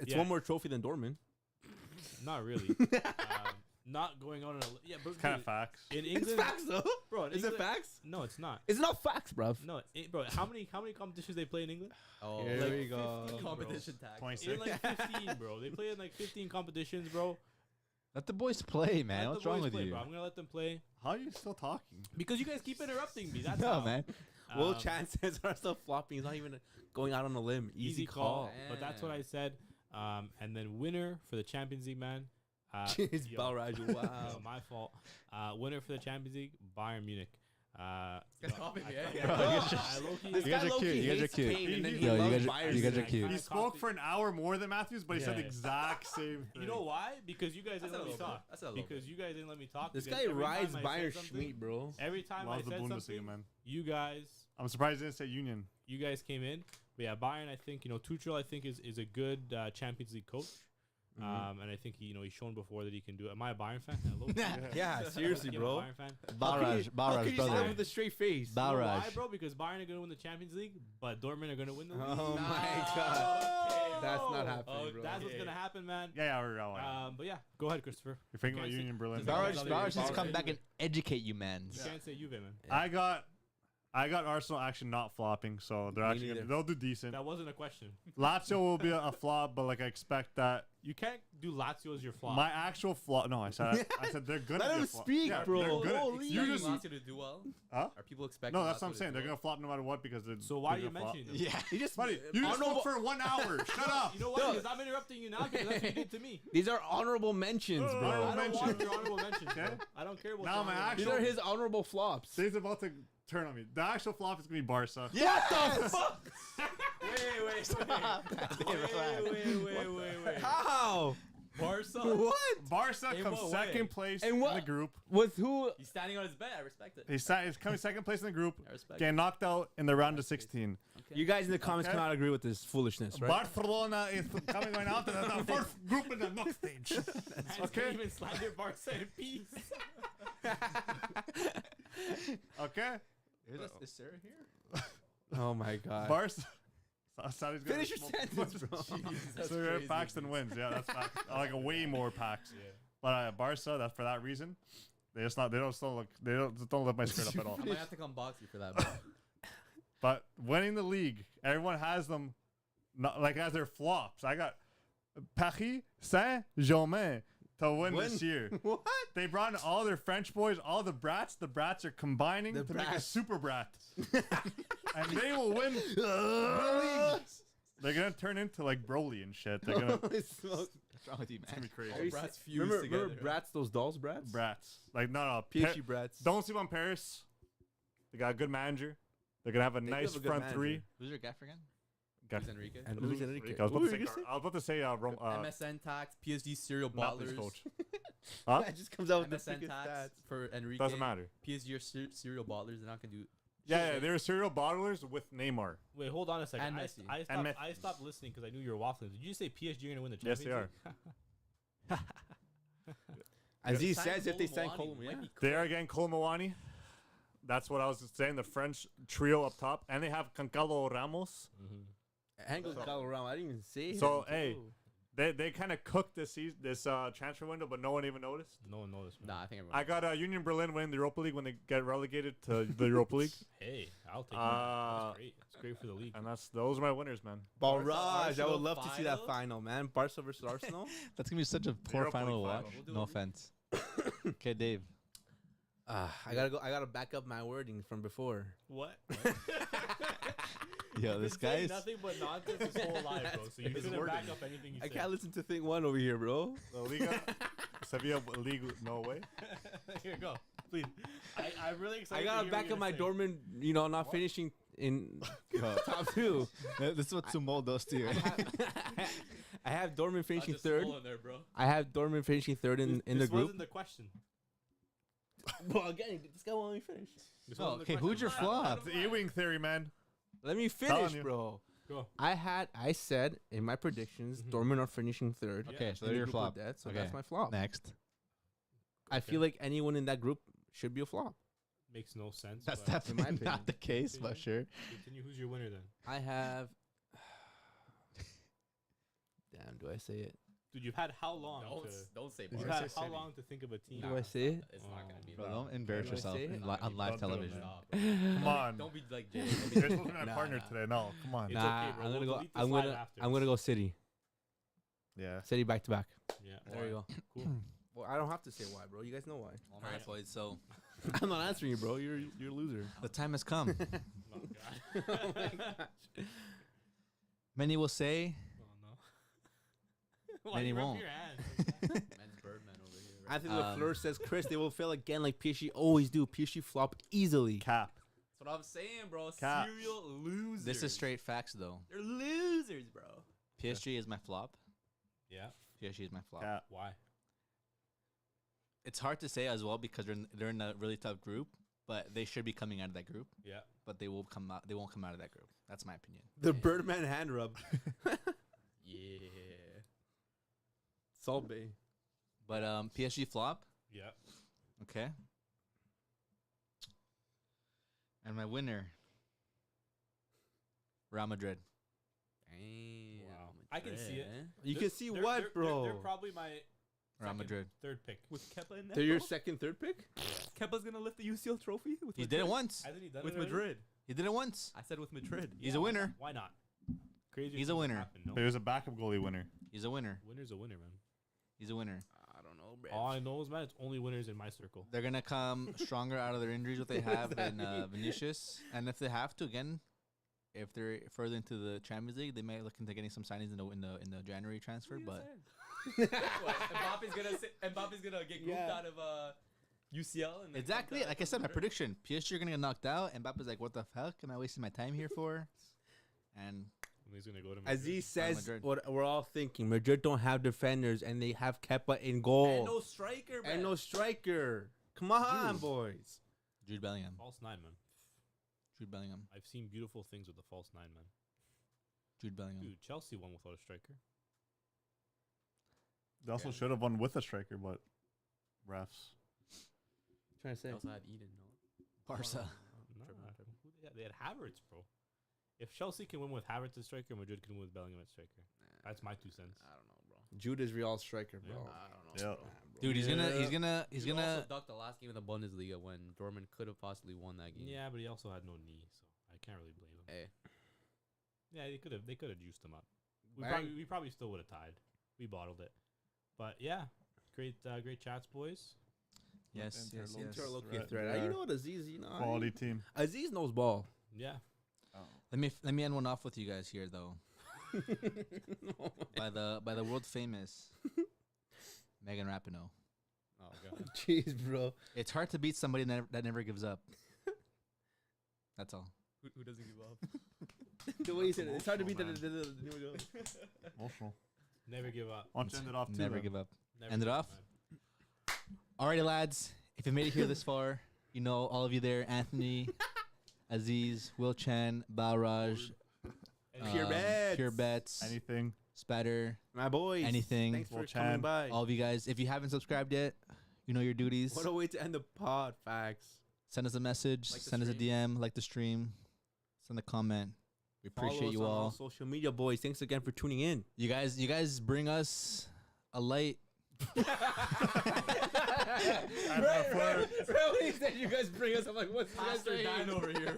It's yeah. one more trophy than Dortmund. not really. not going on. Yeah, but It's kind of dude, facts. in It's England, facts though. bro. In Is it England- facts? No, it's not. It's not facts, bro. No, bro. How many competitions they play in England? Oh, Here like we go. 15, bro. competition tax. 26. In like 15, bro. They play in like 15 competitions, bro. Let the boys play, man. Let What's the wrong boys with play, you? bro. I'm gonna let them play How are you still talking? because you guys keep interrupting me. That's No, how. man. Will Um, chances are still flopping. He's not even going out on a limb. Easy call. But that's what I said. And then winner for the Champions League, man. Jeez, yo, Balraj, yo, wow. my fault. Winner for the Champions League, Bayern Munich. This guy's copying me, eh? Bro, you guys are- I low-key- This You guys guy are low-key cute. You guys are hates cute. Kane, and then Yo, he you loves guys are- Bayern you guys are Munich. cute. He spoke for an hour more than Matthews, but he said the Yeah. exact same thing. You know why? Because you guys That's didn't a let me little bit. talk. That's a little Because you guys didn't let me talk. This because guy every rides time I said Bayern something- Schmidt, bro. Every time I Loves the said Bundesliga, something, man. you guys I'm surprised he didn't say Union. came in. But yeah, Bayern, I think, Tuchel, I think, is a good Champions League coach. Mhm. And I think he's shown before that he can do it. Am I a Bayern fan? Hello? Yeah, seriously, I'm a bro. Bayern fan. How can you Balraj, say that brother. with a straight face? You know why, Balraj. bro? Because Bayern are going to win the Champions League, but Dortmund are going to win the league. Oh my Nah. god. Okay. That's not happening, bro. That's what's going to happen, man. Yeah, we're going. But yeah, go ahead, Christopher. You're thinking about can't say- Union Berlin. Does that- Balraj Balraj needs to come Balraj. back and educate you, man. You can't say Juve, man. I got Arsenal actually not flopping, so they're Me actually neither. they'll do decent. That wasn't a question. Lazio will be a flop, but like I expect that. You can't do Lazio as your flop. My actual flop. No, I said they're gonna. Let be a him flop. speak, Yeah, bro. they're gonna- Holy. You just Lazio to do well? huh? Are people expecting? No, that's what I'm Lazio to saying. do They're well? gonna flop no matter what because they're. So why are they're you gonna flop. mentioning them? Yeah. He just, Buddy, you just honorable- spoke for 1 hour. Shut up. You know what? Because I'm interrupting you now because that's what you did to me. These are honorable mentions, Oh, bro. honorable I don't want mention. your honorable mentions, bro. Okay. I don't care about Now your my honorable These actual- are his honorable flops. He's about to turn on me. The actual flop is gonna be Barca. What the fuck? Wait. How? Barca. What? Barca In comes what second way? place And in what- the group. With who? He's standing on his bed. I respect it. He's coming second place in the group. I respect Getting it. knocked out in the round of 16. Okay. You guys in the comments Okay. cannot agree with this foolishness, right? Barcelona is coming right out to the first group in the next stage. Man's Okay. can't even slander Barca in peace. Okay. Is Sarah here? Oh my god. Barca. Saudi's gonna Finish your smoke- sentence, bro. That's So crazy. Paxton wins. Yeah, that's facts. I like a way more packs. But Barca, that's for that reason. They just not. They don't still look. They don't lift my skirt up at all. I might have to come box you for that. Bro. But winning the league, everyone has them, not like as their flops. I got Paris Saint-Germain to win this year. What? They brought in all their French boys, all the brats. The brats are combining The to make a brats. super brat, and they will win the league. They're gonna turn into like Broly and shit. They're gonna. It's so- What's wrong with you, It's gonna man? be crazy. Are you Brats se- fused remember, together. remember Bratz, those dolls, Bratz? Brats. Like no. PSG Bratz. Don't sleep on Paris. They got a good manager. They're gonna have a They do nice have a good front manager. three. Who's your gaffer again? Got Luis Enrique. And Luis Luis Enrique. Enrique. I was about What to were you say. gonna I was about to say. MSN tax. PSG serial not this bottlers. coach. say? Huh? That just comes out with the MSN biggest tax stats. for Enrique. Doesn't matter. PSG are serial bottlers. They're not gonna do. Yeah, they're cereal bottlers with Neymar. Wait, hold on a second. And I, Messi. I, And stopped, Messi. I stopped listening because I knew you were waffling. Did you say PSG are going to win the Yes, Champions they are. As he Sign says, if they sign Colomwani, Colom, might yeah. be They are getting Colomwani. That's what I was saying. The French trio up top, and they have Cancelo Ramos. Angle all around. I didn't even say So, him. hey, they kind of cooked this season, this transfer window, but no one even noticed. No one knows. Nah, I think everyone. I got Union Berlin winning the Europa League when they get relegated to the Europa League, Hey, I'll take Uh, that. That's great. It's great for the league. and those are my winners, man. Barrage. I Arsenal would love to see that final? final, man. Barca versus Arsenal. That's gonna be such a poor Europa final to League watch. final. We'll do No a- offense. Okay, Dave. I gotta go. I gotta back up my wording from before. What? Yo, this Been saying guy's. nothing but nonsense his whole life, bro. So you It's shouldn't wording. back up anything you I say. can't listen to thing one over here, bro. La Liga, Sevilla League, no way. Here, go. Please. I'm really excited. I gotta back up my Dortmund. Not finishing in top two. This is what Sumol does to you. I have Dortmund finishing just third. scrolling there, bro. I have Dortmund finishing third in the This group. wasn't the question. Well, again, this guy won't let me finish. This Oh, wasn't the okay, question. who's your flop? It's the E-wing theory, man. Let me Telling finish, you. bro. Go. I said in my predictions, Mhm. Dortmund are finishing third. Okay, so in they're the your group with flop. That, so Okay. that's my flop. Next. I feel like anyone in that group should be a flop. Makes no sense. That's but definitely opinion. not the case, but sure. Continue. Who's your winner then? I have. Damn, do I say it? Dude, you've had how long Don't say you've Barca. had how long to think of a team? Do I say it? It's not gonna be. Bro, that. don't embarrass Did I yourself say it? on live Don't do it, television. man. Stop, bro. Come on. Don't be like Jay. You're supposed to be my Nah, partner nah. today. No, come on. It's Nah, okay, bro. I'm gonna We'll go. delete the I'm slide gonna. after. I'm gonna go City. Yeah. City back to back. Yeah. There you why? go. Cool. Well, I don't have to say why, bro. You guys know why. Oh All my right, God. boys. So I'm not answering you, bro. You're a loser. the time has come. Oh god. Oh my gosh. Many will say, Oh no. Why Many you rub won't. your hands? Man's Birdman over here. Right? Anthony LaFleur says, Chris, they will fail again like PSG always do. PSG flop easily. Cap. That's what I'm saying, bro. Cap. Serial losers. this is straight facts, though. They're losers, bro. PSG is my flop. Yeah. PSG is my flop. Cap. Why? It's hard to say as well because they're in a really tough group, but they should be coming out of that group. Yeah. But they will come out. They won't come out of that group. That's my opinion. The Birdman hand rub. Yeah. Salt Bay. But PSG flop. Yeah. Okay. And my winner, Real Madrid. Damn. Wow. I can see it. You can see They're- what, they're- bro? They're probably my Real second, Madrid. third pick. With Kepa in there. They're your bro? second, third pick? Kepa's gonna lift the UCL trophy with He did it once. Hasn't he done with it already? Madrid. He did it once. I said with Madrid. He's a winner. Why not? Crazy. He's a winner. Happen, no? There's a backup goalie winner. He's a winner. Winner's a winner, man. He's a winner. I don't know, bro. All I know is, man, it's only winners in my circle. They're gonna come stronger out of their injuries what they have in Vinicius, and if they have to again, if they're further into the Champions League, they might look into getting some signings in the January transfer. But What, Mbappe's gonna get grouped Yeah. out of UCL and then exactly, come to- like I said, my prediction: PSG are gonna get knocked out, and Mbappe's like, "What the fuck am I wasting my time here for?" And And he's gonna go to Madrid. Aziz says Madrid. what we're all thinking. Madrid don't have defenders, and they have Kepa in And goal. no striker, And bro. no striker. Come on, Dude. boys. Jude Bellingham. False nine, man. Jude Bellingham. I've seen beautiful things with the false nine, man. Jude Bellingham. Dude, Chelsea won without a striker. They also Okay. should have won with a striker, but refs. Trying to say. They also had Eden, no? Barca. No, Triple, triple. they had Havertz, bro. If Chelsea can win with Havertz as striker, Madrid can win with Bellingham as striker. That's my 2 cents. I don't know, bro. Jude is Real striker, bro. Yeah. I don't know. Yeah. bro. Dude, he's Yeah. he's He gonna. also ducked the last game of the Bundesliga when Dortmund could have possibly won that game. Yeah, but he also had no knee, so I can't really blame him. Hey, Yeah, they could have juiced him up. Bang. We probably still would have tied. We bottled it. But yeah, great chats, boys. Yes, yes, yes. Into our low-key Right thread. there. You know what, Aziz? You know, Quality team. Aziz knows ball. Yeah. Let me end one off with you guys here though. by the world famous Megan Rapinoe. oh god. Jeez, bro. It's hard to beat somebody that never gives up. That's all. Who doesn't give up? The way you said it, it's hard to beat the Emotional, new guy. Emotional. Never give up. Why don't you end it off too? Never then? give up. Never End it give up, off? man. Alrighty, lads. If you made it here this far, you know all of you there: Anthony, Aziz, Will Chan, Balraj, Pure Bets. Pure Bets, Anything. Spatter, My boys. Anything. Thanks for Well, coming Chan. by. all of you guys. If you haven't subscribed yet, you know your duties. What a way to end the pod. Facts. Send us a message. Like the Send us a stream. DM. Like the stream. Send a comment. We Follow appreciate us you on all. social media, boys. Thanks again for tuning in. You guys bring us a light. Right, when he said you guys bring us, I'm like, what's Pastor Dan over here.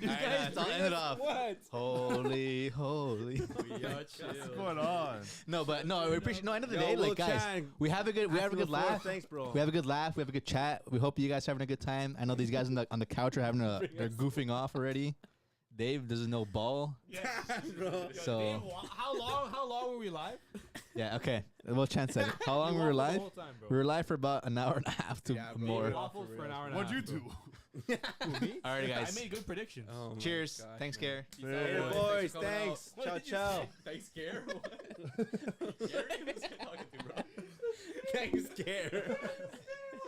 You Alright, guys lads, I'll bring end it us off. What? Holy. We are What's chill. going on? No, but no, we appreciate. No, end of the Yo, day, Will like guys, Chan, we have a good Anthony LaFleur, laugh. Thanks, bro. We have a good laugh. We have a good chat. We hope you guys are having a good time. I know these guys on the couch are having they're goofing off already. Dave doesn't know ball. bro. So How long were we live? yeah, okay. Well, Chan said it. How long we were live? The whole time, bro. We were live for about an hour and a half to Yeah, bro. more. We waffled for an hour and a half. What'd you do? Who, me? Alrighty, guys. I made good predictions. Oh my Cheers. gosh, Thanks, man. Gare. Peace out, Hey, Hey, boys. boys. for coming out. Thanks. What Ciao, did you ciao. say? Thanks, Gare. Gary, who's talking to, bro? Thanks, care.